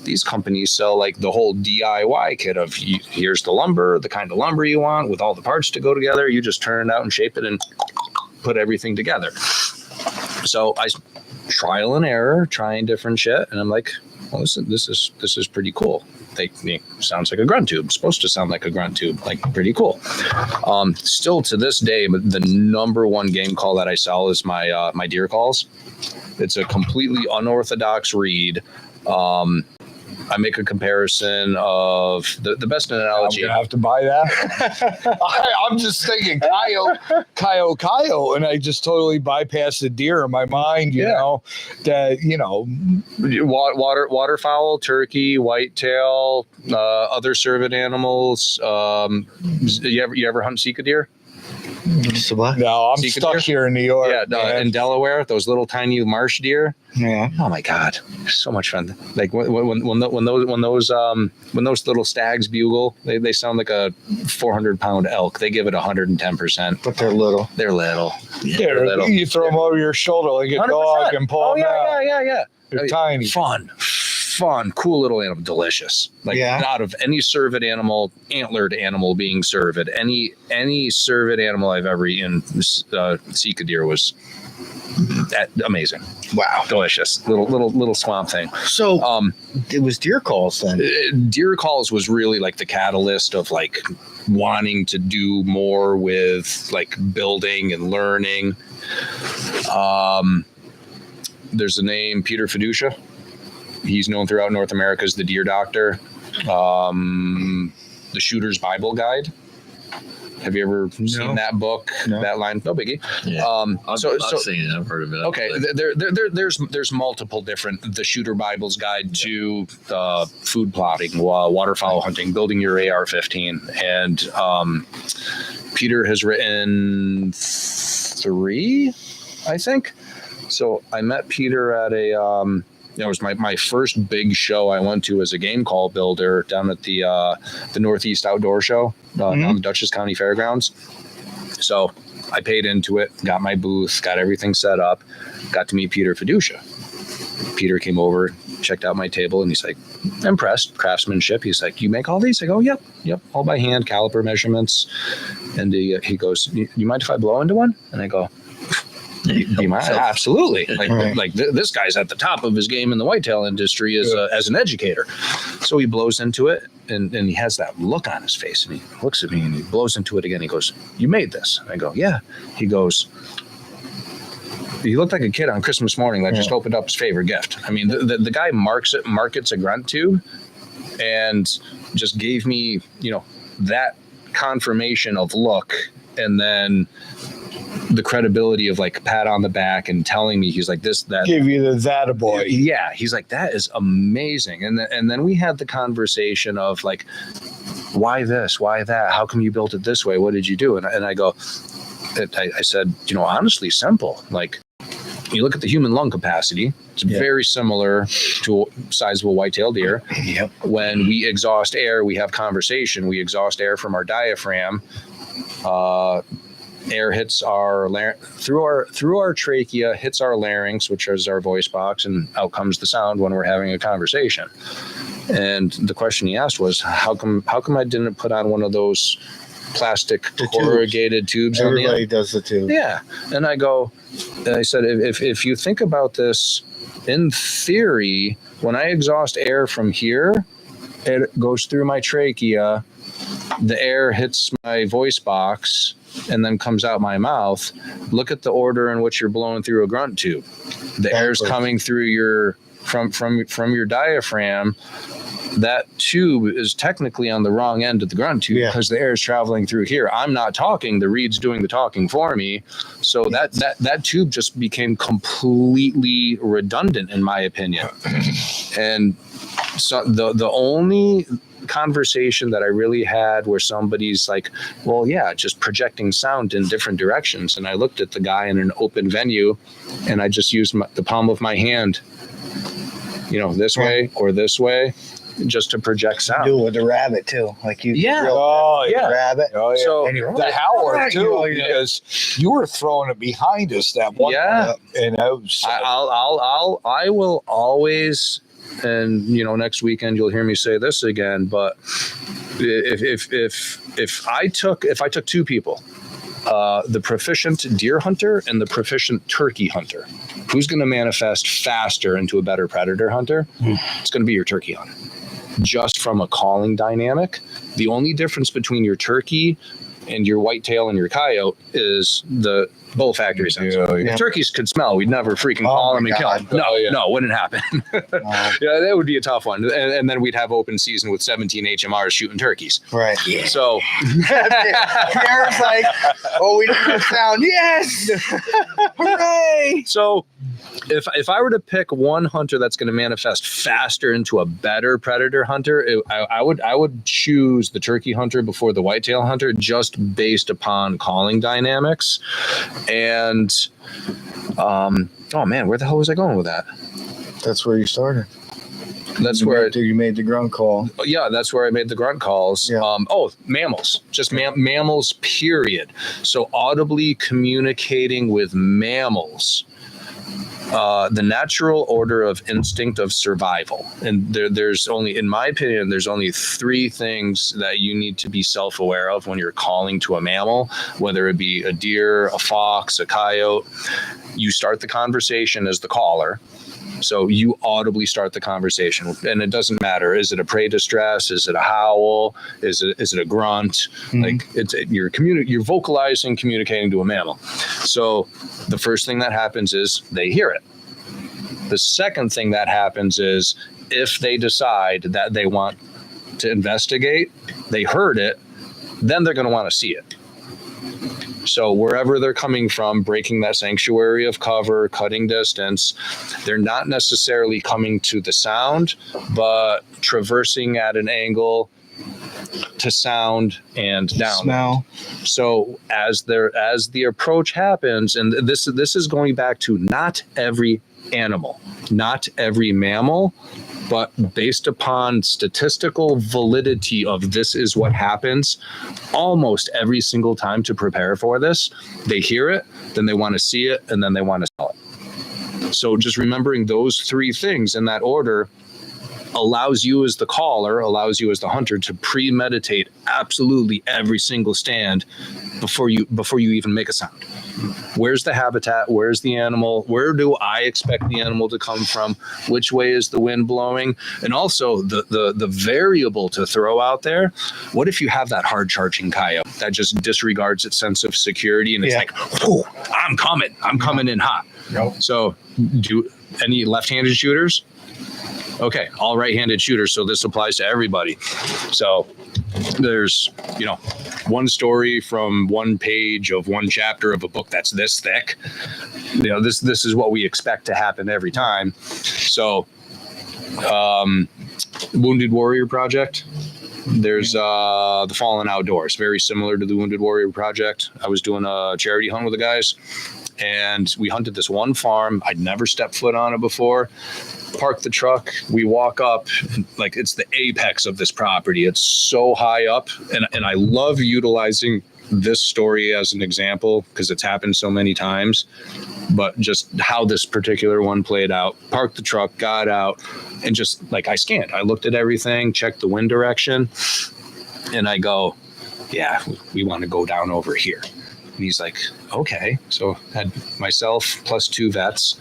these companies sell like the whole DIY kit of here's the lumber, the kind of lumber you want with all the parts to go together. You just turn it out and shape it and put everything together. So I trial and error, trying different shit, and I'm like, well, this is pretty cool. Sounds like a grunt tube. It's supposed to sound like a grunt tube. Like, pretty cool. Still to this day, the number one game call that I sell is my deer calls. It's a completely unorthodox reed. I make a comparison of the best analogy. I'm gonna have to buy that. I'm just thinking coyote, and I just totally bypass the deer in my mind. Waterfowl, turkey, whitetail, other cervid animals. You ever hunt Sika deer? So what? No, I'm Sika stuck deer? here in New York. Yeah, in Delaware, those little tiny marsh deer. Yeah. Oh my God, so much fun! Like when those little stags bugle, they sound like a 400-pound elk. They give it 110%. But they're little. They're little. They're little. You throw them over your shoulder like a 100%. dog and pull them out. Yeah. They're tiny. Fun, cool little animal, delicious. Like, out of any cervid animal, antlered animal being cervid, any cervid animal I've ever eaten, Sika deer was amazing. Wow, delicious. Little swamp thing. So it was deer calls then. Deer calls was really like the catalyst of like wanting to do more with like building and learning. There's a name, Peter Fiducia. He's known throughout North America as the deer doctor. The Shooter's Bible Guide. Have you ever seen that book? No. That line? No biggie. Yeah. I've seen it. I've heard of it. Okay. There's multiple different. The Shooter Bible's Guide to food plotting, waterfowl hunting, building your AR-15, and Peter has written 3, I think. So I met Peter at a. It was my first big show I went to as a game call builder down at the Northeast Outdoor Show down the Dutchess County Fairgrounds. So I paid into it, got my booth, got everything set up, got to meet Peter Fiducia. Peter came over, checked out my table, and he's like, impressed, craftsmanship. He's like, you make all these? I go, yep, all by hand, caliper measurements. And he goes, you mind if I blow into one? And I go, you mind? Absolutely. Like this guy's at the top of his game in the whitetail industry as an educator. So he blows into it, and he has that look on his face, and he looks at me and he blows into it again. He goes, you made this? And I go, yeah. He goes, he looked like a kid on Christmas morning that just opened up his favorite gift. I mean, the guy markets a grunt tube, and just gave me, that confirmation of look, and then the credibility of like pat on the back and telling me, he's like, that give you the that boy. Yeah, he's like, that is amazing. And then we had the conversation of like, why this, why that, how come you built it this way, what did you do? And I go, I said, honestly, simple. Like, You look at the human lung capacity, it's very similar to size of a white-tailed deer. Yep. When we exhaust air, we have conversation. We exhaust air from our diaphragm. Air hits our through our trachea, hits our larynx, which is our voice box, and out comes the sound when we're having a conversation. And the question he asked was, how come I didn't put on one of those plastic corrugated tubes? Everybody does the tube. Yeah. And I said, if you think about this, in theory, when I exhaust air from here, it goes through my trachea, the air hits my voice box, and then comes out my mouth. Look at the order in which you're blowing through a grunt tube. The air's coming through your from your diaphragm. That tube is technically on the wrong end of the grunt tube because the air is traveling through here. I'm not talking, the reed's doing the talking for me. So that tube just became completely redundant, in my opinion. And so the only conversation that I really had where somebody's like, well, yeah, just projecting sound in different directions. And I looked at the guy in an open venue and I just used the palm of my hand, this way or this way, just to project sound. Do it with the rabbit too, like you. Yeah. Rabbit. Oh yeah. So The howler too, because you were throwing it behind us that one. Yeah. And I was. I will always, and next weekend you'll hear me say this again, but if I took two people, the proficient deer hunter and the proficient turkey hunter, who's going to manifest faster into a better predator hunter? It's going to be your turkey hunter. Just from a calling dynamic, the only difference between your turkey and your whitetail and your coyote is the olfactory sense. If turkeys could smell, we'd never freaking call them and kill them. No, wouldn't happen. Yeah, that would be a tough one. And then we'd have open season with 17 HMRs shooting turkeys. Right. Yeah. So Pierre's like, oh, we don't have sound. Yes. Hooray. So if I were to pick one hunter that's going to manifest faster into a better predator hunter, I would choose the turkey hunter before the whitetail hunter, just based upon calling dynamics. And oh man, where the hell was I going with that? That's where you started. That's where you made the grunt call. Yeah, that's where I made the grunt calls. Yeah. Mammals, just mammals, period. So audibly communicating with mammals. The natural order of instinct of survival. And there's only, in my opinion, there's only three things that you need to be self-aware of when you're calling to a mammal, whether it be a deer, a fox, a coyote. You start the conversation as the caller. So you audibly start the conversation, and it doesn't matter. Is it a prey distress? Is it a howl? Is it a grunt? Like you're vocalizing, communicating to a mammal. So the first thing that happens is they hear it. The second thing that happens is if they decide that they want to investigate, they heard it, then they're going to want to see it. So wherever they're coming from, breaking that sanctuary of cover, cutting distance, they're not necessarily coming to the sound, but traversing at an angle to sound and down. Smell. So as the approach happens, and this is going back to not every animal, not every mammal, but based upon statistical validity of this is what happens almost every single time to prepare for this. They hear it, then they want to see it, and then they want to smell it. So just remembering those three things in that order allows you as the caller, allows you as the hunter to premeditate absolutely every single stand before you even make a sound. Where's the habitat? Where's the animal? Where do I expect the animal to come from? Which way is the wind blowing? And also the variable to throw out there. What if you have that hard charging coyote that just disregards its sense of security and it's like, whoo, I'm coming in hot. Yep. So do any left-handed shooters? Okay, all right-handed shooters. So this applies to everybody. So there's, one story from one page of one chapter of a book that's this thick. This is what we expect to happen every time. So, Wounded Warrior Project. There's the Fallen Outdoors, very similar to the Wounded Warrior Project. I was doing a charity hunt with the guys, and we hunted this one farm. I'd never stepped foot on it before. Park the truck. We walk up, like it's the apex of this property. It's so high up, and I love utilizing this story as an example because it's happened so many times. But just how this particular one played out. Parked the truck, got out, and just like I scanned. I looked at everything, checked the wind direction, and I go, yeah, we want to go down over here. And he's like, okay. So had myself plus 2 vets.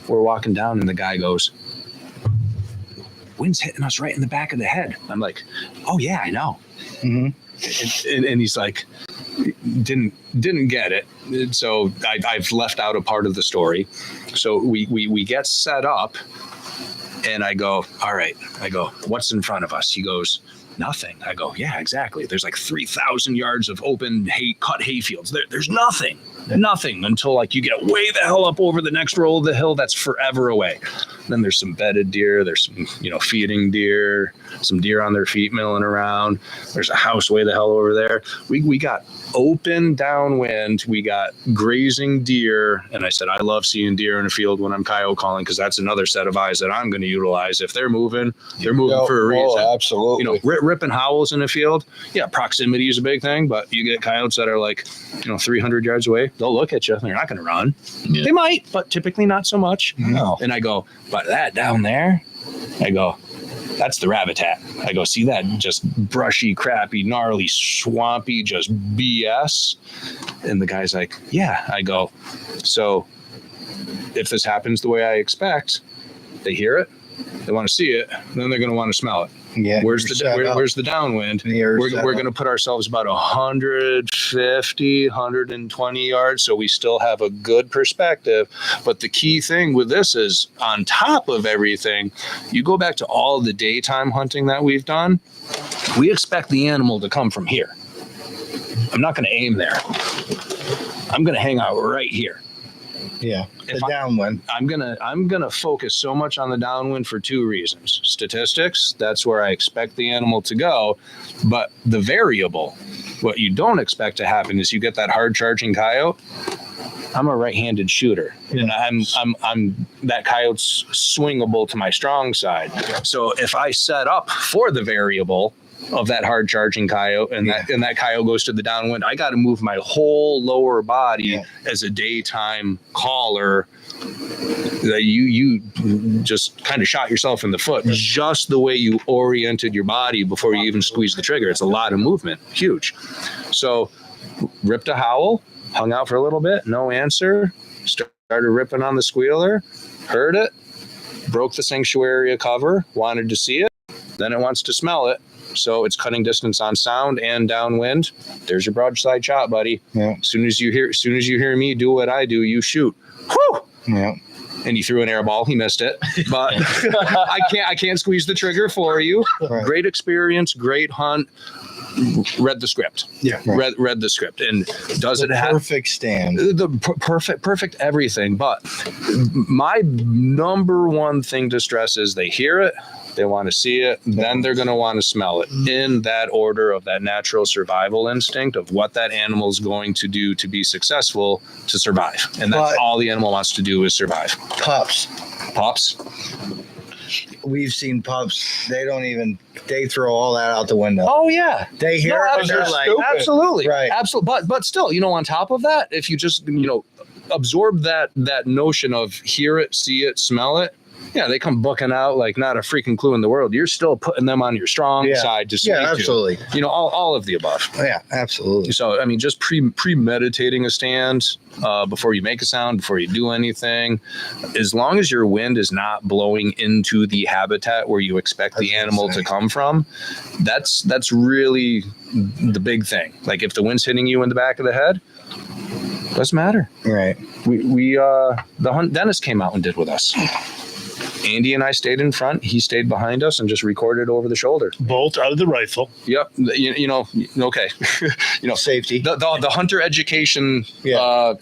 We're walking down, and the guy goes, wind's hitting us right in the back of the head. I'm like, oh yeah, I know. Mm-hmm. And he's like, didn't get it. And so I've left out a part of the story. So we get set up, and I go, all right. I go, what's in front of us? He goes, nothing. I go, yeah, exactly. There's like 3,000 yards of open cut hay fields. There's nothing until like you get way the hell up over the next roll of the hill. That's forever away. Then there's some bedded deer. There's some, feeding deer, some deer on their feet milling around. There's a house way the hell over there. We got open downwind. We got grazing deer. And I said, I love seeing deer in a field when I'm coyote calling, because that's another set of eyes that I'm going to utilize. If they're moving for a reason. Oh, absolutely. Ripping howls in a field. Yeah, proximity is a big thing, but you get coyotes that are like, 300 yards away. They'll look at you. They're not going to run. Yeah. They might, but typically not so much. No. And I go, but that down there, I go, that's the rabbit-tat. I go, see that just brushy, crappy, gnarly, swampy, just BS? And the guy's like, yeah. I go, so if this happens the way I expect, they hear it, they want to see it, then they're going to want to smell it. Yeah. Where's the downwind? We're going to put ourselves about 150, 120 yards, so we still have a good perspective. But the key thing with this is, on top of everything, you go back to all the daytime hunting that we've done, we expect the animal to come from here. I'm not going to aim there. I'm going to hang out right here. Yeah, the downwind. I'm gonna focus so much on the downwind for 2 reasons. Statistics, that's where I expect the animal to go, but the variable, what you don't expect to happen is you get that hard charging coyote. I'm a right-handed shooter, and I'm that coyote's swingable to my strong side. So if I set up for the variable of that hard charging coyote and that coyote goes to the downwind, I got to move my whole lower body as a daytime caller. That you just kind of shot yourself in the foot just the way you oriented your body before you even squeezed the trigger. It's a lot of movement, huge. So ripped a howl, hung out for a little bit, no answer, started ripping on the squealer, heard it, broke the sanctuary cover, wanted to see it, then it wants to smell it. So it's cutting distance on sound and downwind. There's your broadside shot, buddy. Yeah. As soon as you hear me do what I do, you shoot. Whew! Yeah. And he threw an air ball. He missed it, but I can't squeeze the trigger for you. Right. Great experience, great hunt. Read the script. Yeah. Right. Read the script. And does it have perfect stand? The perfect everything. But my number one thing to stress is they hear it. They want to see it, then they're going to want to smell it, in that order of that natural survival instinct of what that animal is going to do to be successful to survive. And that's all the animal wants to do is survive. Pups. We've seen pups. They throw all that out the window. Oh yeah. They hear it. They're like, absolutely. Right. Absolutely. But still, on top of that, if you just, absorb that notion of hear it, see it, smell it, yeah, they come booking out like not a freaking clue in the world. You're still putting them on your strong side to speak to. Yeah, absolutely. All of the above. Yeah, absolutely. So, just premeditating a stand before you make a sound, before you do anything, as long as your wind is not blowing into the habitat where you expect the animal to come from, that's really the big thing. Like if the wind's hitting you in the back of the head, doesn't matter. Right. We the hunt Dennis came out and did with us. Andy and I stayed in front. He stayed behind us and just recorded over the shoulder. Bolt out of the rifle. Yep. Okay. Safety. The hunter education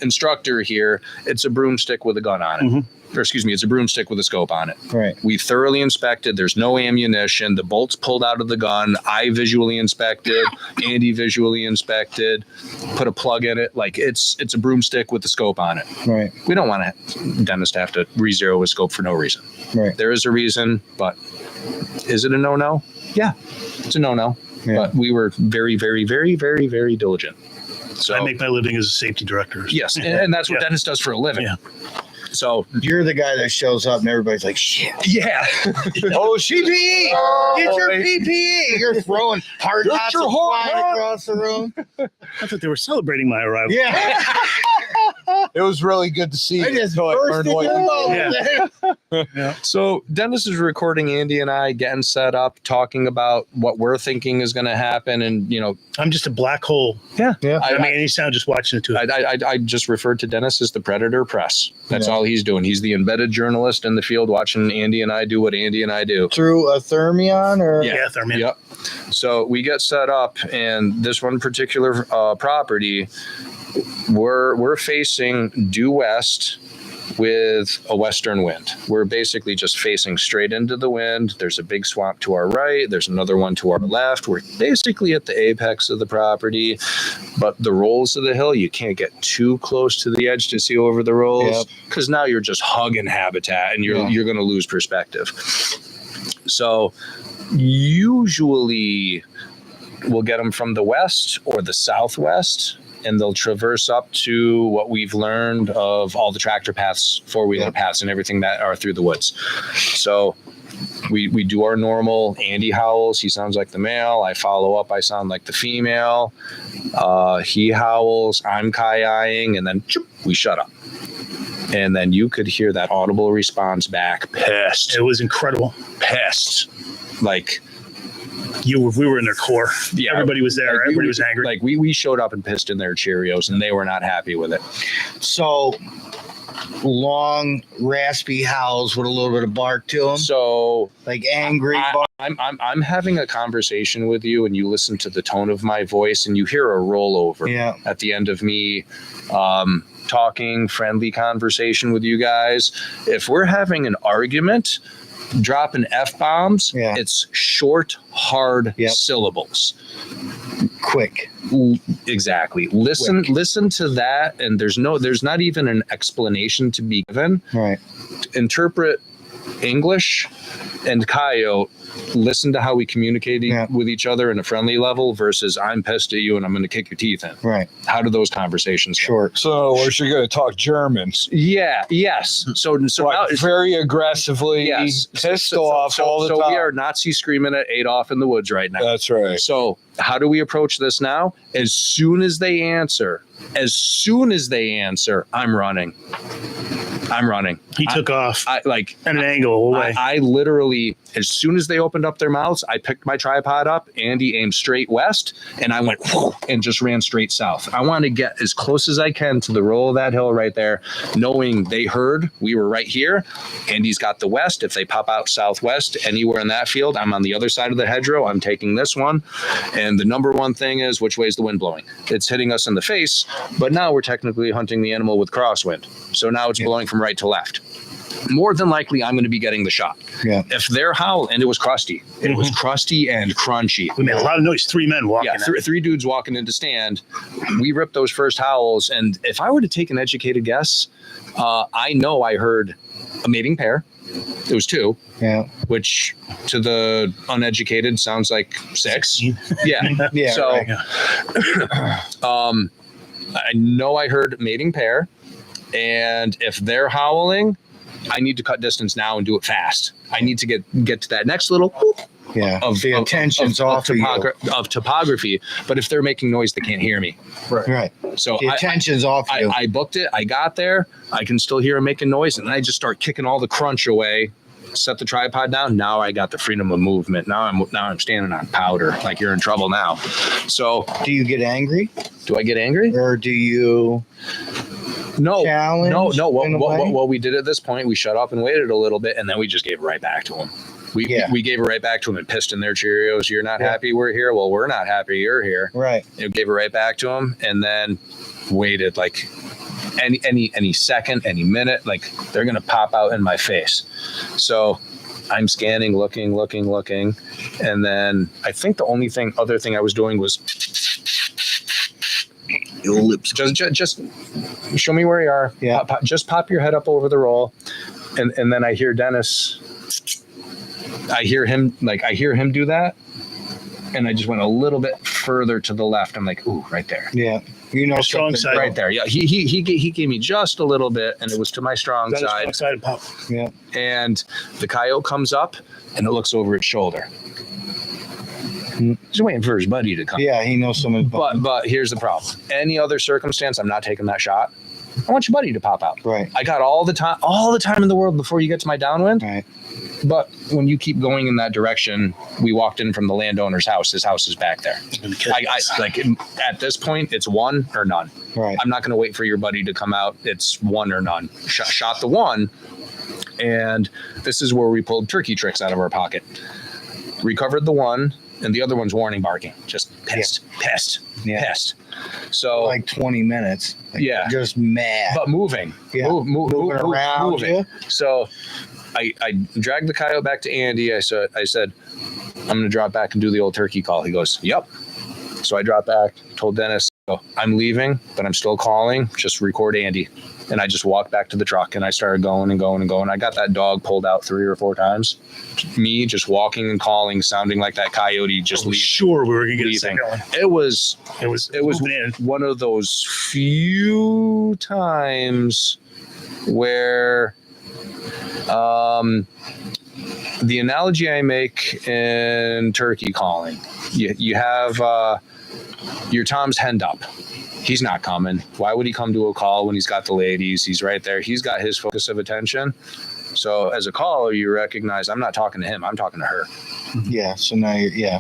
instructor here, it's a broomstick with a gun on it. Mm-hmm. or excuse me, it's a broomstick with a scope on it. Right. We thoroughly inspected. There's no ammunition. The bolt's pulled out of the gun. I visually inspected. Andy visually inspected. Put a plug in it. Like it's a broomstick with the scope on it. Right. We don't want Dennis to have to re-zero his scope for no reason. Right. There is a reason, but is it a no-no? Yeah, it's a no-no. Yeah. But we were very, very, very, very, very diligent. So I make my living as a safety director. yes, and that's what Yeah. Dennis does for a living. Yeah. So You're the guy that shows up and everybody's like, shit. yeah, Oh, PPE! Get your boy. PPE! You're throwing hard Get hats your of hard flying hat. across the room. I thought they were celebrating my arrival. Yeah. It was really good to see. I just until I burst learned into what you the did. boat. so Dennis is recording Andy and I getting set up, talking about what we're thinking is going to happen, and I'm just a black hole. Yeah. I mean, any sound just watching it too. I just referred to Dennis as the Predator Press. That's Yeah. all he's doing. He's the embedded journalist in the field, watching Andy and I do what Andy and I do. Through a thermion or? Yeah. Therman. Yep. So we get set up, and this one particular property, we're facing due west with a western wind. We're basically just facing straight into the wind. There's a big swamp to our right. There's another one to our left. We're basically at the apex of the property, but the rolls of the hill, you can't get too close to the edge to see over the rolls because now you're just hugging habitat and you're going to lose perspective. So usually we'll get them from the west or the southwest, and they'll traverse up to what we've learned of all the tractor paths, four-wheeler paths, and everything that are through the woods. So we do our normal. Andy howls. He sounds like the male. I follow up. I sound like the female. He howls. I'm kai-eyeing, and then we shut up. And then you could hear that audible response back. Pissed. It was incredible. Pissed. Like, We were in their core. yeah, Everybody was there. like, Everybody was angry. Like we showed up and pissed in their Cheerios, and they were not happy with it. So long, raspy howls with a little bit of bark to them. So Like angry bark. I'm having a conversation with you, and you listen to the tone of my voice, and you hear a rollover Yeah. at the end of me talking, friendly conversation with you guys. If we're having an argument, dropping F-bombs, Yeah. it's short, hard Yep. syllables. Quick. Exactly. Listen to that, and there's not even an explanation to be given. Right. Interpret English and coyote. Listen to how we communicate with each other in a friendly level versus I'm pissed at you and I'm going to kick your teeth in. Right. How do those conversations go? Short. So, or you're going to talk Germans, Yeah. Yes. So like now, very aggressively, yes. pissed off all the so time. we are Nazi screaming at Adolf in the woods right now. That's right. So how do we approach this now? As soon as they answer, I'm running. he took off I like at an angle away. I literally, as soon as they opened up their mouths, I picked my tripod up. Andy aimed straight west, and I went whoo, and just ran straight south. I want to get as close as I can to the roll of that hill right there, knowing they heard we were right here. Andy's got the west. If they pop out southwest anywhere in that field, I'm on the other side of the hedgerow. I'm taking this one. And the number one thing is, which way is the wind blowing? It's hitting us in the face, but now we're technically hunting the animal with crosswind. So now it's blowing from right to left. More than likely, I'm going to be getting the shot. Yeah. If they're howling, and it was crusty. It was crusty and crunchy. We made a lot of noise. 3 men walking. Yeah, three dudes walking into stand. We ripped those first howls, and if I were to take an educated guess, I know I heard a mating pair. It was 2, Yeah. which to the uneducated sounds like 6. Yeah. Yeah. So, right. I know I heard mating pair, and if they're howling, I need to cut distance now and do it fast. I need to get to that next little whoop Yeah. of The attention's off of you. of topography. But if they're making noise, they can't hear me. Right. So The attention's off you. I booked it. I got there. I can still hear them making noise, and then I just start kicking all the crunch away. Set the tripod down. Now I got the freedom of movement. Now I'm standing on powder. Like you're in trouble now. So Do you get angry do I get angry? or do you No. challenge? No. in a way? What we did at this point, we shut up and waited a little bit, and then we just gave it right back to them. We gave it right back to them and pissed in their Cheerios. You're not happy we're here? Well, we're not happy you're here. Right. And gave it right back to them, and then waited like any second, any minute, like they're gonna pop out in my face. So I'm scanning, looking, and then I think the only other thing I was doing was Your lips. just show me where you are. Yeah. Just pop your head up over the roll, and then I hear Dennis. I hear him do that, and I just went a little bit further to the left. I'm like, ooh, right there. Yeah. You know, Strong something- side. Right there. Yeah. He gave me just a little bit, and it was to my strong Got his side. strong side and pop. Yeah. And the coyote comes up and it looks over its shoulder. He's waiting for his buddy to come. Yeah, he knows some of But here's the problem. Any other circumstance, I'm not taking that shot. I want your buddy to pop out. Right. I got all the time in the world before you get to my downwind. Right. But when you keep going in that direction, we walked in from the landowner's house. His house is back there. I like at this point, it's one or none. Right. I'm not going to wait for your buddy to come out. It's one or none. Shot the one, and this is where we pulled turkey tricks out of our pocket. Recovered the one, and the other one's warning barking. Just pissed. Yeah. So Like 20 minutes. Like, Yeah. Just mad. but moving. Yeah. Moving around moving. you. So I dragged the coyote back to Andy. I said, I'm going to drop back and do the old turkey call. He goes, yep. So I dropped back, told Dennis, I'm leaving, but I'm still calling. Just record Andy. And I just walked back to the truck and I started going. I got that dog pulled out 3 or 4 times. Me just walking and calling, sounding like that coyote just leaving. Sure, we were gonna get a Leaving. second one. It was moving in. one of those few times where the analogy I make in turkey calling, you have your Tom's henned up. He's not coming. Why would he come to a call when he's got the ladies? He's right there. He's got his focus of attention. So as a caller, you recognize I'm not talking to him. I'm talking to her. Yeah. So now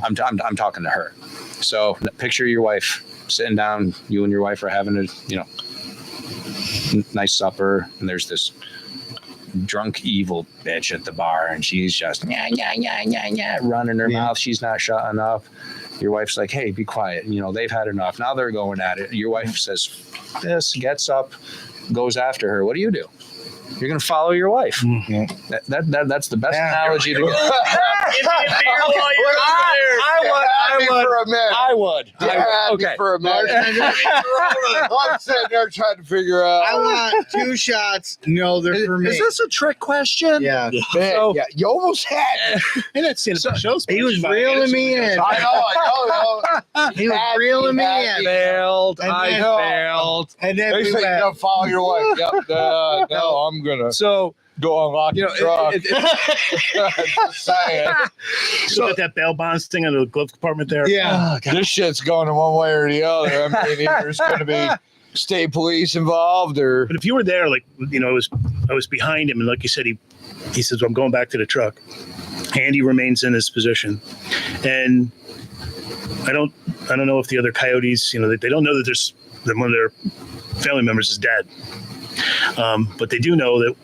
I'm talking to her. So picture your wife sitting down. You and your wife are having a nice supper, and there's this drunk evil bitch at the bar, and she's just running her mouth. She's not shutting up. Your wife's like, hey, be quiet. They've had enough. Now they're going at it. Your wife says this, gets up, goes after her. What do? You're going to follow your wife. Yeah. That's the best analogy to get. I would. Okay. For a minute. I'm sitting there trying to figure out. I want 2 shots. No, they're for me. Is this a trick question? Yeah. Man, So- yeah, you almost had it. And that's the end of the show. He was reeling me in. I know. He was reeling me in. Failed. And I then- failed. And then They we say you went. don't follow your wife. Yep. No, I'm gonna So, go unlock the truck. Just saying. So got that bail bonds thing on the glove compartment there. Yeah. This shit's going in one way or the other. I mean, either there's going to be state police involved, or But if you were there, like I was behind him, and like you said, he says, well, I'm going back to the truck. Andy remains in his position, and I don't know if the other coyotes, they don't know that one of their family members is dead, but they do know that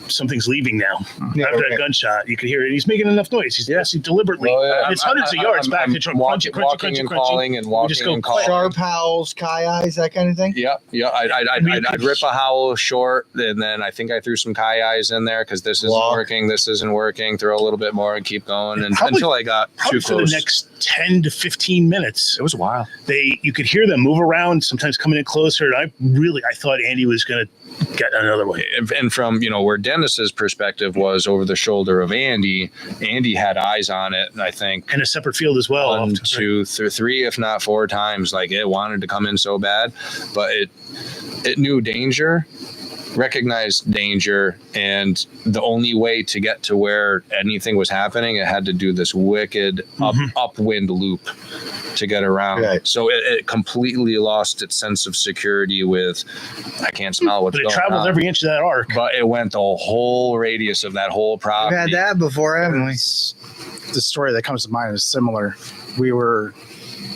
something's leaving now. Yeah, After okay. that gunshot, you could hear it. He's making enough noise. He's deliberately. Oh, yeah. It's hundreds of yards back. I'm to truck. walking, Crunchy, walking crunchy, and crunchy. calling and We just walking go and calling. Sharp howls, Kai eyes, that kind of thing. Yeah. I'd rip a howl short, and then I think I threw some Kai eyes in there because this isn't Walk. working. This isn't working. Throw a little bit more and keep going Probably- until I got Probably too for close. the next 10 to 15 minutes. It was a while. You could hear them move around, sometimes coming in closer. And I thought Andy was going to get another one. And from where Dennis's perspective was over the shoulder of Andy had eyes on it, and I think And a separate field as well. 1, 2, 3, if not 4 times. Like it wanted to come in so bad, but it knew danger, recognized danger, and the only way to get to where anything was happening, it had to do this wicked upwind loop to get around. Right. So it completely lost its sense of security with, I can't smell what's But it going traveled on. every inch of that arc. But it went the whole radius of that whole We've property. had that before, haven't we? The story that comes to mind is similar. We were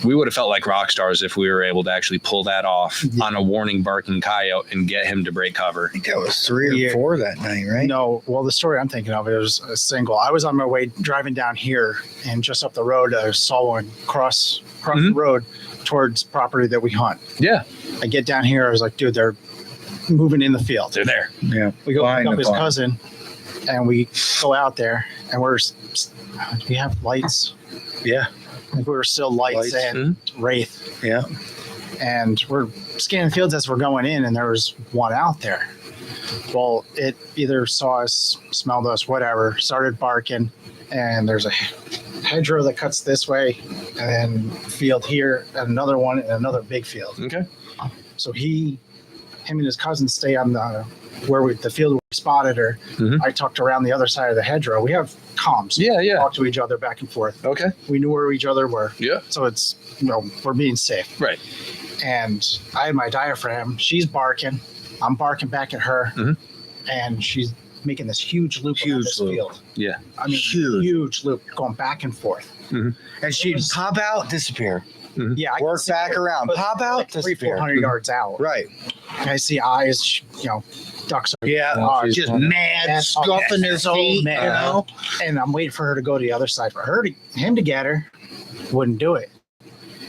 We would have felt like rock stars if we were able to actually pull that off on a warning barking coyote and get him to break cover. I think that was 3 or 4 that night, right? No, well, the story I'm thinking of, it was a single. I was on my way driving down here, and just up the road, I saw one cross the road towards property that we hunt. Yeah. I get down here, I was like, dude, they're moving in the field. They're there. Yeah. We go pick Behind up the his farm. cousin, and we go out there, and we have lights. Yeah. I think we were still lights, Lights. and Wraith, Yeah. and we're scanning fields as we're going in, and there was one out there. Well, it either saw us, smelled us, whatever, started barking, and there's a hedgerow that cuts this way, and then field here, and another one, and another big field. Okay. So him and his cousin stay on the field where we spotted her. Mhm. I tucked around the other side of the hedgerow. We have comms. Yeah, yeah. Talk to each other back and forth. Okay. We knew where each other were. Yeah. So it's, we're being safe. Right. And I had my diaphragm. She's barking. I'm barking back at her. Mhm. And she's making this huge loop around this loop. field. Yeah. I mean, huge loop going back and forth. And she'd pop out, disappear. Yeah. I Work can see back her, around, but pop out, like 300, disappear. 400 yards out. Right. And I see eyes, ducks are Yeah. Oh, Just mad, That's scuffing his so feet. mad. You know? and I'm waiting for her to go to the other side. For him to get her, wouldn't do it.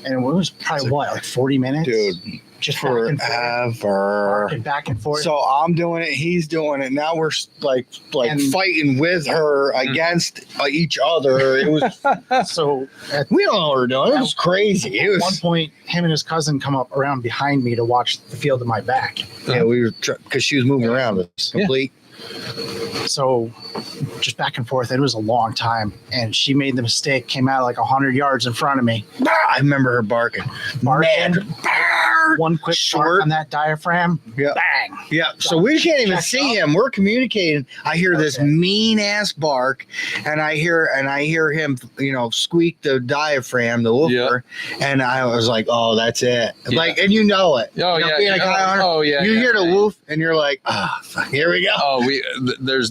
And it was probably like 40 minutes, Dude, just back and forth, forever. barking back and forth. So I'm doing it, he's doing it. Now we're like And- fighting with her against each other. It was So at we don't know what we're doing. It was crazy. It one was point, him and his cousin come up around behind me to watch the field of my back. yeah. We were because she was moving around. It was complete. So just back and forth. It was a long time, and she made the mistake. Came out like 100 yards in front of me. I remember her barking. Barking. Mad. One quick Short. short on that diaphragm. Yeah. Bang. Yeah, so we can't even Check see him. We're communicating. I hear this Okay. mean ass bark, and I hear him, squeak the diaphragm, the woofer, and I was like, "Oh, that's it!" Yeah. Like, and you know it. Oh, You know, yeah. being a guy hunter, Oh, yeah. you yeah. hear the woof, and you're like, "Ah, fuck, here we go." Oh, there's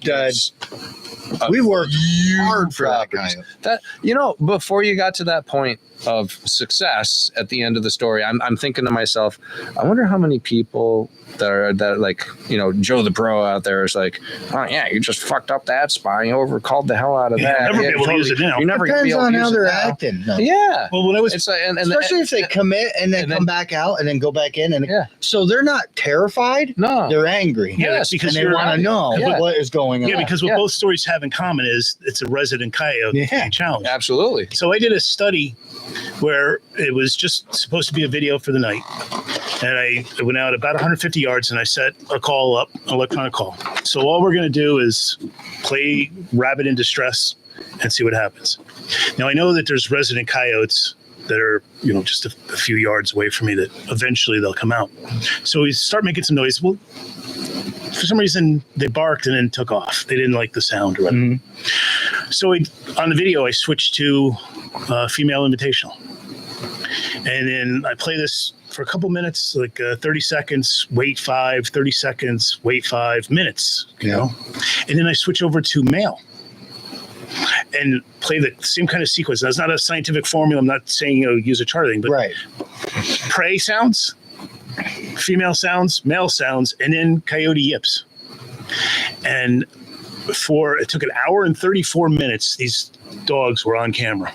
Dud. We worked hard for that guy. that before you got to that point of success at the end of the story, I'm thinking to myself, I wonder how many people that like Joe the Pro out there is like, oh yeah, you just fucked up that spine, you overcalled the hell out of Yeah, that. never be able to use it now. You're never gonna be Depends able on to how use it they're now. acting. though. Yeah. Well, when I was It's like, and Especially if they commit and then and come then- back out and then go back in, and Yeah. so they're not terrified. no. They're angry. Yeah, Yes, because and they you're want to know Yeah. what is going on. yeah, because what Yeah. both stories have in common is it's a resident coyote Yeah. challenge. Absolutely. So I did a study where it was just supposed to be a video for the night, and I went out about 150 yards and I set a call up, electronic call. So all we're going to do is play Rabbit in Distress and see what happens. Now I know that there's resident coyotes that are just a few yards away from me that eventually they'll come out. So we start making some noise. Well, for some reason they barked and then took off. They didn't like the sound or whatever. So on the video, I switched to female invitational. And then I play this for a couple minutes, like 30 seconds, wait 5, 30 seconds, wait 5 minutes, And then I switch over to male and play the same kind of sequence. Now, it's not a scientific formula. I'm not saying, use a chart or anything, but Right. prey sounds, female sounds, male sounds, and then coyote yips. And it took an hour and 34 minutes, these dogs were on camera.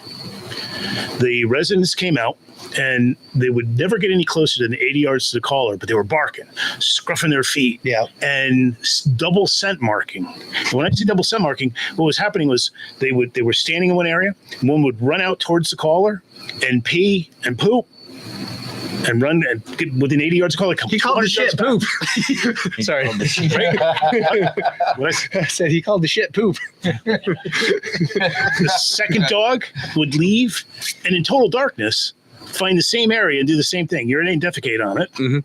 The residents came out, and they would never get any closer than 80 yards to the caller, but they were barking, scruffing their feet, Yeah. and double scent marking. And when I say double scent marking, what was happening was they were standing in one area, and one would run out towards the caller and pee and poop and run and get within 80 yards of caller. He called the shit poop. Sorry. What I I said he called the shit poop. the second dog would leave and in total darkness find the same area and do the same thing, urinate and defecate on it, and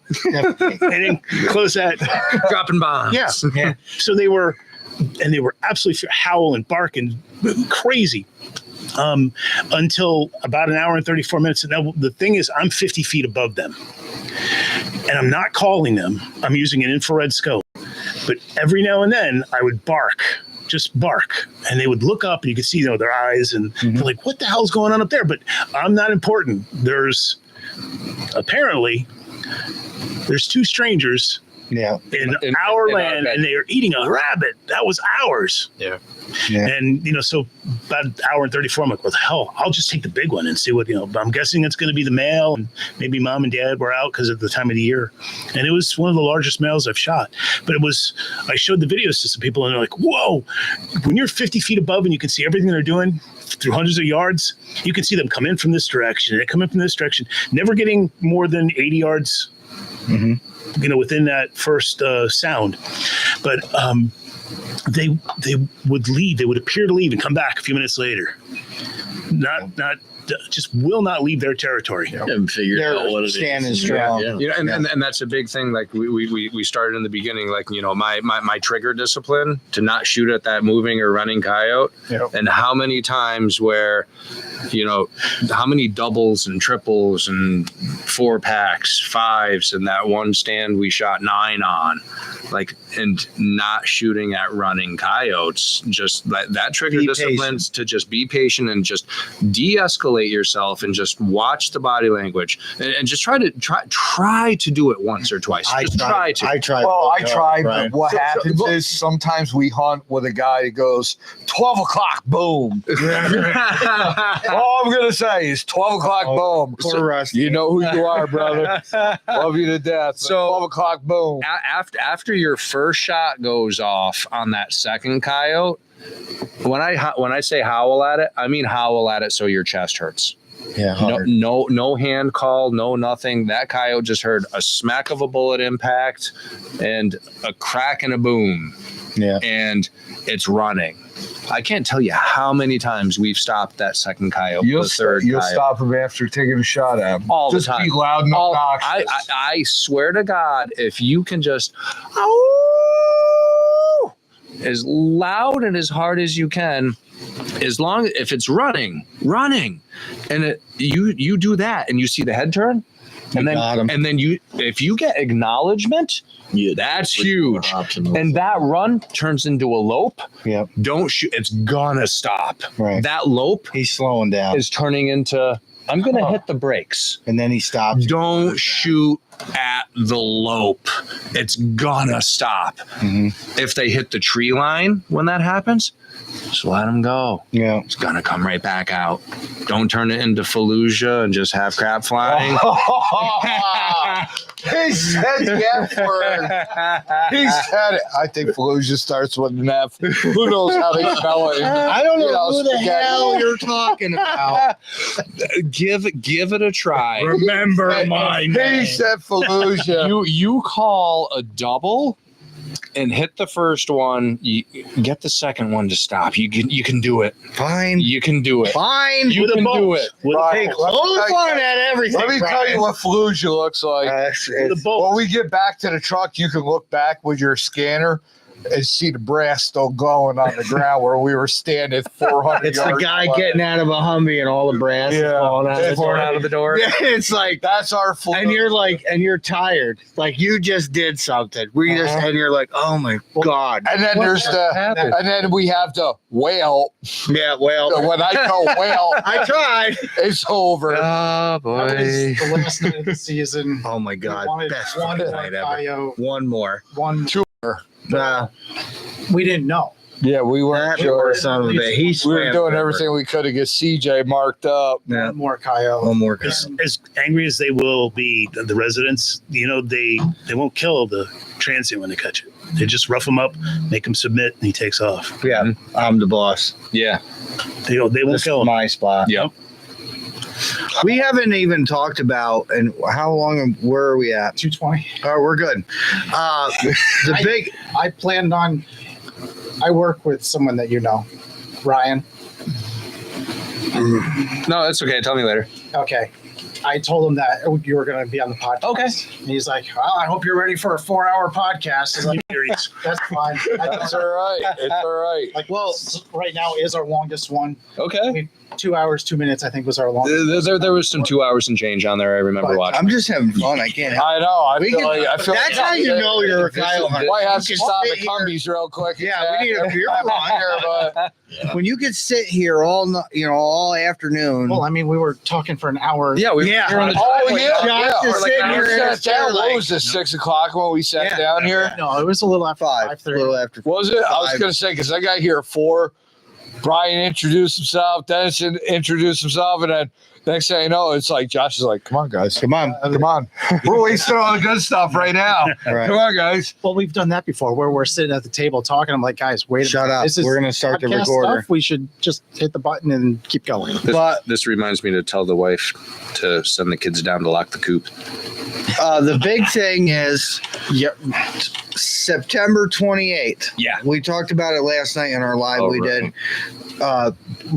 then close that. Dropping bombs. Yeah. So they were absolutely howling, barking, crazy, until about an hour and 34 minutes. And now the thing is, I'm 50 feet above them, and I'm not calling them. I'm using an infrared scope, but every now and then I would just bark, and they would look up, and you could see their eyes, and they're like, "What the hell's going on up there?" But I'm not important. There's two strangers Yeah. in our in our land, bed. and they are eating a rabbit that was ours. Yeah. Yeah. And so about an hour and 34. I'm like, well, the hell, I'll just take the big one and see what, but I'm guessing it's going to be the male, and maybe mom and dad were out because of the time of the year. And it was one of the largest males I've shot. But I showed the videos to some people, and they're like, whoa, when you're 50 feet above and you can see everything they're doing through hundreds of yards, you can see them come in from this direction. They come in from this direction, never getting more than 80 yards, within that first sound. But they would leave. They would appear to leave and come back a few minutes later. Just will not leave their territory. Haven't figured out what it is. Standing strong. And that's a big thing. Like we started in the beginning, like, my trigger discipline to not shoot at that moving or running coyote. Yep. And how many times where, how many doubles and triples and 4-packs, 5s, and that one stand we shot 9 on, like, and not shooting at running coyotes, just that trigger discipline to just be patient and just de-escalate yourself and just watch the body language and just try to do it once or twice. I tried. Well, I tried, Right. but what happens is sometimes we hunt with a guy that goes 12 o'clock, boom. All I'm gonna say is 12 o'clock, boom. Poor Rusty. You know who you are, brother. Love you to death. So 12 o'clock, boom. After your first shot goes off on that second coyote, when I say howl at it, I mean howl at it so your chest hurts. Yeah. Hard. No hand call, no nothing. That coyote just heard a smack of a bullet impact and a crack and a boom. Yeah. And it's running. I can't tell you how many times we've stopped that second coyote, You'll the third you'll coyote. stop him after taking a shot at him. All the Just time. be loud and obnoxious. I swear to God, if you can just as loud and as hard as you can, if it's running, and you do that, and you see the head turn, and then if you get acknowledgement, that's huge. And that run turns into a lope. Yep. Don't shoot. It's gonna stop. Right. That lope He's slowing down. is turning into, I'm gonna hit the brakes. And then he stops. Don't shoot at the lope. It's gonna stop. If they hit the tree line when that happens, just let them go. Yeah. It's gonna come right back out. Don't turn it into Fallujah and just have crap flying. He said the F word. He said it. I think Fallujah starts with an F. Who knows how they spell it? I don't know who the hell you're talking about. Give it a try. Remember my He name. said Fallujah. You call a double and hit the first one. You get the second one to stop. You can do it. Fine. You can do it. Fine. You can do it. Right. Hold fun at everything. Let me tell you what Fallujah looks like. When we get back to the truck, you can look back with your scanner and see the brass still going on the ground where we were standing 400 It's the yards guy away. getting out of a Humvee and all the brass is falling out. It's Pouring out of the door. Yeah, it's like, That's our Fallujah. and you're tired. Like you just did something. And you're like, oh my God. And then and then we have the whale. Yeah, well, So when I go whale, I tried. it's over. Oh That boy. was the last night of the season. Oh my We God. wanted Best one fucking more night ever. coyote, One more. one. Nah, We didn't know. Yeah, we weren't that sure. poor son of a bitch. He We were swam doing forever. everything we could to get CJ marked up. Yeah. One more coyote. One more guy. As angry as they will be, the residents, they won't kill the transient when they catch it. They just rough him up, make him submit, and he takes off. Yeah, I'm the boss. Yeah. They won't This is kill him. my spot. Yep. We haven't even talked about, and how long, where are we at? 220. Oh, we're good. I planned on. I work with someone that you know, Ryan. No, that's okay. Tell me later. Okay. I told him that you were going to be on the podcast. Okay. And he's like, well, I hope you're ready for a 4-hour podcast. I was like, that's fine. It's all right. It's all right. Like, well, right now is our longest one. Okay. 2 hours, 2 minutes, I think, was our longest. There was some 2 hours and change on there. I remember But watching. I'm just having fun. I can't help I know. I We feel can- like that's how you know you're a coyote hunter. Might have You to can stop sit at here- Cumbies real quick. Yeah, we need a beer I'm run. here, but When you could sit here all afternoon. Well, I mean, we were talking for an hour. Yeah, we Yeah. were on the oh driveway. yeah, Josh yeah. is Or like sitting an here hour in sat his chair down. What like- was this? 6 o'clock when we sat Yeah. down here. No, it was a little after 5, a 5:30. little after. Was it? I was 5. gonna say because I got here at 4. Brian introduced himself, Dennis introduced himself, and then next thing you know, it's like Josh is like, "Come on, guys, come on. We're wasting all the good stuff right now. Right. Come on, guys." Well, we've done that before where we're sitting at the table talking. I'm like, guys, wait a Shut minute. up. This is We're gonna start the podcast recorder. stuff. We should just hit the button and keep going. This reminds me to tell the wife to send the kids down to lock the coop. The big thing is September 28th. Yeah. We talked about it last night in our live. Oh, we right. did.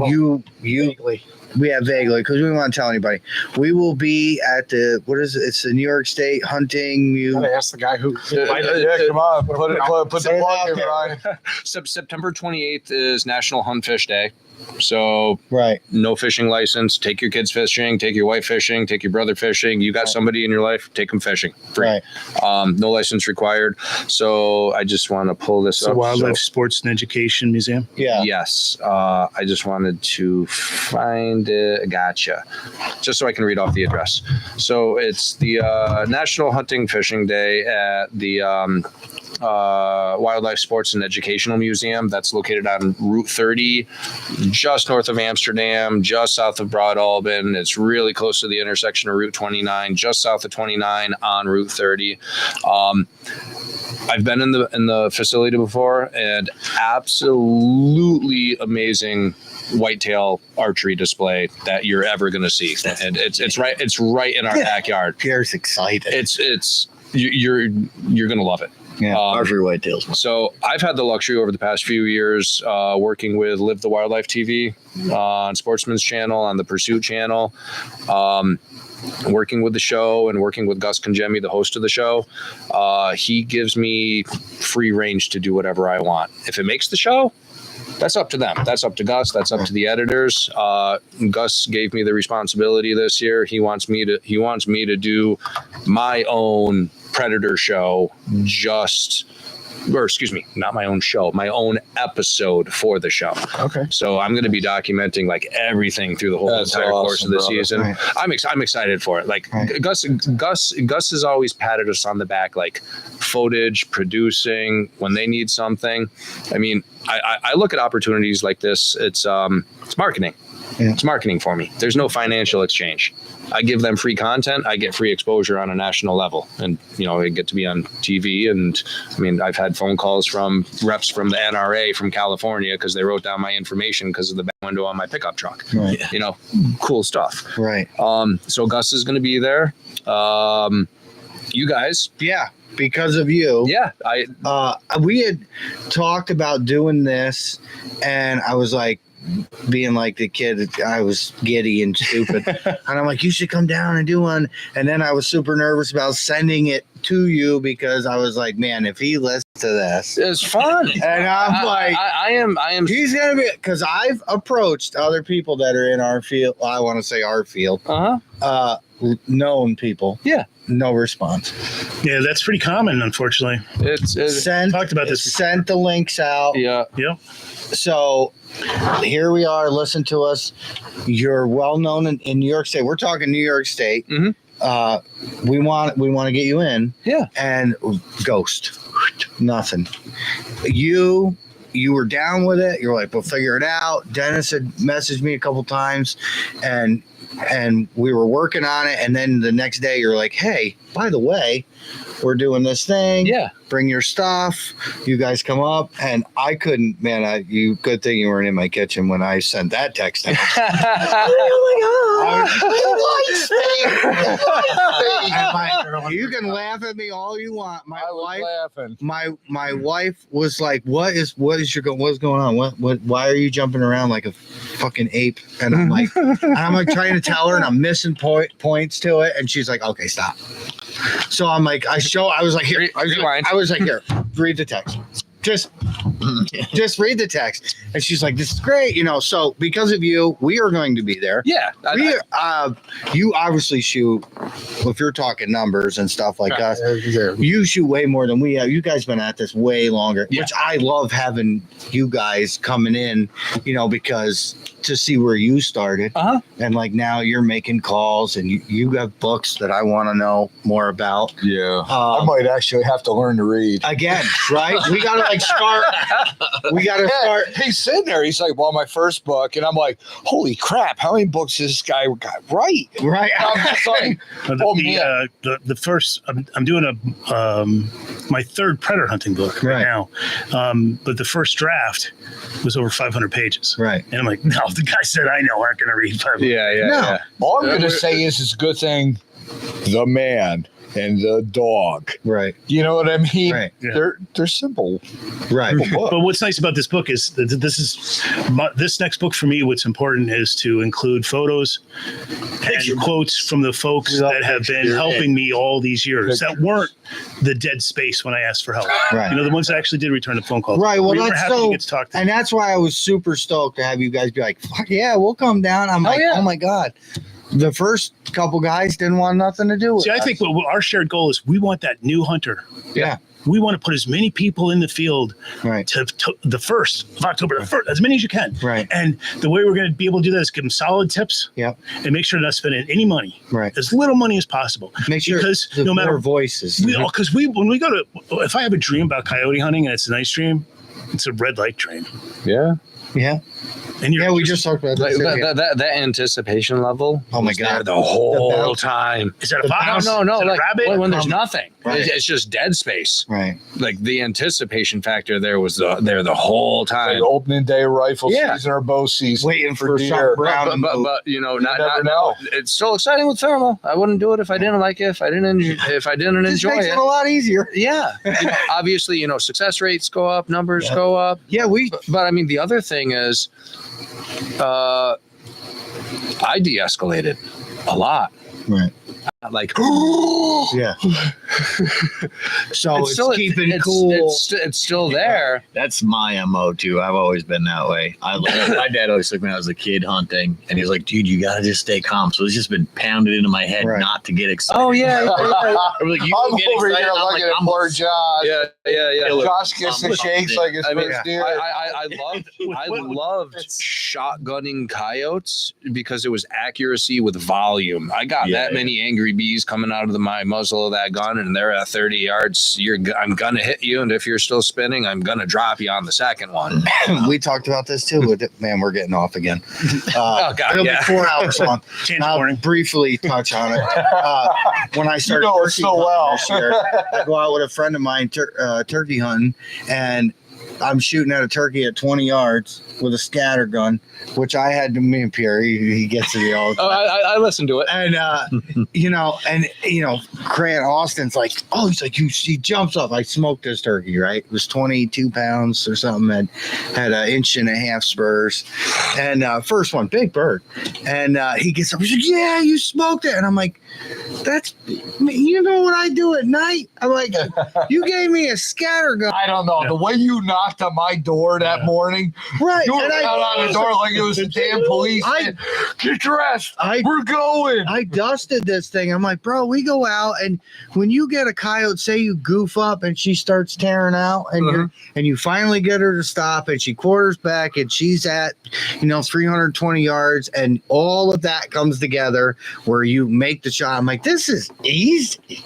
You Vaguely. we have vaguely because we don't want to tell anybody. We will be at the what is it? It's the New York State Hunting I asked the guy who Come on, put the plug in, Brian. September 28th is National Hunt Fish Day. So Right. no fishing license. Take your kids fishing. Take your wife fishing. Take your brother fishing. You got somebody in your life, take them fishing. Free. Right. No license required. So I just want to pull this It's the up. Wildlife Sports and Education Museum. Yeah. Yes. I just wanted to find it. Gotcha. Just so I can read off the address. So it's the National Hunting Fishing Day at the Wildlife Sports and Educational Museum. That's located on Route 30, just north of Amsterdam, just south of Broad Alban. It's really close to the intersection of Route 29, just south of 29 on Route 30. I've been in the facility before, and absolutely amazing whitetail archery display that you're ever going to see, and it's right in our backyard. Pierre's excited. You're going to love it. Yeah. Archery whitetails. So I've had the luxury over the past few years working with Live the Wildlife TV on Sportsman's Channel, on the Pursuit Channel, working with the show and working with Gus Congemi, the host of the show. He gives me free range to do whatever I want. If it makes the show, that's up to them. That's up to Gus. That's up to the editors. Gus gave me the responsibility this year. He wants me to do my own Predator show, not my own show, my own episode for the show. Okay. So I'm going to be documenting like everything through the whole That's entire course of the awesome, brother. season. Right. I'm excited for it. Like Right. Gus has always patted us on the back, like footage, producing when they need something. I mean, I look at opportunities like this. It's marketing. Yeah. It's marketing for me. There's no financial exchange. I give them free content. I get free exposure on a national level, and I get to be on TV. And I mean, I've had phone calls from reps from the NRA from California because they wrote down my information because of the back window on my pickup truck. Right. Cool stuff. Right. So Gus is going to be there. You guys, Yeah. Because of you. yeah, We had talked about doing this, and I was like, being like the kid, I was giddy and stupid. And I'm like, you should come down and do one. And then I was super nervous about sending it to you because I was like, man, if he listens to this. it's fun. And I'm like, I am. he's going to be, because I've approached other people that are in our field. Well, I want to say our field, known people. Yeah. No response. Yeah, that's pretty common, unfortunately. It's Talked about this. Sent the links out. yeah. Yeah. So here we are. Listen to us. You're well known in New York State. We're talking New York State. Mm-hmm. We want to get you in. Yeah. And ghost. Nothing. You were down with it. You're like, we'll figure it out. Dennis had messaged me a couple times, and we were working on it. And then the next day, you're like, hey, by the way, we're doing this thing. Yeah. Bring your stuff. You guys come up, and I couldn't. Man, good thing you weren't in my kitchen when I sent that text out. You can laugh at me all you want. My wife, laughing. my wife was like, what's going on? Why are you jumping around like a fucking ape? And I'm like trying to tell her, and I'm missing points to it, and she's like, okay, stop. So I'm like, I was like, here, here, read the text. Just read the text. And she's like, this is great. So because of you, we are going to be there. Yeah. You obviously shoot, if you're talking numbers and stuff like us, you shoot way more than we have. You guys been at this way longer, which I love having you guys coming in, because to see where you started. And like now you're making calls and you have books that I want to know more about. Yeah. I might actually have to learn to read. Again, right? We got to like start. We got to start. He's sitting there. He's like, well, my first book. And I'm like, holy crap, how many books has this guy got right? Right. I'm just like, The first, I'm doing my third predator hunting book right now. But the first draft was over 500 pages. Right. And I'm like, no, the guy said I know aren't going to read 500. Yeah. all I'm going to say is it's a good thing the man and the dog. Right. You know what I mean? Right. Yeah. They're simple. Right. But what's nice about this book is that this next book for me, what's important is to include photos and quotes from the folks that have been helping me all these years that weren't the dead space when I asked for help. Right. You know, the ones that actually did return the phone calls. Right. Well, We were that's happy to so, get to talk to and that's why I was super stoked to have you guys be like, fuck yeah, we'll come down. I'm like, oh my God. The first couple guys didn't want nothing to do with See, I us. think what our shared goal is we want that new hunter. Yeah. We want to put as many people in the field Right. to the 1st of October, as many as you can. Right. And the way we're going to be able to do that is give them solid tips. Yep. And make sure they're not spending any money. Right. As little money as possible. Make sure because the no matter more voices. because when we go to, if I have a dream about coyote hunting and it's a nice dream, it's a red light dream. Yeah. Yeah. And you're We just talked about this. That anticipation level. Oh my was there God. the whole bell- time. is that a fox? No, Is that a like rabbit? when there's nothing. Right. It's just dead space. Right. Like the anticipation factor there was there the whole Like time. opening day rifle Yeah. season or bow season. Waiting for deer. something brown to move. But you know, not never know. it's still exciting with thermal. I wouldn't do it if I didn't like it. If I didn't This enjoy makes it. it a lot easier. Yeah. Obviously, success rates go up, numbers go up. Yeah, But I mean, the other thing is, I de-escalated a lot. right. Like, Yeah. So it's keeping it's, cool. It's still there. That's my MO too. I've always been that way. My dad always took me when I was a kid hunting, and he was like, "Dude, you gotta just stay calm." So it's just been pounded into my head Right. not to get excited. Oh yeah, I'm like, you I'm get over excited. here I'm looking like, at I'm poor Josh. yeah. Josh gets the shakes like his I mean, first deer. I loved shotgunning coyotes because it was accuracy with volume. I got that many angry bees coming out of my muzzle of that gun, and they're at 30 yards. I'm gonna hit you, and if you're still spinning, I'm gonna drop you on the second one. We talked about this too. Man, we're getting off again. Oh God, It'll yeah. be 4 hours long. Change I'll morning. briefly touch on it. When I started know it turkey so hunting well. this year, I go out with a friend of mine turkey hunting, and I'm shooting at a turkey at 20 yards with a scatter gun, which I had to me and Pierre. He gets to me all the time. I listened to it. And Grant Austin's like, oh, he's like, he jumps up. I smoked this turkey, right? It was 22 pounds or something, and had 1.5 inch spurs. And first one, big bird. And he gets up, he's like, yeah, you smoked it. And I'm like, you know what I do at night? I'm like, you gave me a scatter gun. I don't know. Yeah. The way you knocked on my door that morning, Right. you were And out on the door like it was the damn police. Get dressed. We're going. I dusted this thing. I'm like, bro, we go out, and when you get a coyote, say you goof up and she starts tearing out, and you finally get her to stop, and she quarters back, and she's at 320 yards, and all of that comes together where you make the shot. I'm like, this is easy.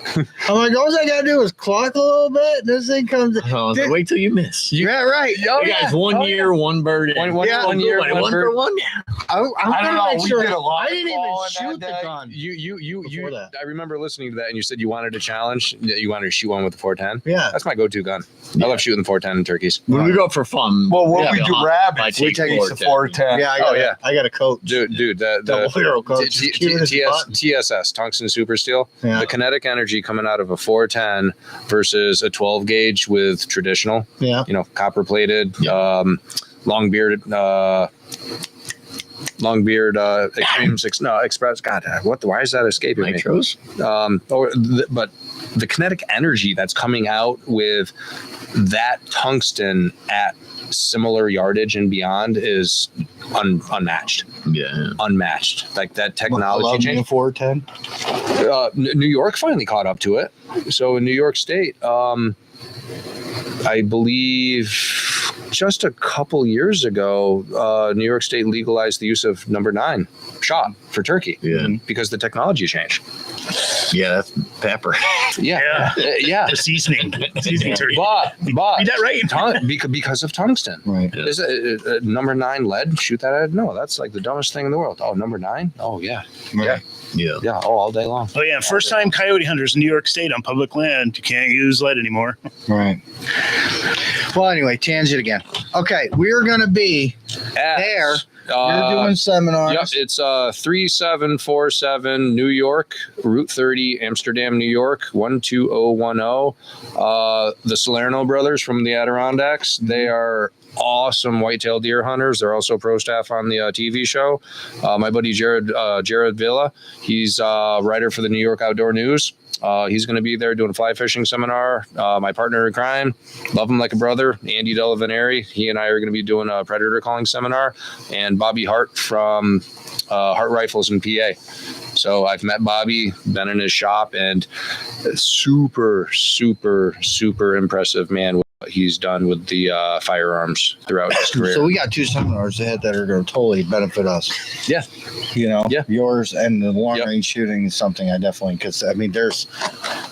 I'm like, all I gotta do is clock a little bit, and this thing comes. wait till you miss. Yeah, right. You guys, 1 year, one bird. In. One year, one bird. for one. I'm I don't gonna know. make We sure did a lot I didn't of even calling shoot that the day. gun. You Before that. I remember listening to that, and you said you wanted a challenge. You wanted to shoot one with the 410. Yeah. That's my go-to gun. I love shooting the 410 turkeys. When we go for fun. Well, when yeah, we do I rabbits, we take take the 410. 410. Yeah, I got a coat. Dude, the Double barrel coat. Just cute as a button. TSS, tungsten super steel. Yeah. The kinetic energy coming out of a 410 versus a 12 gauge with traditional, Yeah. copper plated, long bearded, extreme six. No, express. God, why is that escaping me? Nitros. But the kinetic energy that's coming out with that tungsten at similar yardage and beyond is unmatched. Yeah. Unmatched. Like that I technology love me a change. 410. New York finally caught up to it. So in New York State, I believe just a couple years ago, New York State legalized the use of number 9 shot for turkey Yeah. because the technology changed. Yeah, that's pepper. Yeah. Yeah. The seasoning turkey. But Read that right? because of tungsten. Right. Is it number 9 lead? Shoot that at? No, that's like the dumbest thing in the world. Oh, number 9? Oh, yeah. Right. Yeah. Yeah. Oh, all day long. Oh yeah, first time coyote hunters in New York State on public land. You can't use lead anymore. Right. Well, anyway, tangent again. Okay, we're gonna be there. You're doing seminars. Yep, it's 3747 New York, Route 30, Amsterdam, New York, 12010. The Salerno brothers from the Adirondacks, they are awesome whitetail deer hunters. They're also pro staff on the TV show. My buddy Jared Villa, he's a writer for the New York Outdoor News. He's going to be there doing a fly fishing seminar. My partner in crime, love him like a brother, Andy Delavaneri. He and I are going to be doing a predator calling seminar, and Bobby Hart from Hart Rifles in PA. So I've met Bobby, been in his shop, and super, super, super impressive man with what he's done with the firearms throughout his career. So we got 2 seminars ahead that are going to totally benefit us. Yeah. Yeah. Yours and the long Yep. range shooting is something I definitely, because I mean,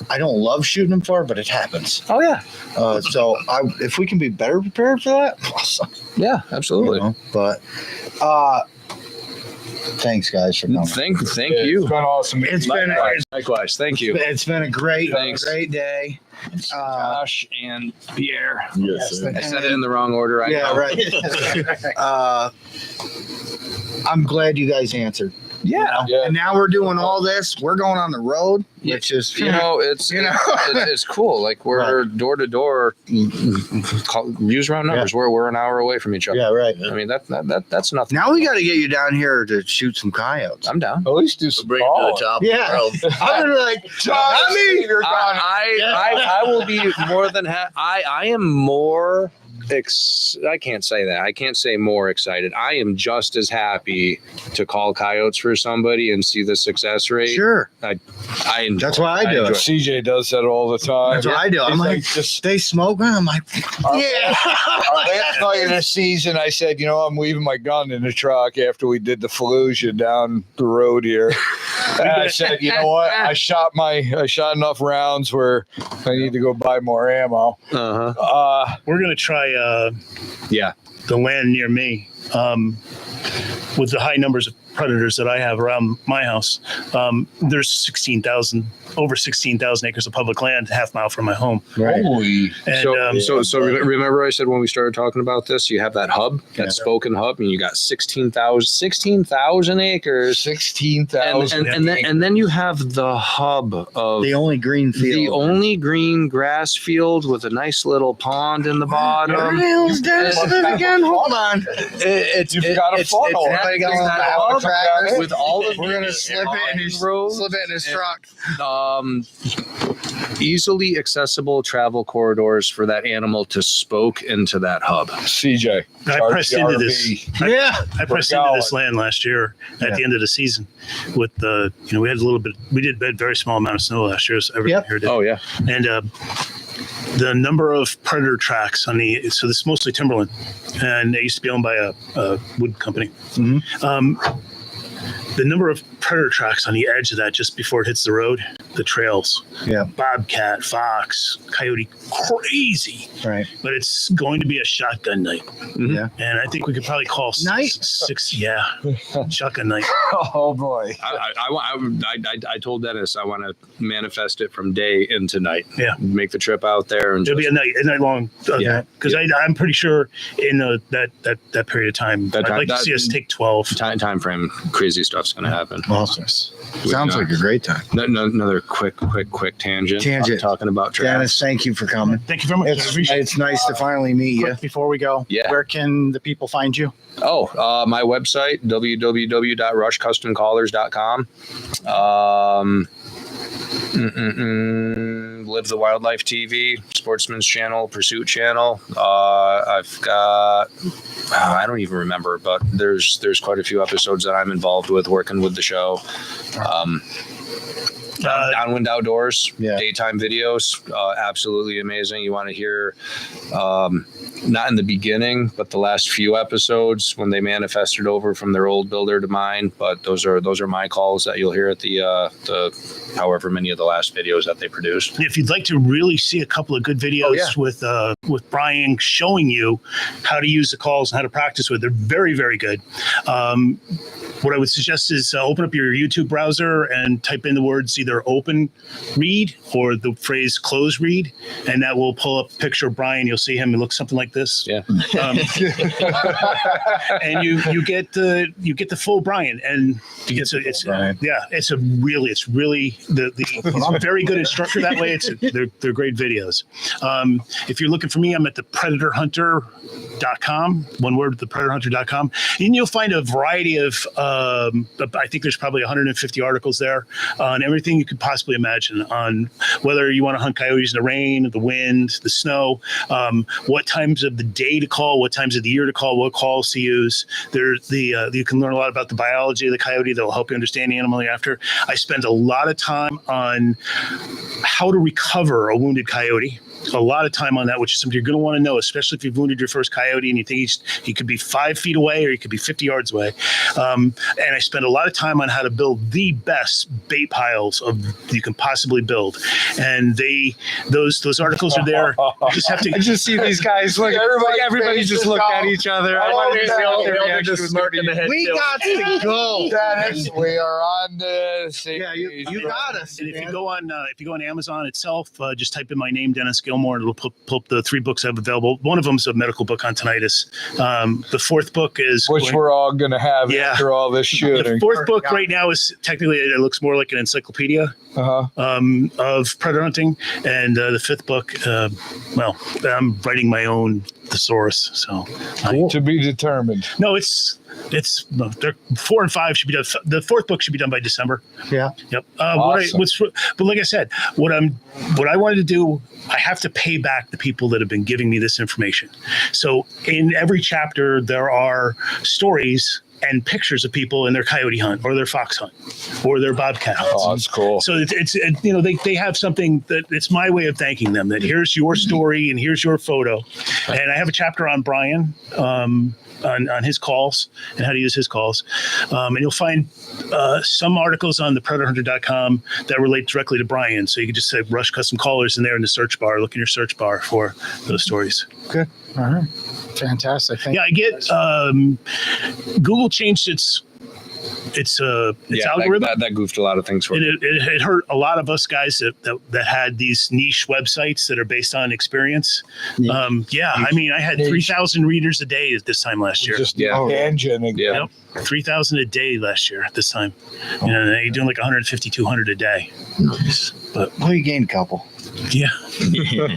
I don't love shooting them far, but it happens. Oh, yeah. So if we can be better prepared for that, awesome. Yeah, absolutely. You know? But thanks guys for coming. Thank It's you. been awesome. Likewise. Thank you. It's been a great Thanks. day. Josh and Pierre. Yes, sir. I said it in the wrong order. I Yeah, know. right. I'm glad you guys answered. Yeah. And now we're doing all this. We're going on the road, which is It's it's cool. Like we're door to door. Use round numbers. Yeah. We're an hour away from each other. yeah, right. I mean that's nothing. Now we got to get you down here to shoot some coyotes. I'm down. At least do We'll some bring it to the top. Yeah. Of the world. I'm gonna be like, I will be more than I am more. I can't say that. I can't say more excited. I am just as happy to call coyotes for somebody and see the success rate. sure. I enjoy, That's why I do it. CJ does that all the time. That's what I do. I'm He's like, just they smoke. I'm like, yeah. last night of the season, I said, I'm leaving my gun in the truck after we did the Fallujah down the road here. And I said, you know what? I shot enough rounds where I need to go buy more ammo. We're gonna try Yeah. the land near me. With the high numbers of predators that I have around my house, there's over 16,000 acres of public land, half mile from my home. Right. Holy. And So remember I said when we started talking about this, you have that hub, that spoken hub, and you got 16,000 acres. 16,000. And then you have the hub of The only green field. the only green grass field with a nice little pond in the bottom. Again, hold on. You've got a funnel. Everybody got one of the hour trackers. with all of We're gonna slip it in his truck. Easily accessible travel corridors for that animal to spoke into that hub. CJ. I pressed into this. Yeah. I pressed into this land last year at the end of the season with the, we had we did a very small amount of snow last year. So everyone here did. Oh yeah. And the number of predator tracks so this is mostly timberland, and it used to be owned by a wood company. The number of predator tracks on the edge of that just before it hits the road, the trails. Yeah. Bobcat, fox, coyote, crazy. Right. But it's going to be a shotgun night. Yeah. And I think we could probably call Night? six. Yeah. Shotgun night. Oh, boy. I told Dennis I want to manifest it from day into night. Yeah. Make the trip out there and It'll be a night long. Yeah. Because I'm pretty sure in that period of time, That I'd time- like to that- see us take 12. time frame, crazy stuff's going to happen. Awesome. Sounds like a great time. Another quick tangent. Tangent. Talking about tracks. Dennis, thank you for coming. Thank you very much. I appreciate it. It's nice to finally meet you. Quick before we go, Yeah. where can the people find you? My website, www.rushcustomcallers.com. Live the Wildlife TV, Sportsman's Channel, Pursuit Channel. I've got, I don't even remember, but there's quite a few episodes that I'm involved with, working with the show. Downwind Outdoors, Yeah. daytime videos, absolutely amazing. You want to hear, not in the beginning, but the last few episodes when they manifested over from their old builder to mine. But those are my calls that you'll hear at the however many of the last videos that they produced. If you'd like to really see a couple of good videos with Brian showing you how to use the calls and how to practice with, they're very, very good. What I would suggest is open up your YouTube browser and type in the words either open read or the phrase close read, and that will pull up a picture of Brian. You'll see him. It looks something like this. Yeah. And you get the full Brian, and it's really I'm very good instructor that way. They're great videos. If you're looking for me, I'm at thepredatorhunter.com. One word, thepredatorhunter.com, and you'll find a variety of. I think there's probably 150 articles there on everything you could possibly imagine on whether you want to hunt coyotes in the rain, the wind, the snow, what times of the day to call, what times of the year to call, what calls to use. You can learn a lot about the biology of the coyote that will help you understand the animal you're after. I spend a lot of time on how to recover a wounded coyote. A lot of time on that, which is something you're going to want to know, especially if you've wounded your first coyote and you think he could be 5 feet away or he could be 50 yards away. And I spend a lot of time on how to build the best bait piles you can possibly build. And those articles are there. You just have to. I just see these guys look. Everybody just look at each other. I love wonder the what their old reaction just was gonna smirking be. the head. We tilt. got to go. Dennis, we are on the same Yeah, you page. got us. And if you go on Amazon itself, just type in my name, Dennis Gilmore, and it'll pull up the 3 books I have available. One of them is a medical book on tinnitus. The 4th book is Which we're all going to have Yeah. after all this the shooting. 4th book right now is technically it looks more like an encyclopedia of predator hunting, and the 5th book, I'm writing my own thesaurus. So To be determined. no, they're 4 and 5 should be done. The 4th book should be done by December. Yeah. Yep. Awesome. But like I said, what I wanted to do, I have to pay back the people that have been giving me this information. So in every chapter, there are stories and pictures of people in their coyote hunt or their fox hunt or their bobcat hunts. Oh, that's cool. So they have something that it's my way of thanking them, that here's your story and here's your photo. And I have a chapter on Brian, on his calls and how to use his calls. And you'll find some articles on thepredatorhunter.com that relate directly to Brian. So you can just say Rush Custom Callers in there in the search bar. Look in your search bar for those stories. Good. All right. Fantastic. Yeah, I get Google changed its algorithm. That goofed a lot of things for me. It hurt a lot of us guys that had these niche websites that are based on experience. I mean, I had 3,000 readers a day at this time last year. Just Yeah. tangenting. Yeah. Yep, 3,000 a day last year at this time. You're doing like 150, 200 a day. Nice. But Well, you gained a couple. yeah.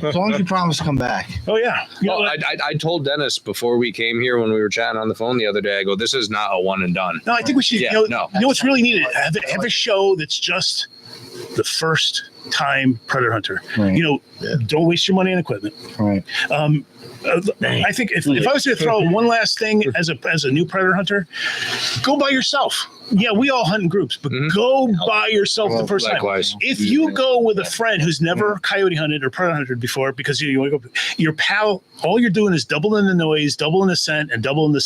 As long as you promise to come back. Oh yeah. I told Dennis before we came here when we were chatting on the phone the other day, I go, this is not a one and done. No, I think we should. Yeah, you no. know what's really needed? Have a show that's just the first time predator hunter. Right. Don't waste your money on equipment. Right. I think if I was to throw one last thing as a new predator hunter, go by yourself. Yeah, we all hunt in groups, but go by yourself the first Likewise. time. If you go with a friend who's never coyote hunted or predator hunted before, because you want to go, your pal, all you're doing is doubling the noise, doubling the scent, and doubling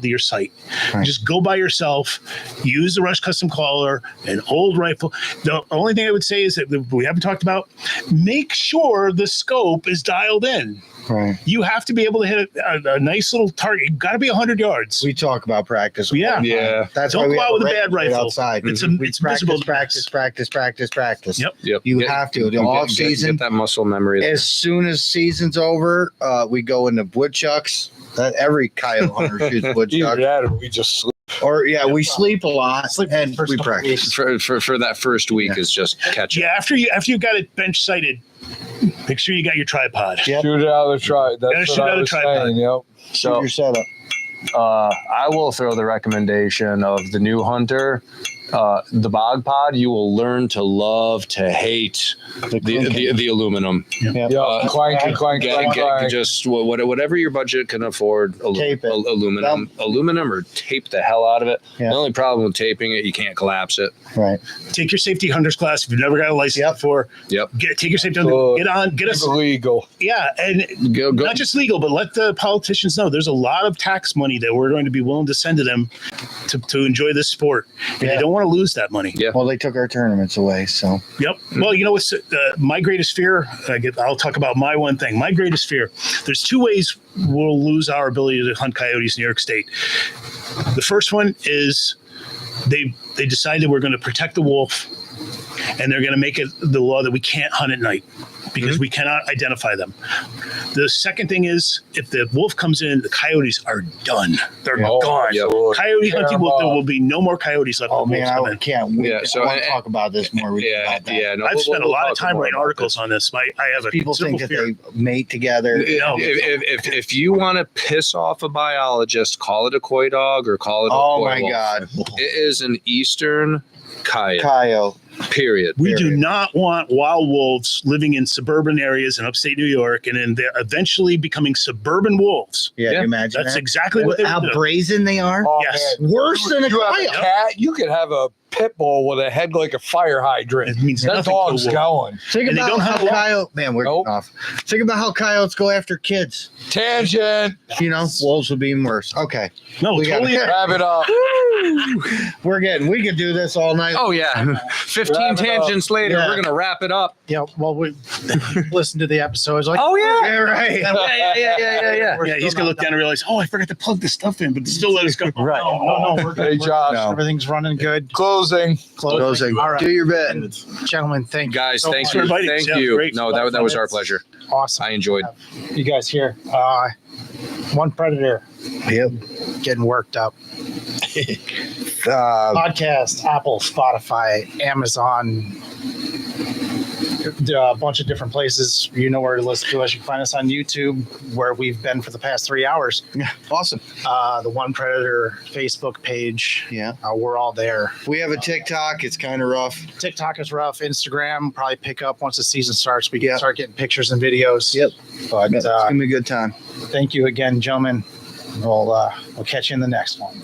your sight. Right. Just go by yourself. Use the Rush Custom Caller, an old rifle. The only thing I would say is that we haven't talked about, make sure the scope is dialed in. Right. You have to be able to hit a nice little target. You've got to be 100 yards. We talk about practice. Yeah. Yeah. That's Don't why we go have out with a red bad right rifle. outside. It's We visible to practice. Yep. Yep. You have to. The off season. Get that muscle memory there. As soon as season's over, we go into woodchucks. That every coyote hunter shoots Either woodchuck. that or we just sleep. Or we sleep a lot and first we couple practice. For that first week is just catch it. Yeah, after you got it bench sighted, make sure you got your tripod. Yep. Shoot it out of the tripod. Gotta That's shoot what out I of was tripod. saying. Yep. Shoot your setup. I will throw the recommendation of the new hunter. the bog pod, you will learn to love to hate the aluminum. Yeah. Just whatever your budget can afford. Tape it. Aluminum, or tape the hell out of it. Yeah. The only problem with taping it, you can't collapse it. Right. Take your safety hunter's class if you've never got a license before. Yep. Take your safety hunter. Get us illegal. Yeah, and Go. not just legal, but let the politicians know there's a lot of tax money that we're going to be willing to send to them to enjoy this sport. And they don't want to lose that money. Yeah. Well, they took our tournaments away, so. Yep. Well, you know what's my greatest fear? I'll talk about my one thing. My greatest fear. There's two ways we'll lose our ability to hunt coyotes in New York State. The first one is they decided we're going to protect the wolf, and they're going to make it the law that we can't hunt at night because we cannot identify them. The second thing is, if the wolf comes in, the coyotes are done. They're gone. Yeah. Coyote hunting there will be no more coyotes left. Oh, when man, wolves come I in. can't wait. Yeah, so- I want to talk about this more. About that. No, I've spent a lot of talk time more writing about articles this. on this. I have a People think that considerable they mate together. No. If you want to piss off a biologist, call it a coy dog or call it a Oh coy my wolf. God. It is an eastern coyote. Coyote. Period. We do not want wild wolves living in suburban areas in upstate New York, and then they're eventually becoming suburban wolves. Yeah, Yeah. can you imagine That's that? exactly what they How do. brazen they are. Oh, Yes. man. Worse than a You have a coyote. cat. You could have a pit bull with a head like a fire hydrant. It means That nothing dog's to a wolf. going. Think And they about don't how have a lot- coyote. Man, we're Nope. off. Think about how coyotes go after kids. Tangent. You know, wolves would be even worse. Okay, No, We gotta- totally. Wrap it up. we could do this all night. Oh yeah, 15 Wrap it up. tangents later, Yeah. we're gonna wrap it up. Yeah, well, we listen to the episodes. Like, Oh yeah, Yeah, right. yeah. we're Yeah, he's still gonna not look down and realize, oh, I forgot to plug this stuff in, but still let us go. Right. No, we're good. Hey, Josh. No. Everything's running good. Closing. Closing. All right. Do your bit. Gentlemen, thank Guys, so thank much. you, for inviting us. thank Yeah, you. great. No, that was our pleasure. Awesome. I enjoyed. You guys here. One Predator Yep. getting worked up. Podcast, Apple, Spotify, Amazon, a bunch of different places. You know where to listen to us. You can find us on YouTube, where we've been for the past 3 hours. Awesome. The One Predator Facebook page. Yeah. We're all there. We have a TikTok. It's kind of rough. TikTok is rough. Instagram probably pick up once the season starts. We can Yeah. start getting pictures and videos. Yep. But It's gonna be a good time. thank you again, gentlemen. We'll catch you in the next one.